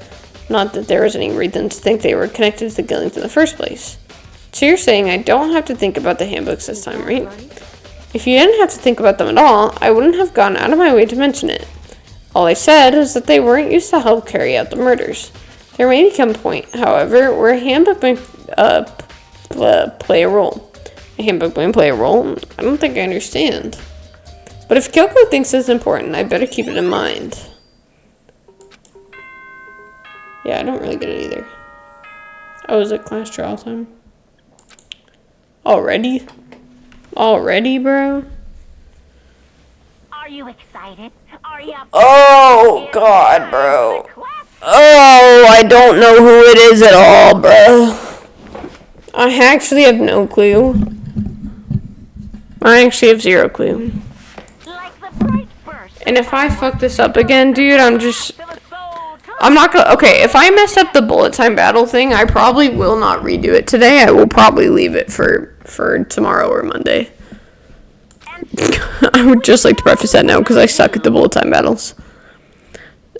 Not that there was any reason to think they were connected to the killings in the first place. So you're saying I don't have to think about the handbooks this time, right? If you didn't have to think about them at all, I wouldn't have gone out of my way to mention it. All I said is that they weren't used to help carry out the murders. There may become a point, however, where a handbook may play a role. A handbook may play a role? I don't think I understand. But if Kyoko thinks it's important, I better keep it in mind. Yeah, I don't really get it either. Oh, is it class trial time? Already? Already, bro? Are you excited? Are you... Oh, God, bro. Oh, I don't know who it is at all, bro. I actually have no clue. I actually have zero clue. Like the bright burst. And if I fuck this up again, dude, I'm not gonna... Okay, if I mess up the bullet time battle thing, I probably will not redo it today. I will probably leave it for tomorrow or Monday. I would just like to preface that now, because I suck at the bullet time battles.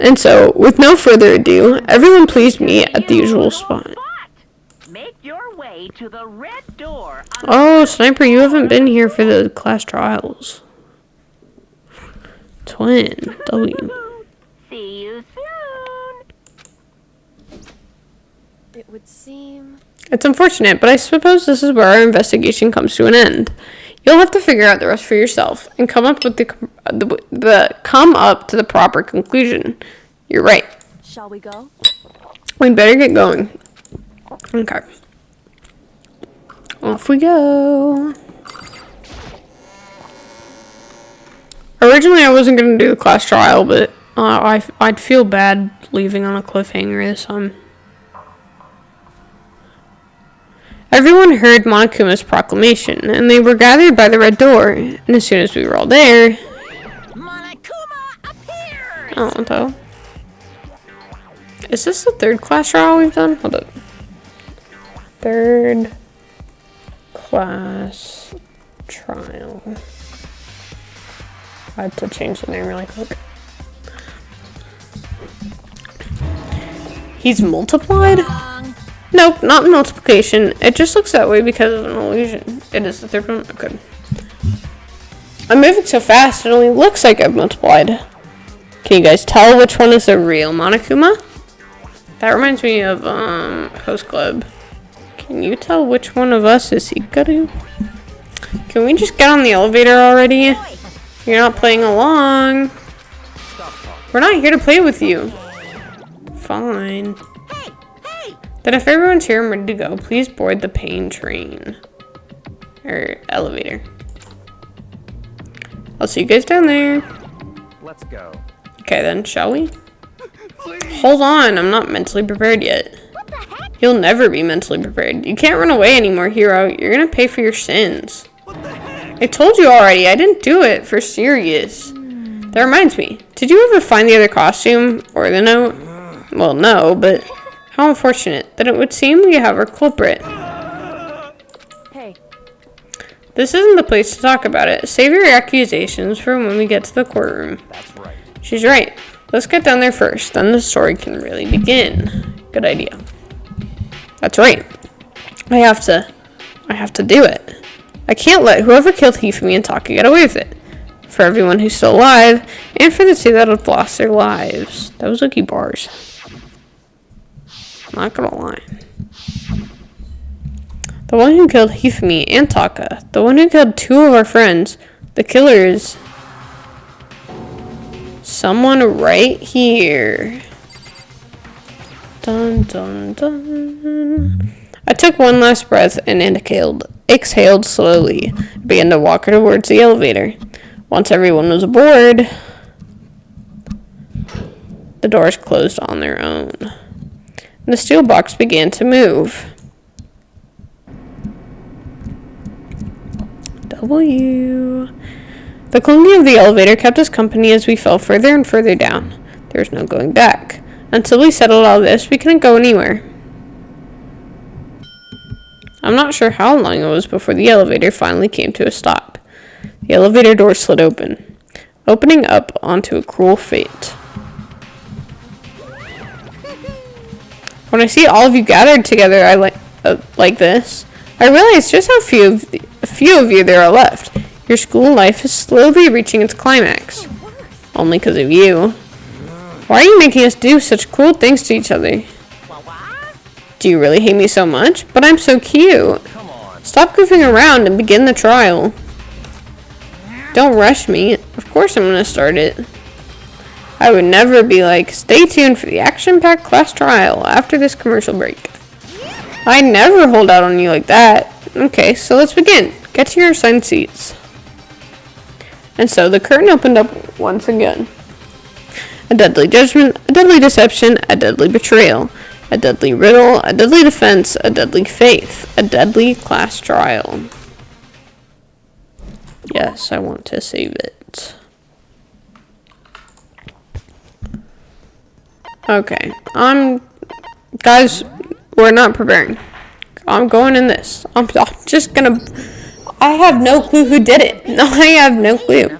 And so, with no further ado, everyone please meet at the usual spot. Make your way way to the red door. Oh, Sniper, you haven't been here for the class trials. Twin. W. See you soon. It would seem... It's unfortunate, but I suppose this is where our investigation comes to an end. You'll have to figure out the rest for yourself and come up with come up to the proper conclusion. You're right. Shall we go? We'd better get going. Okay. Off we go. Originally, I wasn't going to do the class trial, but I'd feel bad leaving on a cliffhanger this time. Everyone heard Monokuma's proclamation, and they were gathered by the red door. And as soon as we were all there... Monokuma appears! Oh, though. Is this the third class trial we've done? Hold up. Third class trial. I had to change the name really quick. He's multiplied? Nope, not multiplication. It just looks that way because of an illusion. It is the third one? Okay. I'm moving so fast, it only looks like I've multiplied. Can you guys tell which one is the real Monokuma? That reminds me of, Host Club. Can you tell which one of us is Hikaru? Can we just get on the elevator already? You're not playing along. We're not here to play with you. Fine. Then if everyone's here and ready to go, please board the pain train. Or elevator. I'll see you guys down there. Let's go. Okay then, shall we? Hold on, I'm not mentally prepared yet. You'll never be mentally prepared. You can't run away anymore, hero. You're gonna pay for your sins. I told you already, I didn't do it for serious. That reminds me, did you ever find the other costume or the note? Well, no, but how unfortunate that it would seem we have our culprit. Hey. This isn't the place to talk about it. Save your accusations for when we get to the courtroom. That's right. She's right. Let's get down there first, then the story can really begin. Good idea. That's right. I have to do it. I can't let whoever killed Hifumi and Taka get away with it. For everyone who's still alive, and for the two that have lost their lives. That was lucky bars. Not gonna lie. The one who killed Hifumi and Taka. The one who killed two of our friends. The killer is someone right here. Dun dun dun. I took one last breath and exhaled slowly. Began to walk towards the elevator. Once everyone was aboard, the doors closed on their own. The steel box began to move. W. The clinking of the elevator kept us company as we fell further and further down. There was no going back. Until we settled all this, we couldn't go anywhere. I'm not sure how long it was before the elevator finally came to a stop. The elevator door slid open, opening up onto a cruel fate. When I see all of you gathered together like this, I realize just how few of you there are left. Your school life is slowly reaching its climax. Only because of you. Why are you making us do such cruel things to each other? Do you really hate me so much? But I'm so cute. Stop goofing around and begin the trial. Don't rush me. Of course I'm gonna start it. I would never be like, stay tuned for the action-packed class trial after this commercial break. I'd never hold out on you like that. Okay, so let's begin. Get to your assigned seats. And so the curtain opened up once again. A deadly judgment, a deadly deception, a deadly betrayal, a deadly riddle, a deadly defense, a deadly faith, a deadly class trial. Yes, I want to save it. Okay, guys, we're not preparing. I'm going in this. I'm just gonna, I have no clue who did it. No, I have no clue.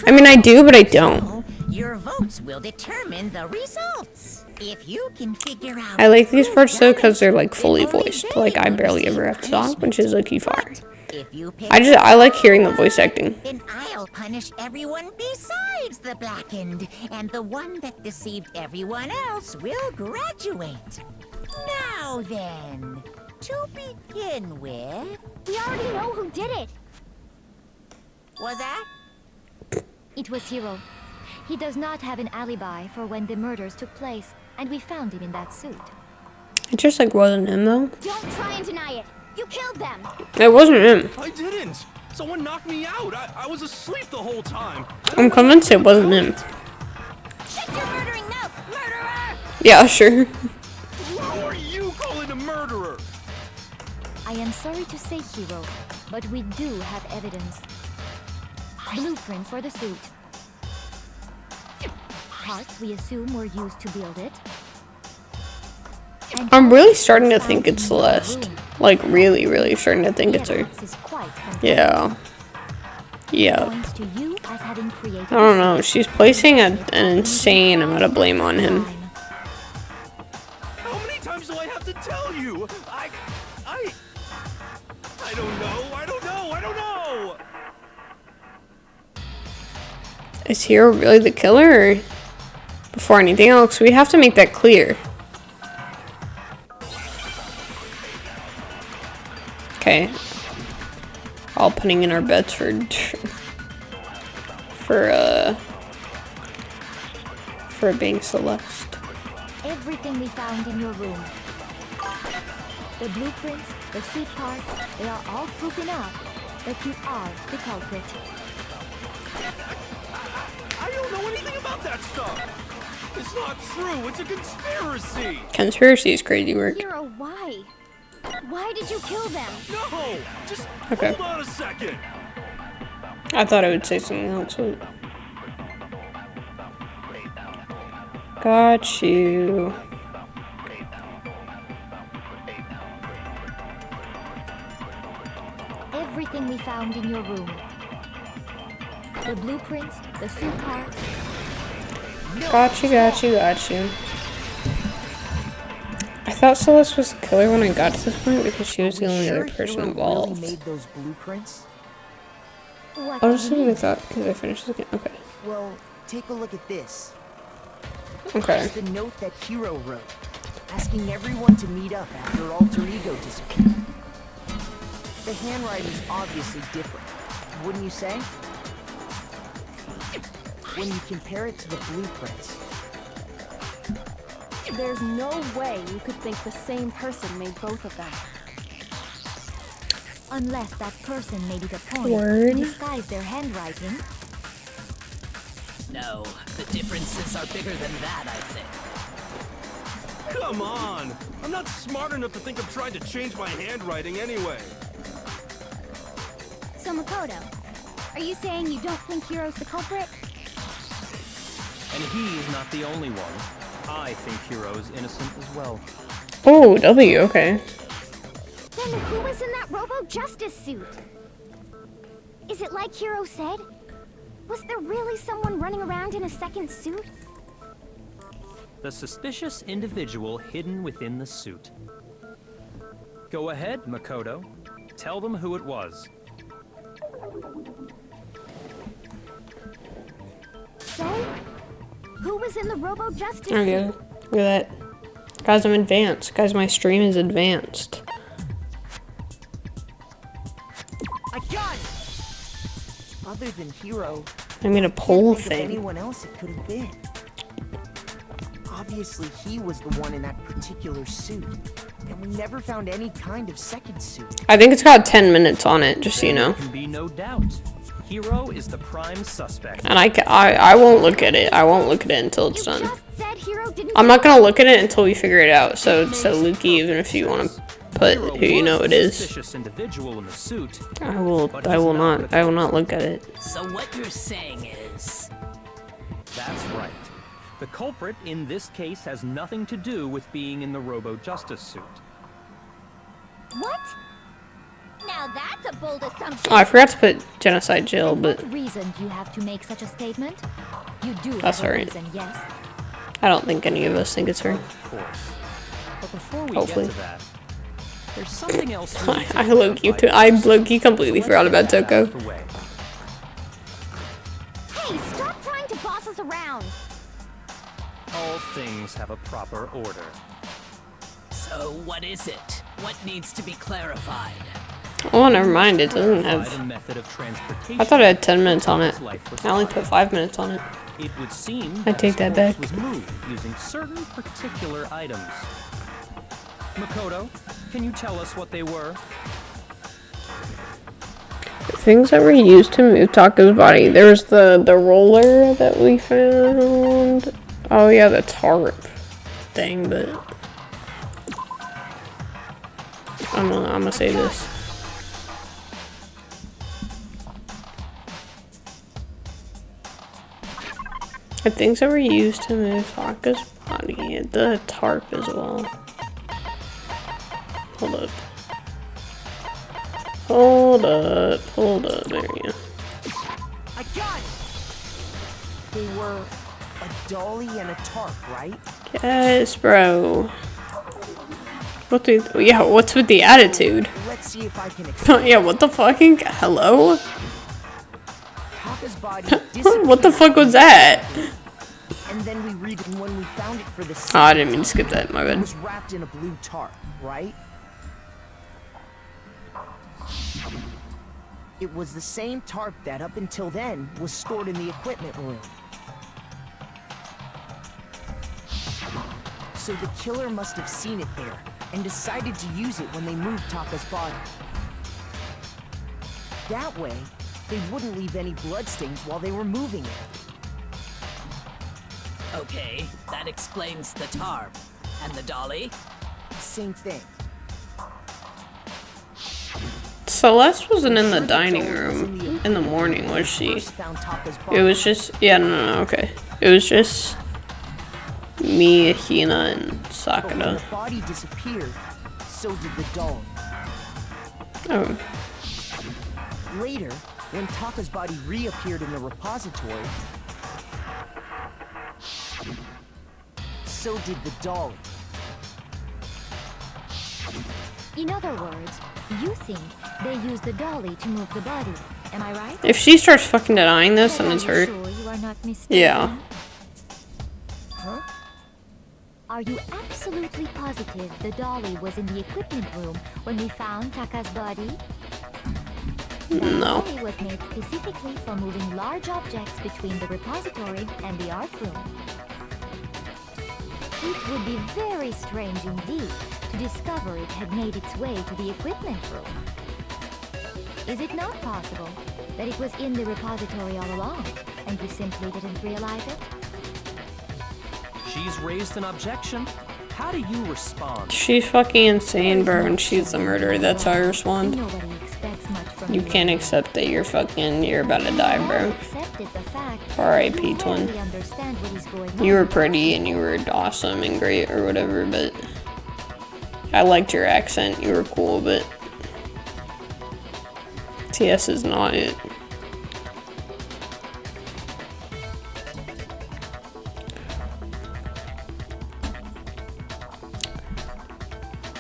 I mean, I do, but I don't. Your votes will determine the results. If you can figure out I like these who parts though done because they're like it, fully then only voiced. they Like I will barely receive ever have to talk, punishment. which is low-key fire. If you pick I like hearing the voice acting. then I'll punish everyone besides the blackened, and the one that deceived everyone else will graduate. Now then, to begin with, We already know who did it. was that? It was Hiro. He does not have an alibi for when the murders took place, and we found him in that suit. It just like wasn't him though. Don't try and deny it. You killed them. It wasn't him. I didn't. Someone knocked me out. I was asleep the whole time. I'm convinced it wasn't him. Shut your murdering mouth, murderer! Yeah, sure. Who are you calling a murderer? I am sorry to say, Hiro, but we do have evidence. Blueprint for the suit. Parts we assume were used to build it. And I'm really parts starting to found think it's in your Celeste. room. Like really starting to think The it's her. evidence is quite convincing. Yeah. Yeah. Points to you as having created I don't know. She's placing an insane amount of blame on him. How many times do I have to tell you? I don't know. I don't know. Is Hiro really the killer? Or before anything else, we have to make that clear. Okay. All putting in our bets for being Celeste. Everything we found in your room. The blueprints, the suit parts, they are all proof enough that you are the culprit. I don't know anything about that stuff. It's not true. It's a conspiracy. Conspiracy is crazy work. Hiro, why? Why did you kill them? No. Just Okay. hold on a second. I thought I would say something else. Got you. Everything we found in your room. The blueprints, the suit parts. Got you. I thought Celeste was the killer when I got to this point because she was the only other person involved. Really made those blueprints? What I'll do just you leave it mean? at that because I finished this game. Okay. Well, take a look at this. Okay. It's the note that Hiro wrote, asking everyone to meet up after Alter Ego disappeared. The handwriting's obviously different, wouldn't you say? When you compare it to the blueprints. There's no way you could think the same person made both of them. Unless that person made it a point Word. to disguise their handwriting. No, the differences are bigger than that, I think. Come on. I'm not smart enough to think of trying to change my handwriting anyway. So Makoto, are you saying you don't think Hiro's the culprit? And he's not the only one. I think Hiro's innocent as well. Oh, W. Okay. Then who was in that Robo-Justice suit? Is it like Hiro said? Was there really someone running around in a second suit? The suspicious individual hidden within the suit. Go ahead, Makoto. Tell them who it was. So, who was in the Robo-Justice There we suit? go. Look at that. Guys, I'm advanced. Guys, my stream is advanced. I got it! Other than Hiro, I made a can't poll think of thing. anyone else it could have been. Obviously, he was the one in that particular suit, and we never found any kind of second suit. I think it's got 10 minutes on it, just so you There know. can be no doubt. Hiro is the prime suspect. And I won't look at it. I won't look at it until it's You done. just said Hiro didn't. I'm not gonna look at it until we figure it out. So Luki, even if you want to put Hiro who you know was it the is, suspicious individual in the suit. I will not look at it. So what you're saying is... That's right. The culprit in this case has nothing to do with being in the Robo-Justice suit. What? Now that's a bold assumption. Oh, I forgot to put Genocide Jill, And but what reason do you have to make such a statement? You do That's have a alright. reason, yes. I don't think any of us think it's her. Of course. But before we Hopefully. get to that, there's something else we need to I low-key clarify first. low-key completely So forgot let's about get that out Toko. of the way. Hey, stop trying to boss us around! All things have a proper order. So what is it? What needs to be clarified? Oh, never mind. It doesn't Clarify the have. method of transportation. I thought I had 10 minutes on it. Life was I only put 5 minutes on it. It would seem I take his that corpse back. was moved using certain particular items. Makoto, can you tell us what they were? Things that were used to move Taka's body. There was the roller that we found. Oh yeah, the tarp thing, but I'm gonna say this. The things that were used to move Taka's body. The tarp as well. Hold up. Hold up, there you go. I got it! They were a dolly and a tarp, right? Yes, bro. What's with the attitude? Let's see if I can explain. Yeah, what the fucking hello? Taka's body What the disappeared, fuck was that? and then we read it when we found it for the Oh, I didn't mean to skip that, my It bad. was wrapped in a blue tarp, right? It was the same tarp that up until then was stored in the equipment room. So the killer must have seen it there and decided to use it when they moved Taka's body. That way, they wouldn't leave any bloodstains while they were moving it. Okay, that explains the tarp. And the dolly? Same thing. Celeste wasn't in the dining room in the morning, was she? It was just, yeah, no, okay. It was just me, Hina, and But when Sakura. the body disappeared, so did the doll. Oh, Later, when Taka's body reappeared in the repository, so did the doll. In other words, you think they used the dolly to move the body. Am I right? if she starts fucking denying this, then Are it's you her. sure you are not mistaken? Yeah. Huh? Are you absolutely positive the dolly was in the equipment room when we found Taka's body? The No. dolly was made specifically for moving large objects between the repository and the art room. It would be very strange indeed to discover it had made its way to the equipment room. Is it not possible that it was in the repository all along, and you simply didn't realize it? She's raised an objection. How do you respond? She's fucking insane, bro, and she's the murderer. That's how I respond. Nobody expects much from You can't accept that you're about to die, bro. accepted the fact R.I.P. you twin. barely understand what is going on. You were pretty and you were awesome and great or whatever, but I liked your accent. You were cool, but TS is not it.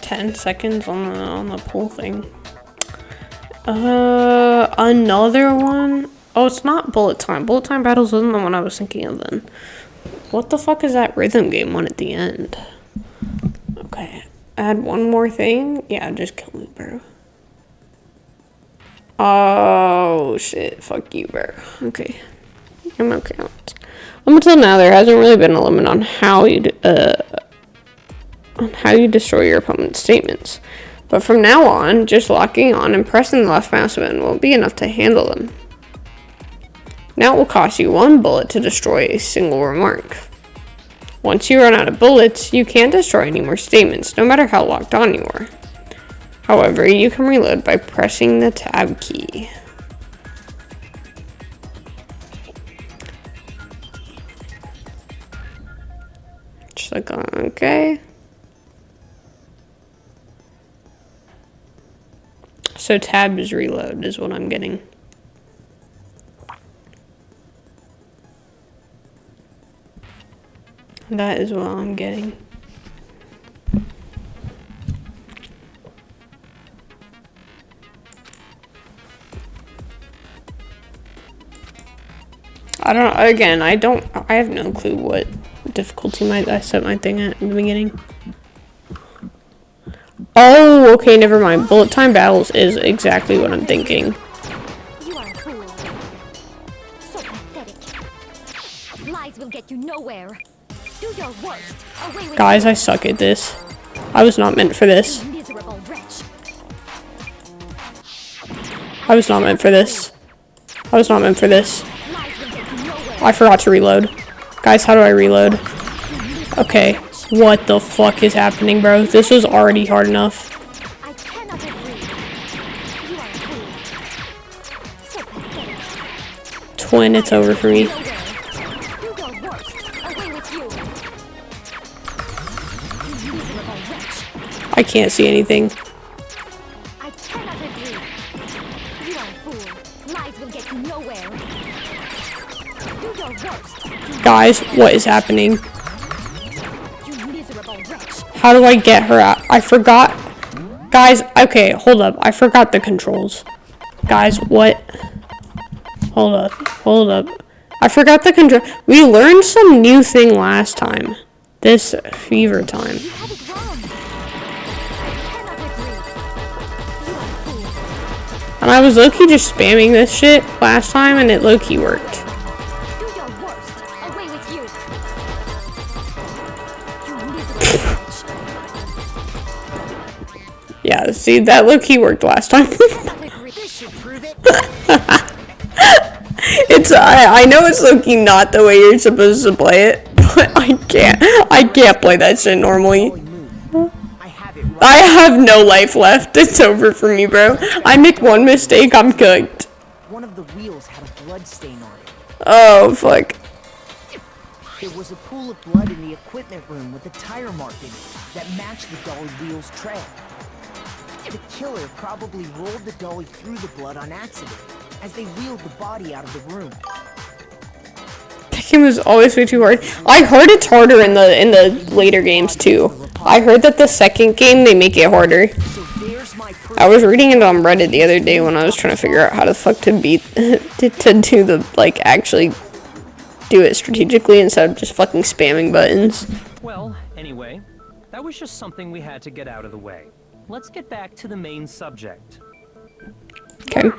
$10 on the pool thing. Another one. Oh, it's not Bullet Time. Bullet Time Battles wasn't the one I was thinking of then. What the fuck is that rhythm game one at the end? Okay. Add one more thing? Yeah, just kill me, bro. Oh, shit. Fuck you, bro. Okay. I'm okay. Up until now, there hasn't really been a limit on how you destroy your opponent's statements. But from now on, just locking on and pressing the left mouse button will be enough to handle them. Now it will cost you 1 bullet to destroy a single remark. Once you run out of bullets, you can't destroy any more statements, no matter how locked on you are. However, you can reload by pressing the tab key. Just like, okay. So tab is reload is what I'm getting. That is what I'm getting. I have no clue what difficulty I set my thing at in the beginning. Oh, okay, never mind. Bullet time battles is exactly what I'm thinking. You are a fool. So pathetic. Lies will get you nowhere. Do your worst. Away with Guys, you, I suck at this. I was not meant for this. you miserable wretch. I was not meant for this. I was not meant for this. Lies will get you nowhere. I forgot to reload. Guys, how do I reload? Okay. What the fuck is happening, bro? This was already hard enough. I cannot agree. You are a fool. So pathetic. Twin, it's over for me. Nowhere. Do your worst. Away with you. You miserable wretch. I can't see anything. I cannot agree. You are a fool. Lies will get you nowhere. Do your worst. Guys, what is happening? You miserable wretch. How do I get her out? I forgot. Guys, okay, hold up. I forgot the controls. Guys, what? Hold up. I forgot the control. We learned some new thing last time. This fever time. You have it wrong. I cannot agree. You are a fool. And I was low-key just spamming this shit last time, and it low-key worked. Do your worst. Away with you. You miserable wretch. Yeah, see, that low-key worked last time. Cannot agree. This should prove it. I know it's low-key not the way you're supposed to play it, but I can't play that shit normally. I have it right. I have no life left. It's over for me, bro. I make one mistake, I'm cooked. One of the wheels had a blood stain on it. Oh, fuck. There was a pool of blood in the equipment room with a tire mark in it that matched the dolly wheel's trail. The killer probably rolled the dolly through the blood on accident as they wheeled the body out of the room. That game was always way too hard. I heard it's harder in the later games too. I heard that the second game they make it harder. So there's my proof. I was reading it on Reddit the other day when I was trying to figure out how the fuck to beat to do the like actually do it strategically instead of just fucking spamming buttons. Well, anyway, that was just something we had to get out of the way. Let's get back to the main subject. Okay.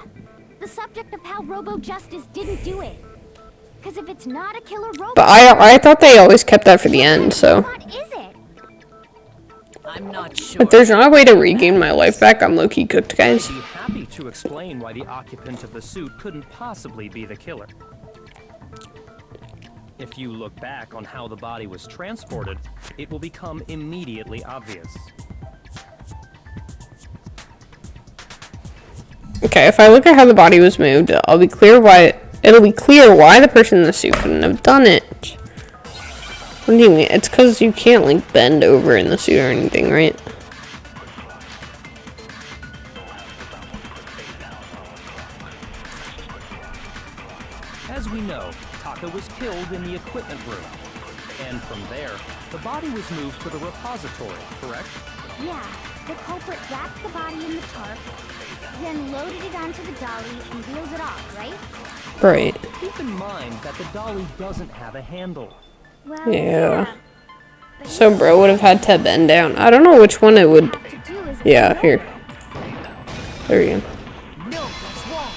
The subject of how Robo-Justice didn't do it. Because if it's not a killer robot, But I thought they always kept that for the end, so. what is it? I'm not sure. If there's not a way to regain my life back, I'm low-key cooked, guys. I'd be happy to explain why the occupant of the suit couldn't possibly be the killer. If you look back on how the body was transported, it will become immediately obvious. Okay, if I look at how the body was moved, it'll be clear why the person in the suit couldn't have done it. What do you mean? It's because you can't, like, bend over in the suit or anything, right? As we know, Taka was killed in the equipment room. And from there, the body was moved to the repository, correct? Yeah, the culprit wrapped the body in the tarp, then loaded it onto the dolly and wheeled it off, right? Right. Keep in mind that the dolly doesn't have a handle. Well, Yeah. But So bro would have had to bend down. I don't know which one it would. what you have to do is Yeah, bend here. over. There you go. No, that's wrong.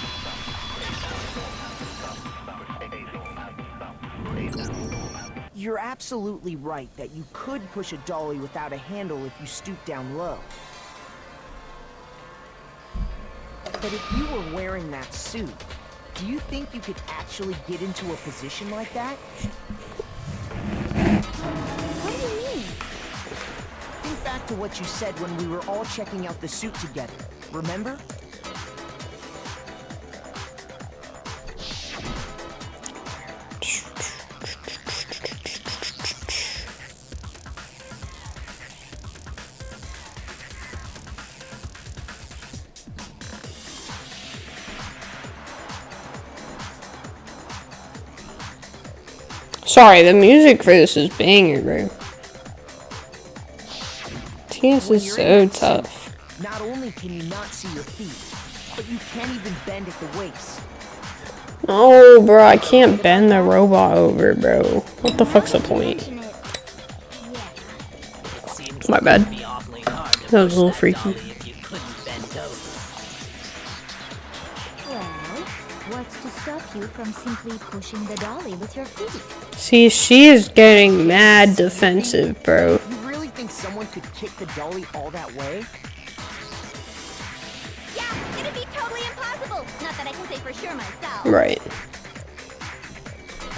You're absolutely right that you could push a dolly without a handle if you stoop down low. But if you were wearing that suit, do you think you could actually get into a position like that? What do you mean? Think back to what you said when we were all checking out the suit together. Remember? Sorry, the music for this is banger, bro. TS is so tough. Not only can you not see your feet, but you can't even bend at the waist. No, bro, I can't bend the robot over, bro. What the fuck's the point? My bad. That was a little freaky. Well, what's to stop you from simply pushing the dolly with your feet? See, she is getting mad defensive, bro. You really think someone could kick the dolly all that way? Yeah, it'd be totally impossible. Not that I can say for sure myself. Right.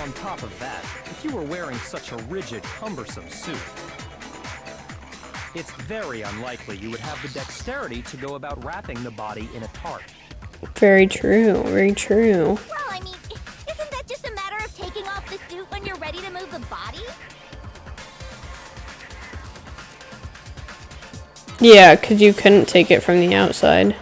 On top of that, if you were wearing such a rigid, cumbersome suit, it's very unlikely you would have the dexterity to go about wrapping the body in a tarp. Very true. Very true. Well, I mean, isn't that just a matter of taking off the suit when you're ready to move the body? Yeah, because you couldn't take it from the outside.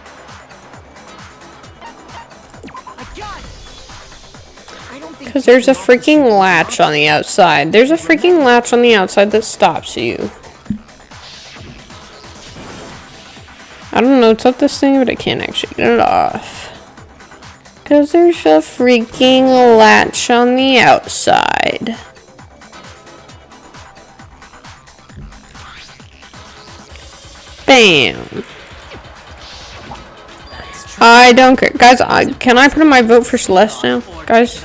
Because there's a freaking latch on the outside. There's a freaking latch on the outside that stops you. I don't know what's up this thing, but I can't actually get it off. Because there's a freaking latch on the outside. Bam. I don't care. Guys, can I put in my vote for Celeste now? Guys,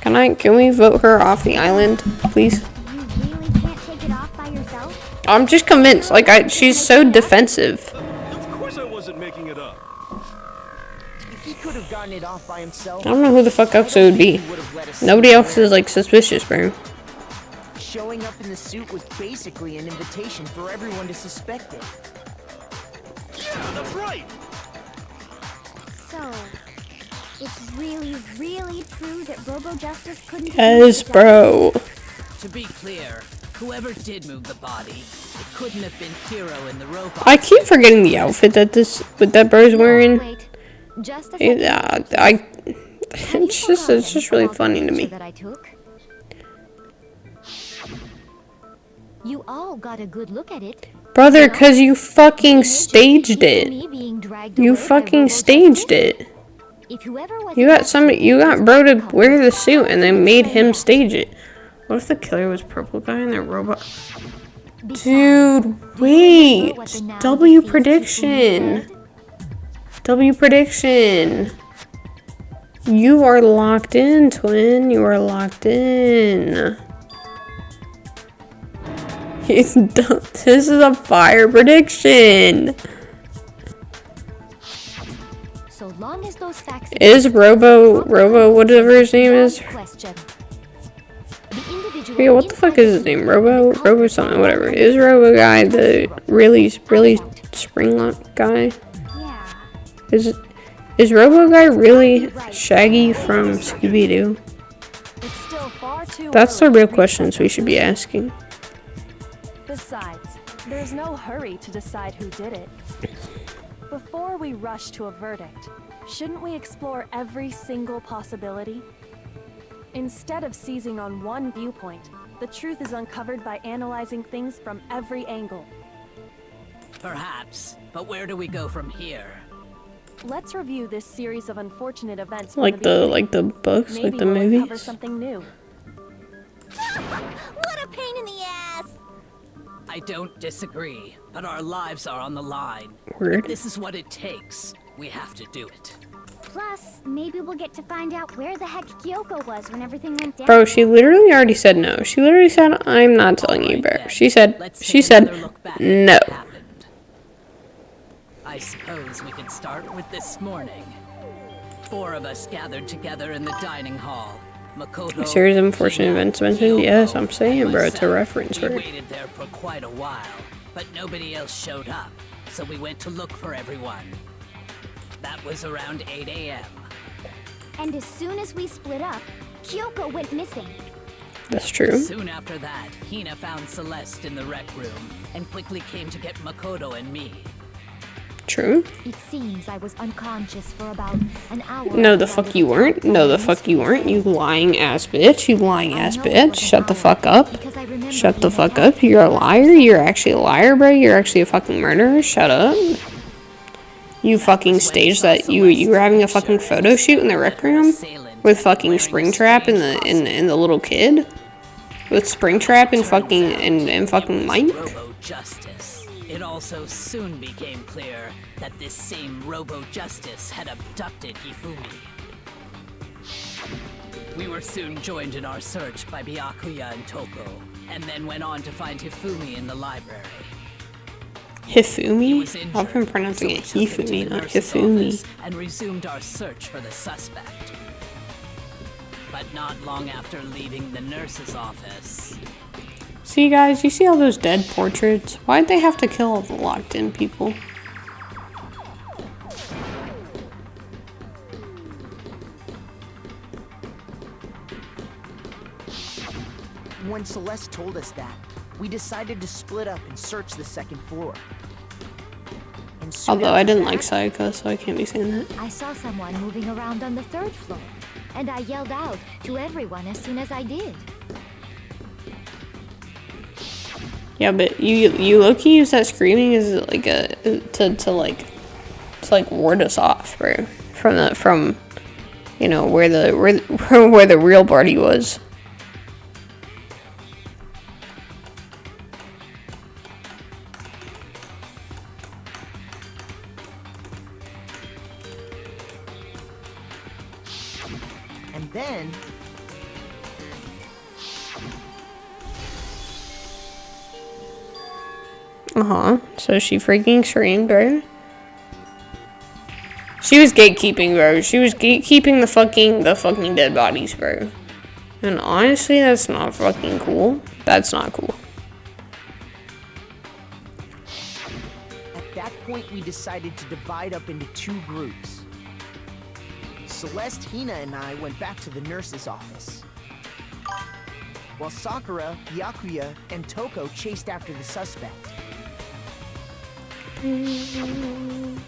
can we vote her off the island, please? You really can't take it off by yourself? I'm just convinced. Like, she's so defensive. Of course I wasn't making it up. If he could have gotten it off by himself, I don't know who the fuck else it would be. Nobody else is, like, suspicious, bro. showing up in the suit was basically an invitation for everyone to suspect it. Yeah, that's right. So, it's really, really true that Robo Justice couldn't Yes, bro. To be clear, whoever did move the body, it couldn't have been Hero in the robot. I keep forgetting the outfit that that bro's wearing. Wait, just a It's just really funny to me. that I took? You all got a good look at it. Brother, cause you fucking staged it. Me being dragged You away by fucking Robo staged Justice? it. If whoever was You in got that you got suit bro to was wear the covered, suit and then made him besides- stage it. What if the killer was purple guy and the robot? besides, Dude, do you remember wait. what the now W deceased prediction. Supreme said? W prediction. You are locked in, twin. You are locked in. This is a fire prediction. So long as those facts Is Robo, whatever his name is? question. The individual Yeah, what the fuck is his name? Robo something, whatever. Is Robo guy the really spring lock guy? Yeah. Is Robo guy really Shaggy from Scooby-Doo? It's still far too That's the early real to reach questions we should be conclusions. asking. Besides, there's no hurry to decide who did it. Before we rush to a verdict, shouldn't we explore every single possibility? Instead of seizing on one viewpoint, the truth is uncovered by analyzing things from every angle. Perhaps, but where do we go from here? Let's review this series of unfortunate events from Like the the books, beginning. like the Maybe we'll uncover movies. something new. What a pain in the ass! I don't disagree, but our lives are on the line. Weird. This is what it takes. We have to do it. Plus, maybe we'll get to find out where the heck Kyoko was when everything went down. Bro, she literally already said no. She literally said, "I'm not telling you, bro." She said, Let's take another look back at no. what happened. I suppose we could start with this morning. 4 of us gathered together in the dining hall. Makoto, A series of unfortunate Hina, events mentioned? Kyoko, Yes, I'm saying, and bro. It's a myself. reference, We right? waited there for quite a while, but nobody else showed up, so we went to look for everyone. That was around 8 a.m. And as soon as we split up, Kyoko went missing. That's true. Soon after that, Hina found Celeste in the rec room and quickly came to get Makoto and me. True. It seems I was unconscious for about an hour. No, the after I fuck you discovered weren't. No, the my fuck you weren't. You mystery. lying ass bitch. You lying I ass know it bitch. was an Shut the hour fuck up. because I remember Shut the being fuck attacked up. You're a by liar. You're actually a liar, bro. You're actually a fucking murderer. Shut up. You fucking staged that. You were having a fucking photo shoot in the rec room with fucking Springtrap and the little kid with Springtrap and fucking Mike. Robo-Justice. It also soon became clear that this same Robo-Justice had abducted Hifumi. We were soon joined in our search by Byakuya and Toko, and then went on to find Hifumi in the library. Hifumi? I've been pronouncing it Hifumi, not Hifumi. And resumed our search for the suspect. But not long after leaving the nurse's office. See, guys, you see all those dead portraits? Why'd they have to kill all the locked-in people? When Celeste told us that, we decided to split up and search the second floor. And soon Although I after didn't that, like Sayaka, so I can't be saying that. I saw someone moving around on the 3rd floor, and I yelled out to everyone as soon as I did. Yeah, but you low-key use that screaming as like to ward us off, bro, from you know where the real party was. And then, So she freaking screamed, bro. She was gatekeeping, bro. She was gatekeeping the fucking dead bodies, bro. And honestly, that's not fucking cool. That's not cool. at that point, we decided to divide up into 2 groups. Celeste, Hina, and I went back to the nurse's office, while Sakura, Byakuya, and Toko chased after the suspect. When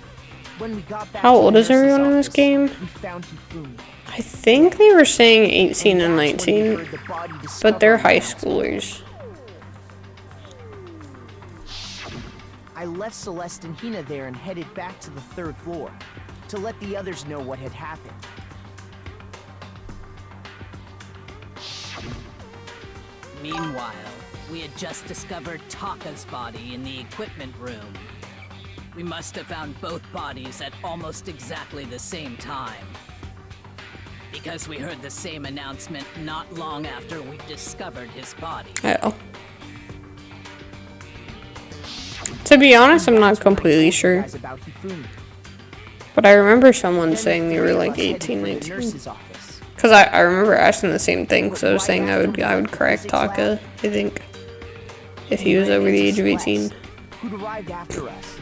we got back How to the old is nurse's everyone in this office, game? We found Hifumi. I think they were saying 18 and that's when we 19, heard the body but they're discovery high announcement. schoolers. I left Celeste and Hina there and headed back to the 3rd floor to let the others know what had happened. Meanwhile, we had just discovered Taka's body in the equipment room. We must have found both bodies at almost exactly the same time. Because we heard the same announcement not long after we discovered his body. Oh. To be honest, I'm not completely sure. Guys about Hifumi. But I remember someone Then saying they the were three of like us headed 18, for the 19. nurse's office. Because I remember asking the same thing, because I was saying I would correct Taka, I think, if he was over the age of 18. Who'd arrived after us,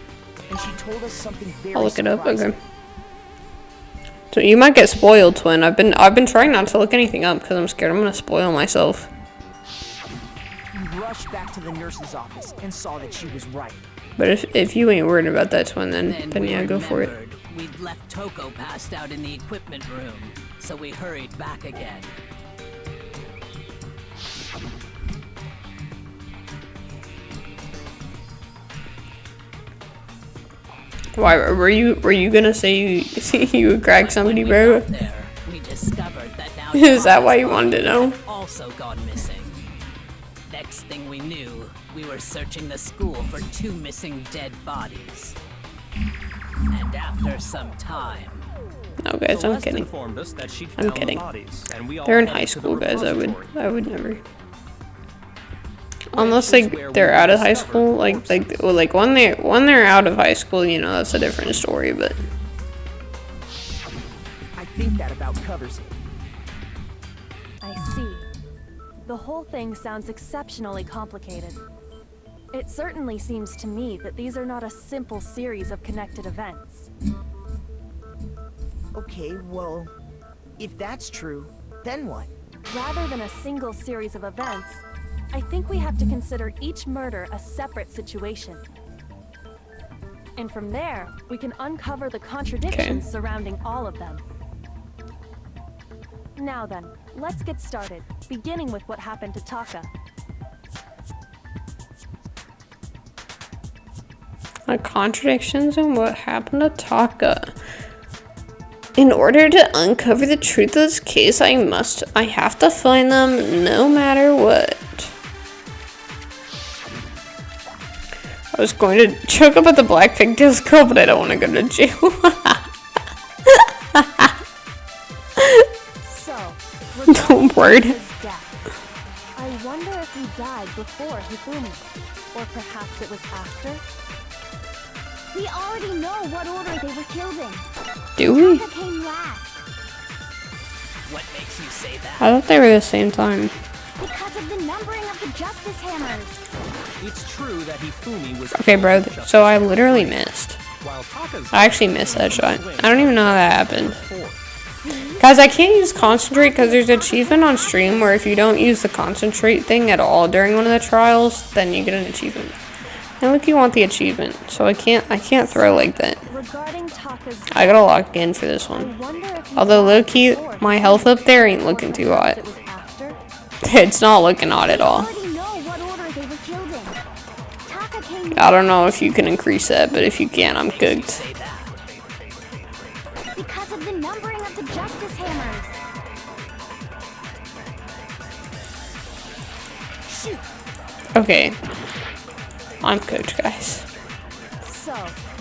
and she told us something very I'll look it up, surprising. okay. So you might get spoiled, Twin. I've been trying not to look anything up, because I'm scared I'm going to spoil myself. We rushed back to the nurse's office and saw that she was right. But if you ain't worried about that, Twin, then we yeah, go for it. remembered we'd left Toko passed out in the equipment room, so we hurried back again. Why were you gonna say you would crack somebody, When we bro? got there, we discovered that now Is that why Taka's you wanted to know? had also gone missing. Next thing we knew, we were searching the school for 2 missing dead bodies. And after some time, No, guys, I'm Celeste kidding. informed us that she'd I'm found the kidding. bodies, and we all They're in headed high to the school, guys. I repository. would never. Unless like they're out of high school, like when they're out of high school, you know, that's a different story. But I think that about covers it. I see. The whole thing sounds exceptionally complicated. It certainly seems to me that these are not a simple series of connected events. Okay, well, if that's true, then what? Rather than a single series of events, I think we have to consider each murder a separate situation. And from there, we can uncover the contradictions surrounding all of them. Now then, let's get started, beginning with what happened to Taka. The contradictions in what happened to Taka. In order to uncover the truth of this case, I have to find them no matter what. I was going to choke up at the Black Pigtails girl, but I don't want to go to jail. Don't word. I wonder if he died before Hifumi, or perhaps it was after. We already know what order they were killed in. Do we? Taka came last. What makes you say that? I thought they were the same time. Because of the numbering of the Justice Hammers. It's true that Hifumi was Okay, bro, so I literally missed. while Taka's I actually missed that shot. I don't even know how that happened. Guys, I can't use concentrate because there's an achievement on stream where if you don't use the concentrate thing at all during one of the trials, then you get an achievement. And look, you want the achievement, so I can't throw like that. Regarding Taka's I gotta lock in for this one. Although low key, my health up there ain't looking too hot. it was after. It's not looking hot at all. Already know what order they were killed in. Taka came I don't know if you can increase that, but if you can, I'm cooked. Say that. because of the numbering of the Justice Hammers. Okay. I'm cooked, guys. So,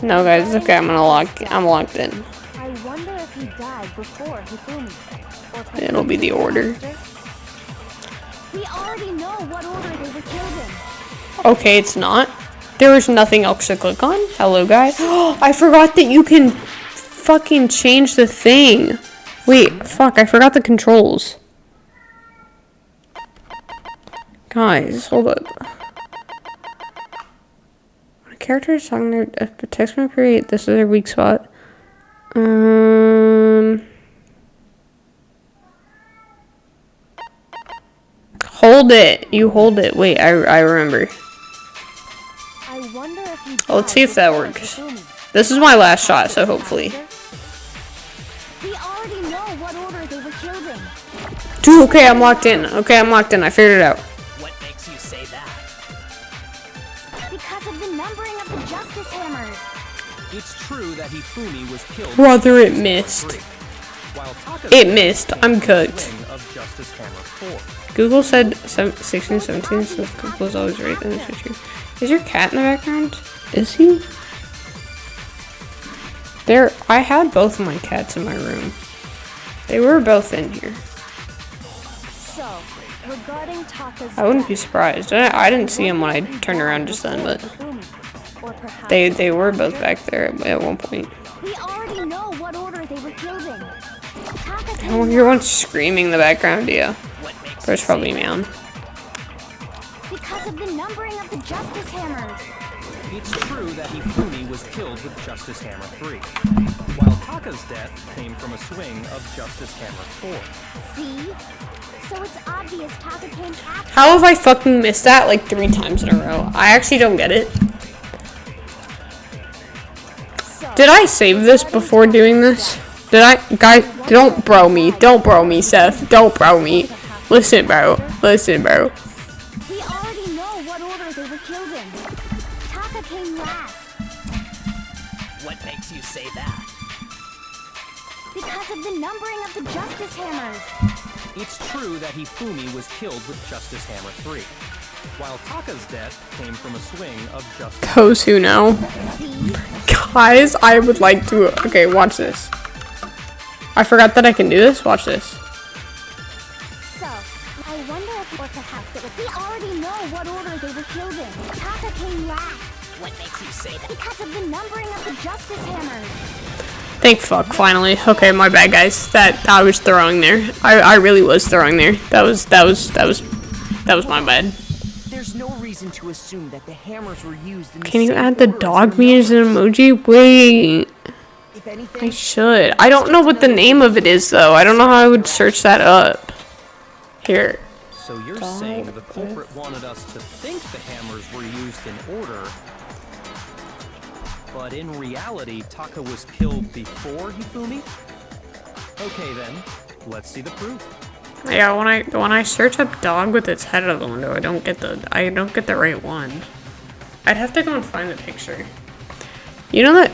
No, guys, it's okay. I'm locked in. I wonder if he died before Hifumi, or perhaps It'll be the it was order. after. We already know what order they were killed in. Okay, it's not. There was nothing else to click on. Hello, guys. I forgot that you can fucking change the thing. Wait, fuck, I forgot the controls. Guys, hold up. When a character is talking to a text my period, this is their weak spot. Hold it. You hold it. Wait, I remember. I wonder if he Oh, let's see if that died works. before Hifumi. This is my last shot, so hopefully. We already know what order they were killed in. Dude, okay, I'm locked in. Okay, I'm locked in. I figured it out. What makes you say that? Because of the numbering of the Justice Hammers. It's true that Hifumi was killed. Brother, it missed. While Taka's It missed. I'm cooked. swing of Justice Hammer 4. Google said 16, 17, so Google's always right in the future. Is your cat in the background? Is he? There, I had both of my cats in my room. They were both in here. So, regarding Taka's I wouldn't be death, surprised. I didn't see them when I turned around just then, but Hifumi, or perhaps they were both after. back there at one point. We already know what order they were killed in. Taka came Oh, everyone's screaming in the background, yeah. What makes There's you probably say me on. because of the numbering of the Justice Hammers. It's true that Hifumi was killed with Justice Hammer 3, while Taka's death came from a swing of Justice Hammer 4. See? So it's obvious Taka came after. How have I fucking missed that like 3 times in a row? I actually don't get it. So, Did I save this before doing this? Did I? Guys, don't bro me. Don't bro me, Seth. Don't bro me. Listen, bro. Listen, bro. We already know what order they were killed in. Taka came last. What makes you say that? Because of the numbering of the Justice Hammers. It's true that Hifumi was killed with Justice Hammer 3, while Taka's death came from a swing of Justice. Those who know. See? Guys, I would like to. Okay, watch this. I forgot that I can do this. Watch this. So, I wonder if, or perhaps it was. We already know what order they were killed in. Taka came last. What makes you say that? Because of the numbering of the Justice Hammers. Thank fuck, finally. Okay, my bad, guys. That I was throwing there. I really was throwing there. That was my bad. There's no reason to assume that the hammers were used in the Can you same add the order as dog the me as an numbers. emoji? Wait. If I anything, should. I don't know what the name of it is, though. I don't know how I would search that up. Here. So you're saying the culprit wanted us to think the hammers were used in order, But in reality, Taka was killed before Hifumi? Okay then, let's see the proof. Yeah, when I search up dog with its head out of the window, I don't get the right one. I'd have to go and find the picture. You know that?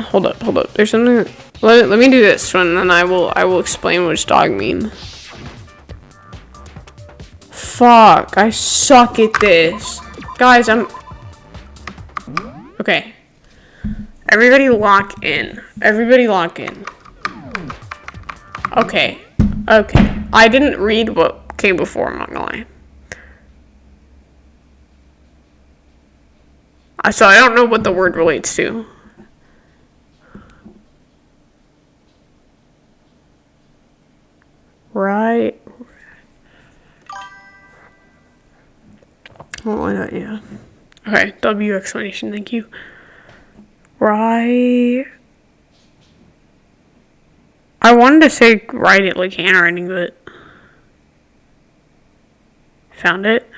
Hold up. There's something. Let me do this one, and then I will explain which dog meme. Fuck! I suck at this, guys. Okay. Everybody lock in. Okay. I didn't read what came before, I'm not gonna lie. So I don't know what the word relates to. Right. Oh, I know, yeah. Okay, W explanation, thank you. Right. I wanted to say write it like handwriting, but found it.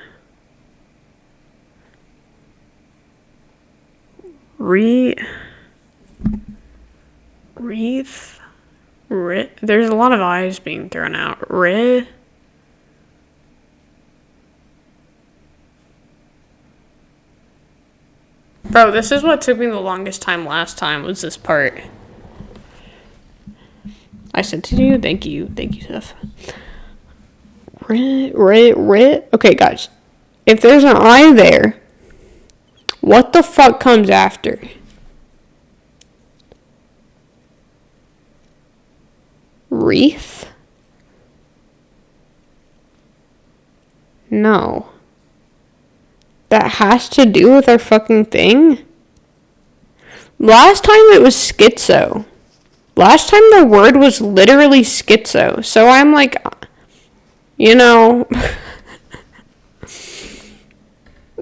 Wreath. There's a lot of I's being thrown out. Bro, this is what took me the longest time last time, was this part. I sent it to you. Thank you, Steph. Okay, guys. If there's an I there, what the fuck comes after? Wreath? No. That has to do with our fucking thing? Last time it was schizo. Last time the word was literally schizo. So I'm like, you know,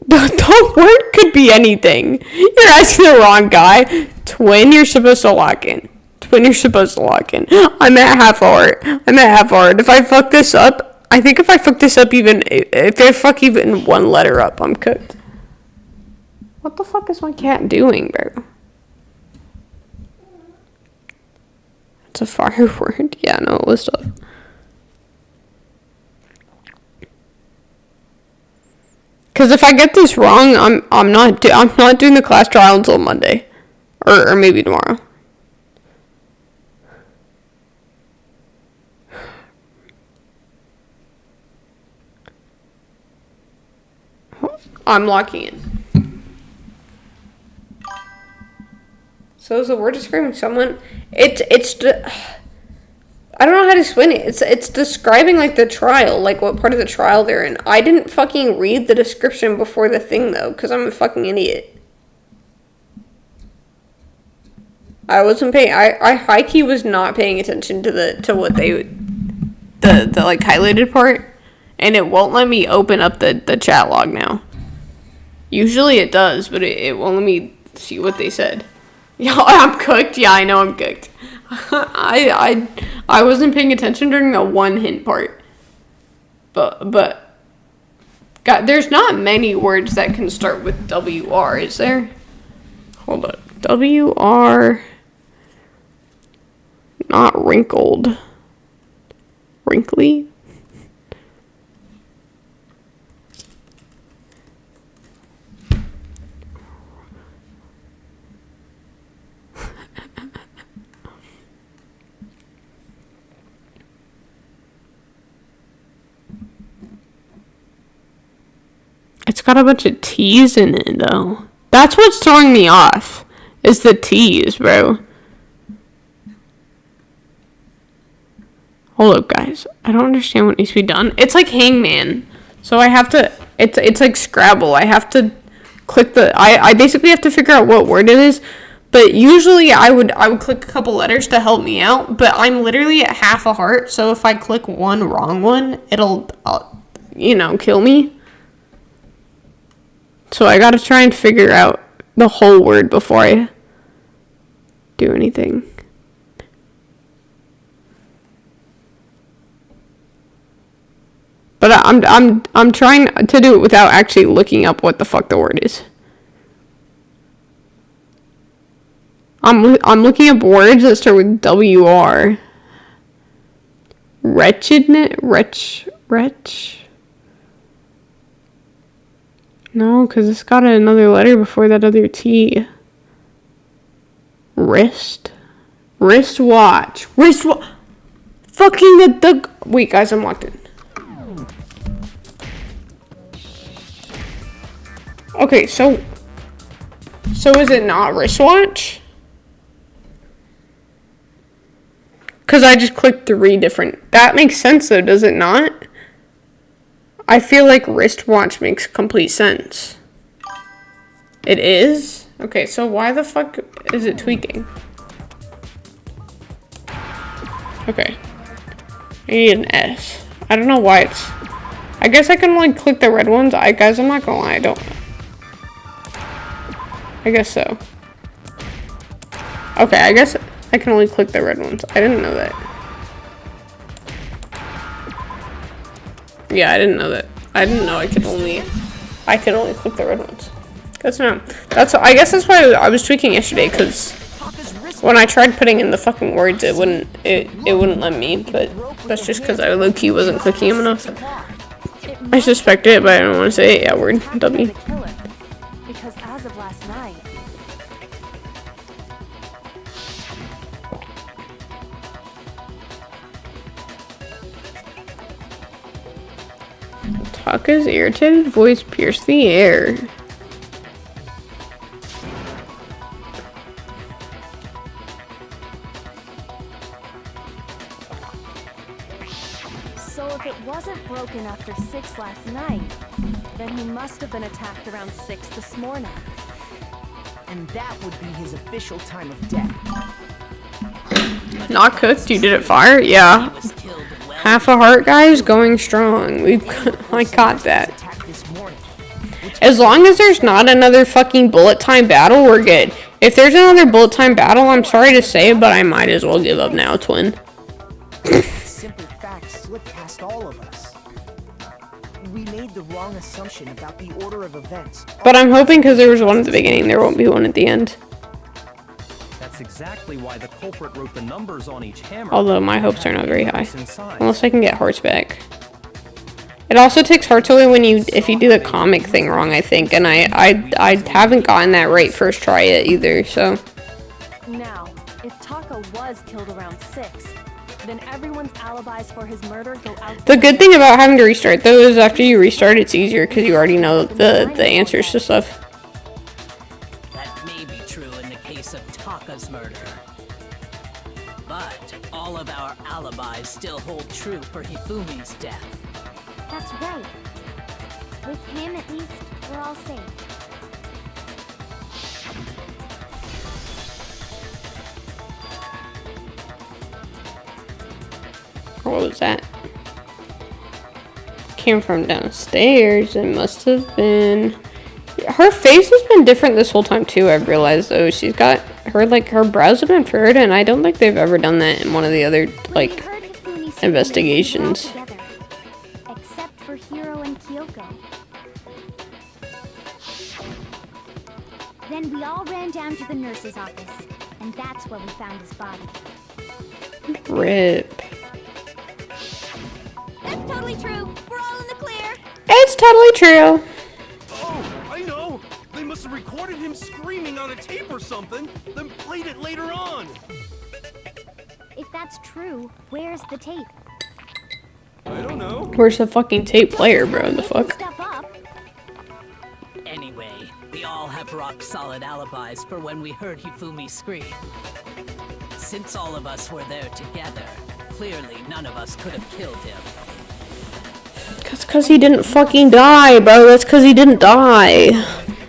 the word could be anything. You're asking the wrong guy. Twin, you're supposed to lock in. I'm at half heart. If I fuck this up, if I fuck even one letter up, I'm cooked. What the fuck is my cat doing, bro? It's a fire word. Yeah, no, it was tough. Because if I get this wrong, I'm not doing the class trial until Monday, or maybe tomorrow. I'm locking in. So is the word describing someone? I don't know how to explain it. It's describing like the trial, like what part of the trial they're in. I didn't fucking read the description before the thing though, because I'm a fucking idiot. I wasn't paying. I high key was not paying attention to what they the like highlighted part, and it won't let me open up the chat log now. Usually it does, but it won't let me see what they said. Yeah, I'm cooked. Yeah, I know I'm cooked. I wasn't paying attention during the one hint part. But God, there's not many words that can start with WR, is there? Hold up. WR, not wrinkled. Wrinkly? It's got a bunch of T's in it, though. That's what's throwing me off, is the T's, bro. Hold up, guys. I don't understand what needs to be done. It's like Hangman. So I have to, it's like Scrabble. I have to click I basically have to figure out what word it is. But usually I would click a couple letters to help me out. But I'm literally at half a heart. So if I click one wrong one, it'll, kill me. So I gotta try and figure out the whole word before I do anything. But I'm trying to do it without actually looking up what the fuck the word is. I'm looking up words that start with WR. Wretchedness? Wretch? No, because it's got another letter before that other T. Wristwatch. Fucking the. Wait, guys, I'm locked in. Okay, so is it not wristwatch? Because I just clicked 3 different. That makes sense, though, does it not? I feel like wristwatch makes complete sense. It is? Okay, so why the fuck is it tweaking? Okay. I need an S. I don't know why it's... I guess I can only click the red ones. Guys, I'm not gonna lie, I don't... I guess so. Okay, I guess I can only click the red ones. I didn't know that. Yeah, I didn't know that. I didn't know I could only click the red ones. That's no. I guess that's why I was tweaking yesterday, because when I tried putting in the fucking words, it wouldn't let me, but that's just because I low-key wasn't clicking them enough. I suspect it, but I don't want to say it. Yeah, word. W. Because as of last night, Taka's irritated voice pierced the air. so if it wasn't broken after 6 last night, then he must have been attacked around 6 this morning. And that would be his official time of death. Not cooked, you did it fire? Yeah. Half a heart, guys, going strong. I got that. As long as there's not another fucking bullet time battle, we're good. If there's another bullet time battle, I'm sorry to say, but I might as well give up now, twin. Simple facts slip past all of us. We made the wrong assumption about the order of events. But I'm hoping because there was one at the beginning, there won't be one at the end. That's exactly why the culprit wrote the numbers on each hammer. Although my hopes are not very high. Unless I can get hearts back. It also takes hearts away if you do the comic thing wrong, I think. And I haven't gotten that right first try yet either, so. Now, if Taka was killed around 6, then everyone's alibis for his murder go out. The good thing about having to restart though is after you restart, it's easier because you already know the answers to stuff. That may be true in the case of Taka's murder. But all of our alibis still hold true for Hifumi's death. That's right. With him, at least, we're all safe. What was that? Came from downstairs. It must have been. Her face has been different this whole time too. I've realized though. She's got her brows have been furrowed, and I don't think they've ever done that in one of the other like investigations. Except for Hiro and Kyoko. Then we all ran down to the nurse's office, and that's where we found his body. Rip. That's totally true. We're all in the clear. It's totally true. Oh, I know! They must have recorded him screaming on a tape or something, then played it later on! If that's true, where's the tape? I don't know. Where's the fucking tape player, bro? The fuck? Stuff up. Anyway, we all have rock-solid alibis for when we heard Hifumi scream. Since all of us were there together, clearly none of us could have killed him. That's because he didn't fucking die, bro. That's because he didn't die.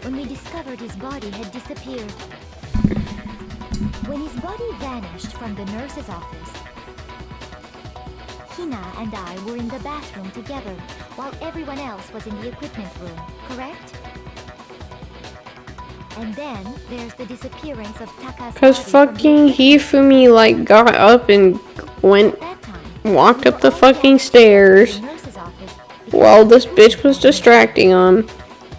When we discovered his body had disappeared. When his body vanished from the nurse's office, Hina and I were in the bathroom together, while everyone else was in the equipment room, correct? And then there's the disappearance of Taka's Because body from the fucking Hifumi, like, got up and went, At that time, walked up the fucking stairs the nurse's office while this bitch was distracting him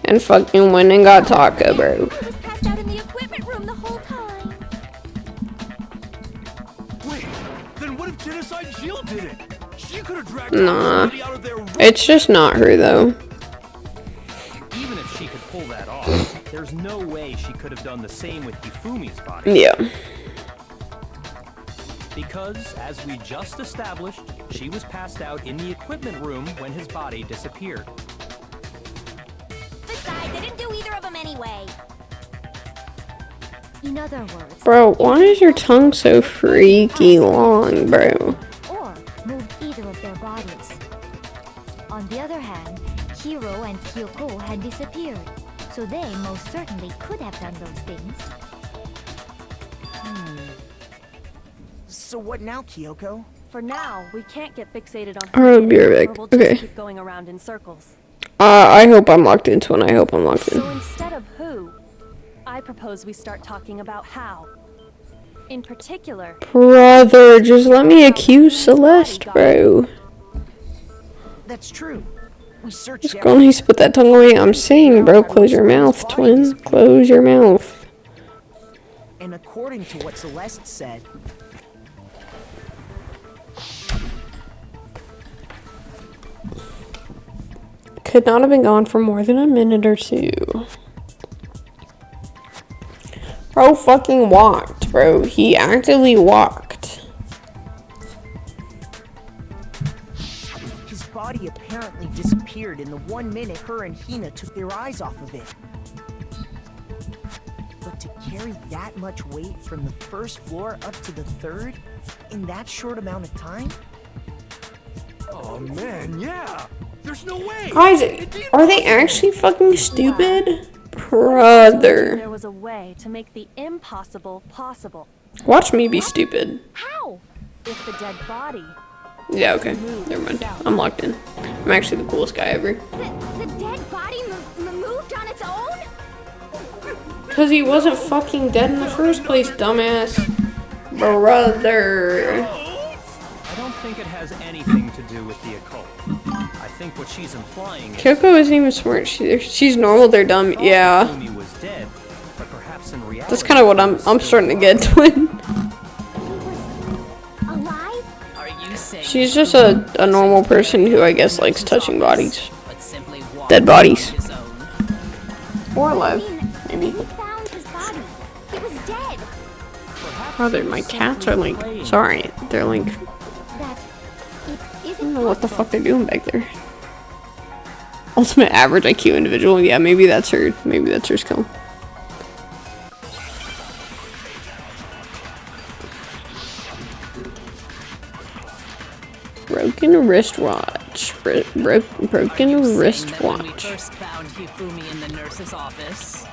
and fucking went and got Taka, bro. I was passed out in the equipment room the whole time. Genocide Jill did it. She could have dragged Nah. somebody out of their room. It's just not her, though. Even if she could pull that off, there's no way she could have done the same with Hifumi's body. Yeah. Because, as we just established, she was passed out in the equipment room when his body disappeared. Besides, I didn't do either of them anyway. In other words, Bro, why is your tongue so freaky long, bro? or moved either of their bodies. On the other hand, Hiro and Kyoko had disappeared, so they most certainly could have done those things. So what now, Kyoko? For now, we can't get fixated on I'll be or right back. we'll just Okay. keep going around in circles. I hope I'm locked into one. I hope I'm locked in. So instead of who, I propose we start talking about how. In particular, Brother, just let me accuse Celeste, bro. That's true. We searched This girl needs to put that tongue away. I'm saying, bro, close your mouth, twin. Close your mouth. and according to what Celeste said, Could not have been gone for more than a minute or two. Bro fucking walked, bro. He actively walked. his body apparently disappeared in the 1 minute her and Hina took their eyes off of it. But to carry that much weight from the first floor up to the third in that short amount of time? Oh man, yeah. There's no way. Guys, are they actually fucking stupid? Brother. there was a way to make the impossible possible. Watch me be stupid. How? If the dead body. Yeah, okay. Never mind. I'm locked in. I'm actually the coolest guy ever. The dead body moved on its own? Because he wasn't fucking dead in the first place, dumbass. Brother. I don't think it has anything to do with the occult. I think what she's implying is Kyoko isn't even smart. She's normal, they're dumb. Yeah. Hifumi was dead, but perhaps in reality That's kind of what I'm starting to get, twin. Alive? Are you saying She's just a normal person who I guess likes touching bodies. but simply walked Dead bodies. on his own? Or alive, maybe. We found his body. It was dead. Brother, my cats are like, sorry, they're like, That it I isn't don't know what the possible. fuck they're doing back there. Ultimate average IQ individual, yeah, maybe that's her skill. Broken wristwatch. Broken Are you saying that when we wristwatch. first found Hifumi in the nurse's office,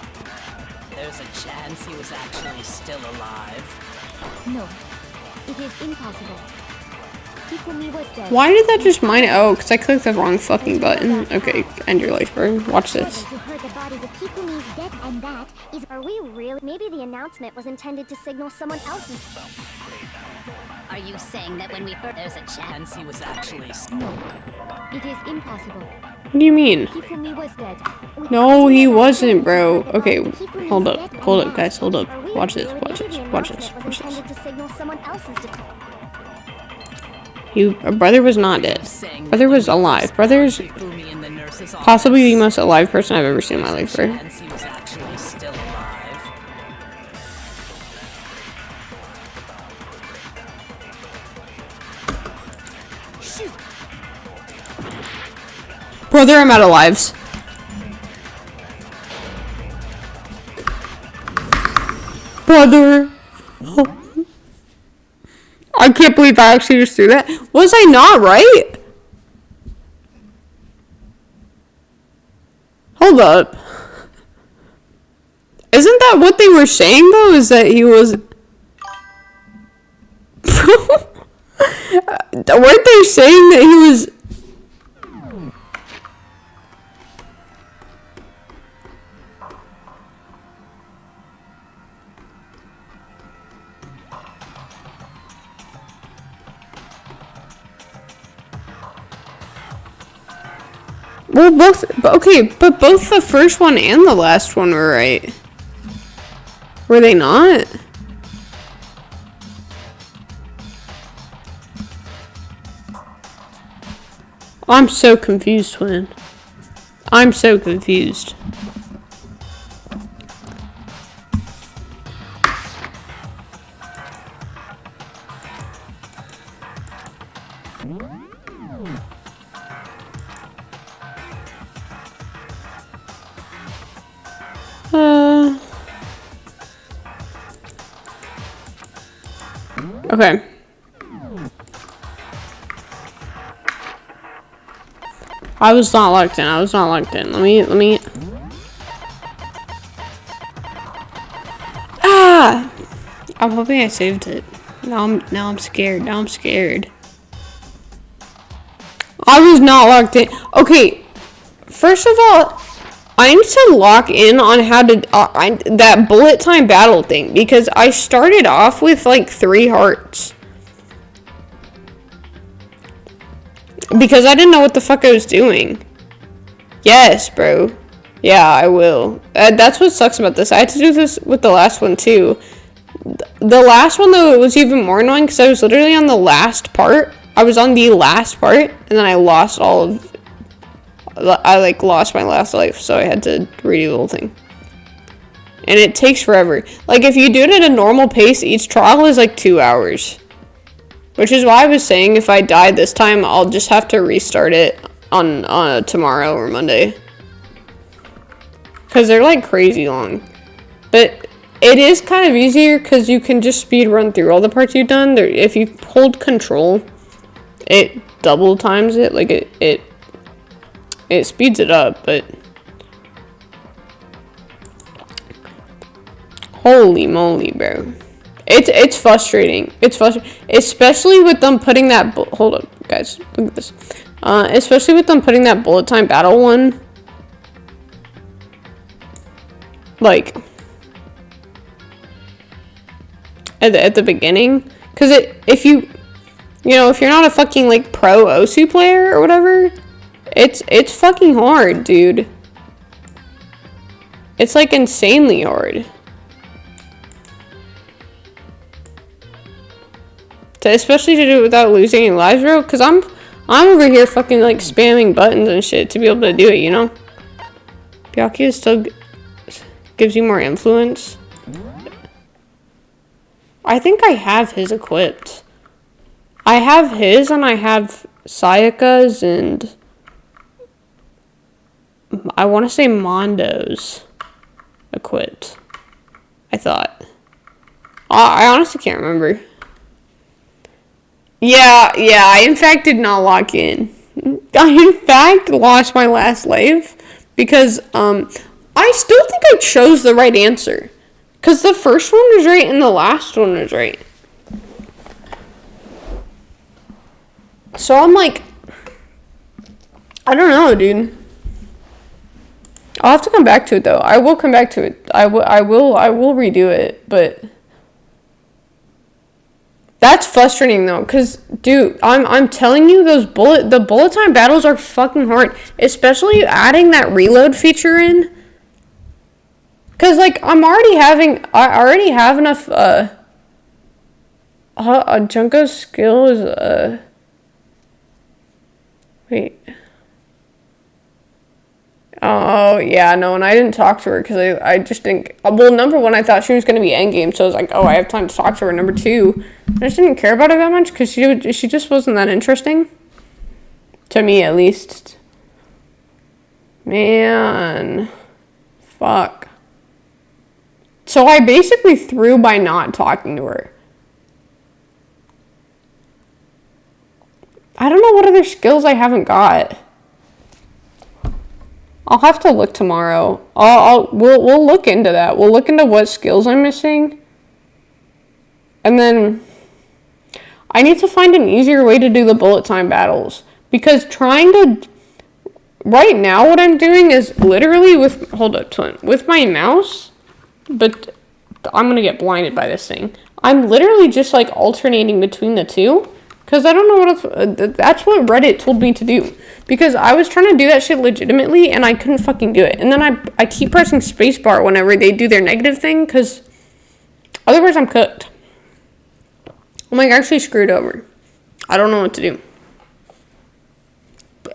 there's a chance he was actually still alive? No, it is impossible. Hifumi was dead. Why did that just mine? Oh, because I clicked the wrong fucking button. Okay, end your life, bro. Watch this. You heard the body with Hifumi's dead, and that is. Are we really? Maybe the announcement was intended to signal someone else's. Are you saying that when we first there's a chance? Chance he was actually No, it is impossible. What do you mean? Hifumi was dead. No, he wasn't, bro. Okay, hold up, guys, hold up. Watch this, watch this, watch this, watch this. Intended to signal someone else's. Brother was not dead. saying Brother was alive. Brother's Hifumi in the nurse's office. possibly the most alive person I've ever seen in my life, bro. Chance he was actually still alive. Brother, I'm out of lives. Brother. I can't believe I actually just threw that. Was I not right? Hold up. Isn't that what they were saying, though? Is that he was... Weren't they saying that he was... Well, both, okay, but both the first one and the last one were right. Were they not? I'm so confused, Twin. I'm so confused. Okay. I was not locked in. Let me. Ah! I'm hoping I saved it. Now I'm scared. I was not locked in. Okay. First of all, I need to lock in on how to that bullet time battle thing, because I started off with like 3 hearts. Because I didn't know what the fuck I was doing. Yes, bro. Yeah, I will. That's what sucks about this. I had to do this with the last one too. The last one though, it was even more annoying because I was literally on the last part. I was on the last part, and then I lost all of. I like lost my last life, so I had to redo the whole thing. And it takes forever. Like if you do it at a normal pace, each trial is like 2 hours. Which is why I was saying if I die this time, I'll just have to restart it on tomorrow or Monday. Because they're like crazy long. But it is kind of easier because you can just speed run through all the parts you've done. If you hold control, it double times it. Like it speeds it up, but holy moly, bro. It's frustrating. It's frustrating, especially with them putting that. Hold up, guys. Look at this. Especially with them putting that bullet time battle one. Like at the beginning, because if you're not a fucking like pro OSU player or whatever, it's fucking hard, dude. It's like insanely hard. Especially to do it without losing any lives, bro. Because I'm over here fucking like spamming buttons and shit to be able to do it, you know? Byakuya still gives you more influence. I think I have his equipped. I have his and I have Sayaka's and I want to say Mondo's equipped. I thought. I honestly can't remember. Yeah, I in fact did not lock in. I in fact lost my last life because I still think I chose the right answer. Because the first one was right and the last one was right. So I'm like, I don't know, dude. I'll have to come back to it though. I will come back to it. I will redo it, but that's frustrating though, cause dude, I'm telling you, the bullet time battles are fucking hard, especially adding that reload feature in. Cause like I already have enough. Junko's skill is wait. Oh, yeah, no, and I didn't talk to her because I just didn't. Well, number one, I thought she was going to be endgame, so I was like, oh, I have time to talk to her. Number two, I just didn't care about her that much because she just wasn't that interesting. To me, at least. Man. Fuck. So I basically threw by not talking to her. I don't know what other skills I haven't got. I'll have to look tomorrow. We'll look into that. We'll look into what skills I'm missing. And then I need to find an easier way to do the bullet time battles. Because right now what I'm doing is literally with my mouse, but I'm going to get blinded by this thing. I'm literally just like alternating between the two. Because I don't know what else, that's what Reddit told me to do. Because I was trying to do that shit legitimately, and I couldn't fucking do it. And then I keep pressing spacebar whenever they do their negative thing, because otherwise I'm cooked. I'm like actually screwed over. I don't know what to do.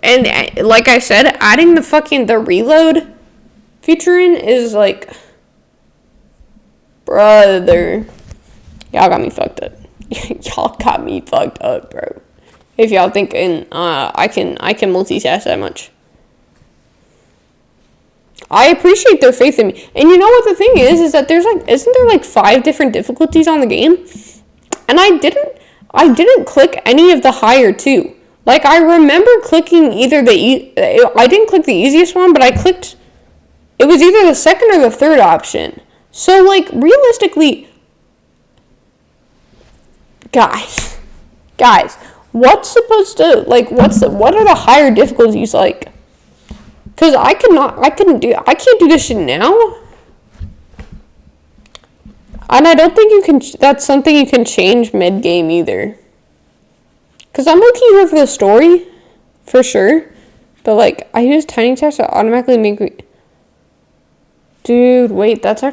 And like I said, adding the reload feature in is like, brother, y'all got me fucked up. Y'all got me fucked up, bro. If y'all thinking I can multitask that much. I appreciate their faith in me. And you know what the thing is that isn't there like 5 different difficulties on the game? And I didn't click any of the higher 2. Like, I remember clicking either I didn't click the easiest one, but I clicked, it was either the second or the third option. So, like, realistically, guys, what's supposed to, like, what are the higher difficulties like? Because I can't do this shit now. And I don't think that's something you can change mid-game either. Because I'm looking here for the story, for sure. But, like, I use tiny text to automatically make me... Dude, wait, that's a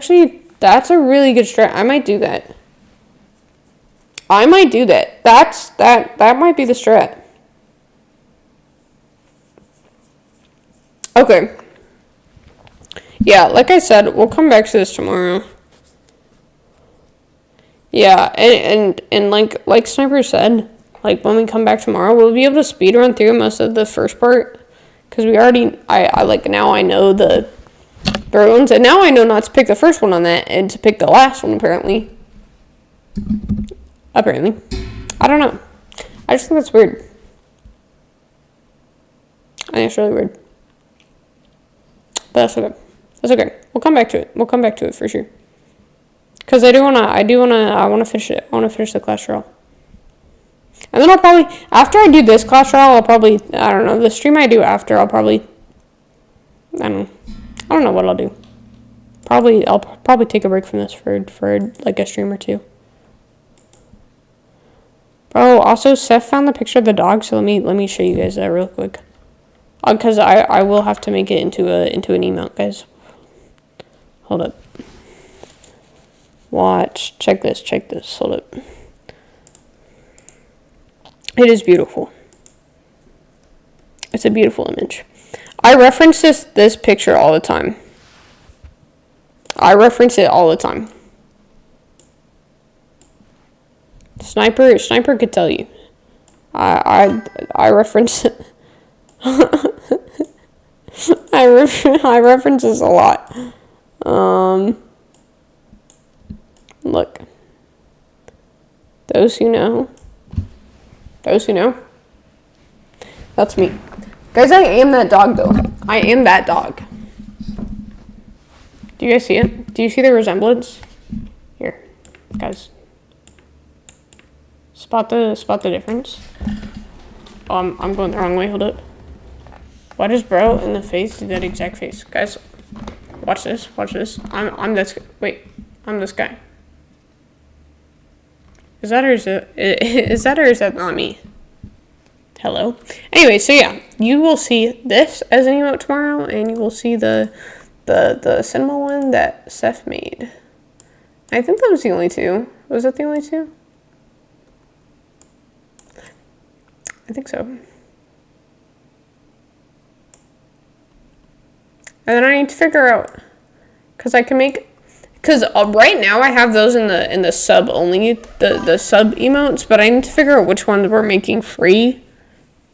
really good strat. I might do that. That might be the strat. Okay. Yeah, like I said, we'll come back to this tomorrow. Yeah, and like Sniper said, like when we come back tomorrow, we'll be able to speedrun through most of the first part. Because now I know the third ones, and now I know not to pick the first one on that, and to pick the last one, apparently. I don't know. I just think that's weird. I think it's really weird. But that's okay. That's okay. We'll come back to it for sure. Because I want to finish it. I want to finish the class trial. And then after I do this class trial, I don't know, the stream I do after, I don't know what I'll do. I'll probably take a break from this for like a stream or two. Bro, also, Seth found the picture of the dog, so let me show you guys that real quick. Because I will have to make it into an emote, guys. Hold up. Watch. Check this. Hold up. It is beautiful. It's a beautiful image. I reference this picture all the time. I reference it all the time. Sniper could tell you. I reference it. I reference this a lot. Look. Those who know. That's me. Guys, I am that dog, though. I am that dog. Do you guys see it? Do you see the resemblance? Here, guys. Spot the difference. Oh, I'm going the wrong way. Hold up. Why does bro in the face do that exact face? Guys, watch this. I'm this. Wait, I'm this guy. Is that or is that not me? Hello. Anyway, so yeah, you will see this as an emote tomorrow, and you will see the cinema one that Seth made. I think that was the only two. Was that the only two? I think so. And then I need to figure out, because right now I have those in the sub only, the sub emotes, but I need to figure out which ones we're making free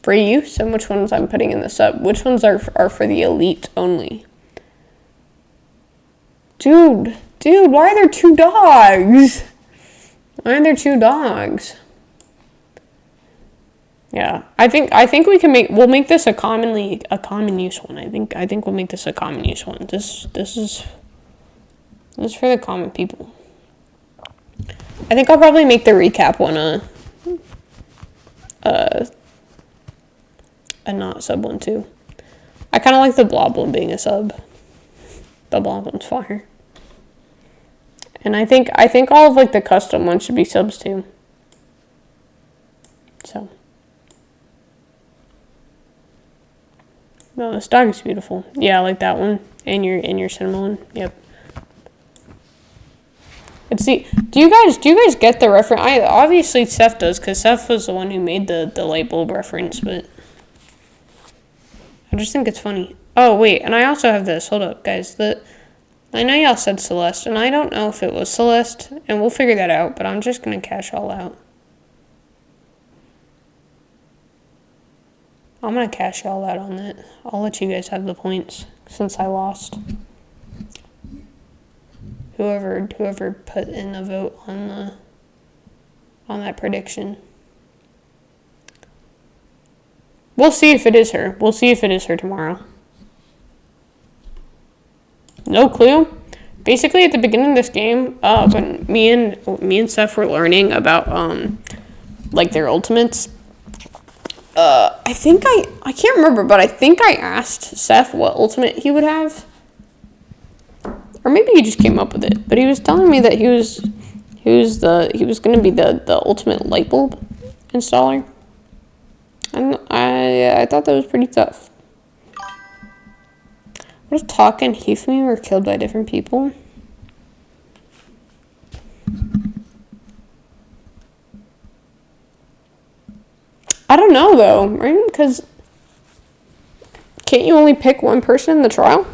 use and which ones I'm putting in the sub. Which ones are for the elite only. Dude, why are there 2 dogs? Yeah, I think we'll make this a common use one. I think we'll make this a common use one. This is for the common people. I think I'll probably make the recap one a not sub one too. I kind of like the blob one being a sub. The blob one's fire. And I think all of like the custom ones should be subs too. So. No, this dog is beautiful. Yeah, I like that one. And your cinema one. Yep. Let's see. Do you guys get the reference? Obviously Seth does, because Seth was the one who made the light bulb reference, but I just think it's funny. Oh, wait, and I also have this. Hold up, guys. I know y'all said Celeste, and I don't know if it was Celeste, and we'll figure that out, but I'm just going to cash all out. I'm going to cash all out on that. I'll let you guys have the points, since I lost. Whoever put in the vote on that prediction. We'll see if it is her. We'll see if it is her tomorrow. No clue. Basically, at the beginning of this game, when me and Seth were learning about like their ultimates, I think I can't remember, but I think I asked Seth what ultimate he would have, or maybe he just came up with it. But he was telling me that he was going to be the ultimate light bulb installer. And I thought that was pretty tough. What if Taka and Hifumi were killed by different people? I don't know though, right? Because can't you only pick one person in the trial?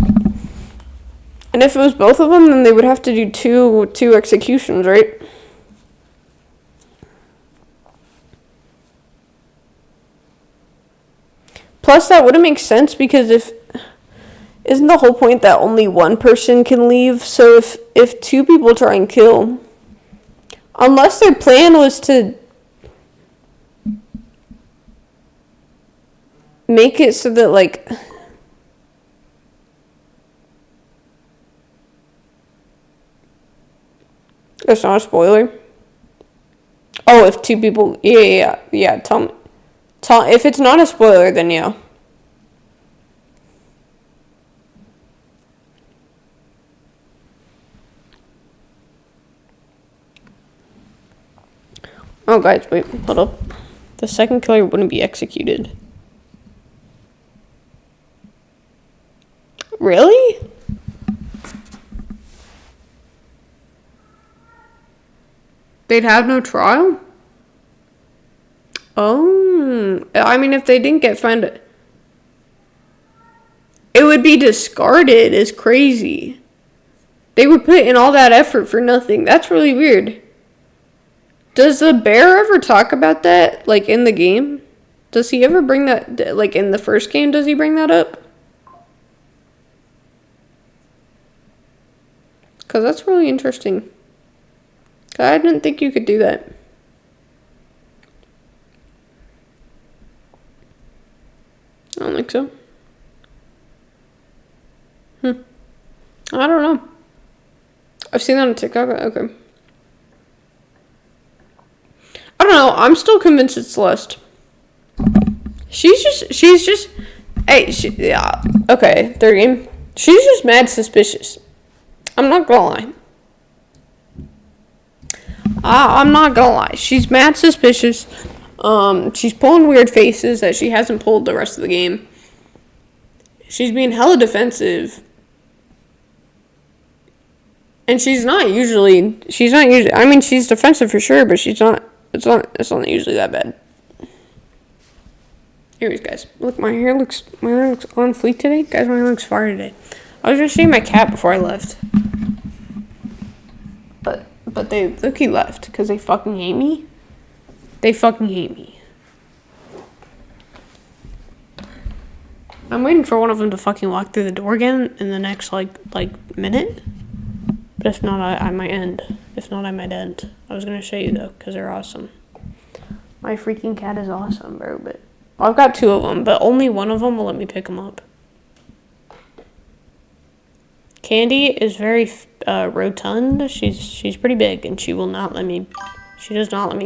And if it was both of them, then they would have to do two executions, right? Plus, that wouldn't make sense because isn't the whole point that only one person can leave? So if two people try and kill, unless their plan was to make it so that, like, it's not a spoiler. Oh, if two people, yeah. Tell me. If it's not a spoiler, then yeah. Oh, guys, wait, hold up. The second killer wouldn't be executed. Really? They'd have no trial? Oh, I mean, if they didn't get found, it would be discarded. Is crazy. They would put in all that effort for nothing. That's really weird. Does the bear ever talk about that, like, in the game? Does he ever bring that, like, in the first game, does he bring that up? Because that's really interesting. I didn't think you could do that. I don't think so. I don't know. I've seen that on TikTok. Okay. I don't know. I'm still convinced it's Celeste. She's just. Hey, yeah. Okay, third game. She's just mad suspicious. I'm not gonna lie. I'm not gonna lie. She's mad suspicious. She's pulling weird faces that she hasn't pulled the rest of the game. She's being hella defensive. And she's not usually, I mean, she's defensive for sure, but it's not usually that bad. Anyways, guys, look, my hair looks on fleek today. Guys, my hair looks fire today. I was gonna show you my cat before I left. But he left, because they fucking hate me. They fucking hate me. I'm waiting for one of them to fucking walk through the door again in the next, like minute. But if not, I might end. If not, I might end. I was gonna show you, though, because they're awesome. My freaking cat is awesome, bro, but I've got two of them, but only one of them will let me pick them up. Candy is very rotund. She's pretty big, and she does not let me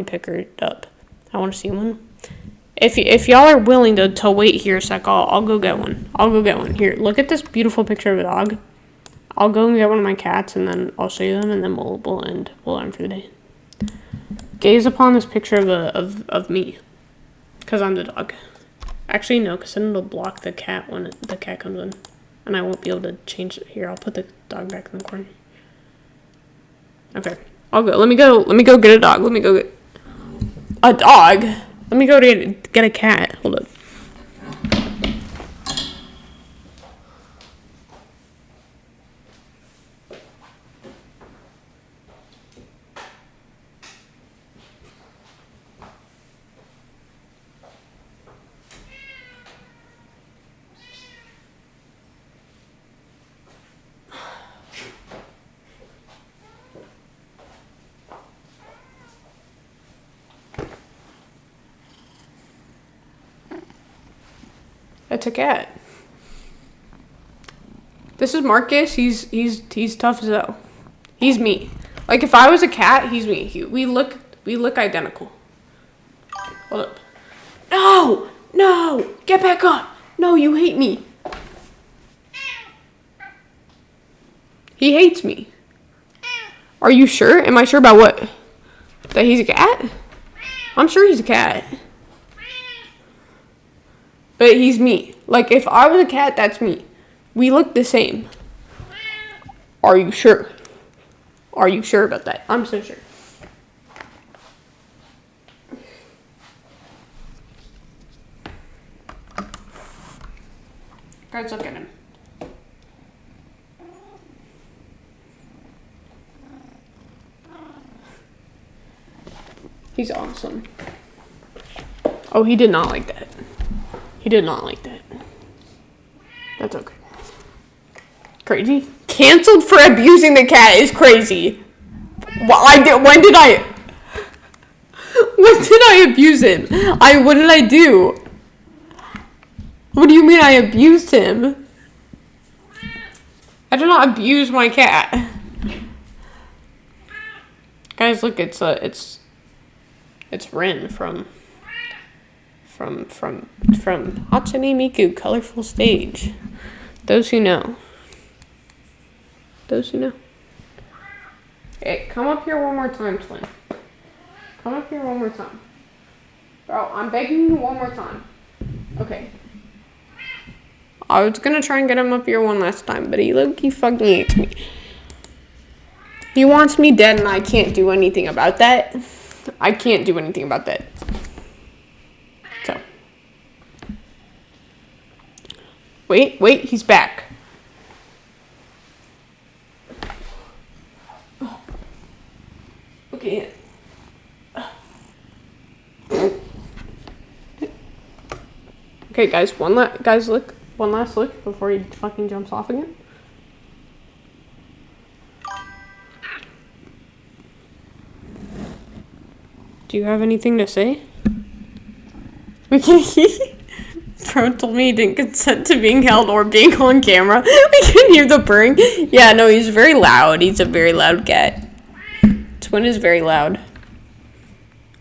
pick her up. I want to see one. If y'all are willing to wait here a sec, I'll go get one. I'll go get one. Here, look at this beautiful picture of a dog. I'll go and get one of my cats, and then I'll show you them, and then we'll end for the day. Gaze upon this picture of me, because I'm the dog. Actually, no, because then it'll block the cat when the cat comes in. And I won't be able to change it here. I'll put the dog back in the corner. Okay. I'll go. Let me go get a dog. Let me go get a dog. Let me go get a cat. Hold up. That's a cat. This is Marcus. He's tough as hell. He's me. Like if I was a cat, he's me. We look identical. Hold up. No, get back up. No, you hate me. He hates me. Are you sure? Am I sure about what? That he's a cat? I'm sure he's a cat. But he's me. Like, if I was a cat, that's me. We look the same. Are you sure? Are you sure about that? I'm so sure. Guys, look at him. He's awesome. Oh, he did not like that. He did not like that. That's okay. Crazy. Canceled for abusing the cat is crazy. When did I abuse him? What did I do? What do you mean I abused him? I did not abuse my cat. Guys, look, it's Rin from Hatsune Miku Colorful Stage. Those who know. Hey, come up here one more time, twin. Come up here one more time. Bro, I'm begging you one more time. Okay. I was gonna try and get him up here one last time, but he fucking hates me. He wants me dead and I can't do anything about that. I can't do anything about that. So. Wait, he's back. Okay. Okay, guys, one last look before he fucking jumps off again. Do you have anything to say? Bro told me he didn't consent to being held or being on camera. We can hear the purring. Yeah, no, he's very loud. He's a very loud cat. Twin is very loud.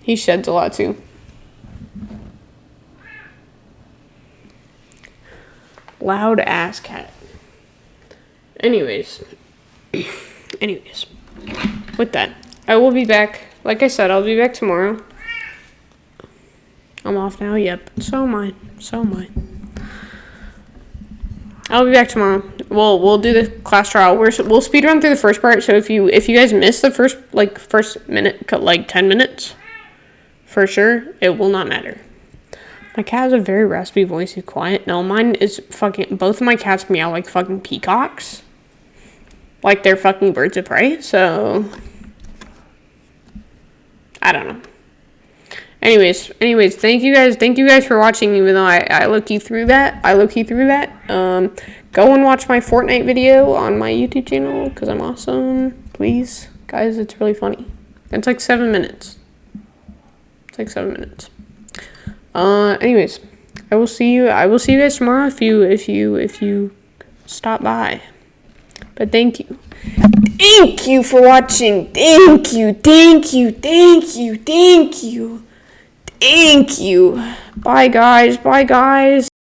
He sheds a lot too. Loud ass cat. Anyways. With that, I will be back. Like I said, I'll be back tomorrow. I'm off now, yep. So am I. I'll be back tomorrow. We'll do the class trial. We'll speed run through the first part. So if you guys miss the first minute, 10 minutes, for sure, it will not matter. My cat has a very raspy voice. He's quiet. No, mine is fucking. Both of my cats meow like fucking peacocks. Like they're fucking birds of prey. So I don't know. Anyways, thank you guys for watching, even though I low-key through that. Go and watch my Fortnite video on my YouTube channel, because I'm awesome. Please, guys, it's really funny. It's like 7 minutes. Anyways, I will see you guys tomorrow if you stop by. But thank you. Thank you for watching. Thank you. Bye, guys.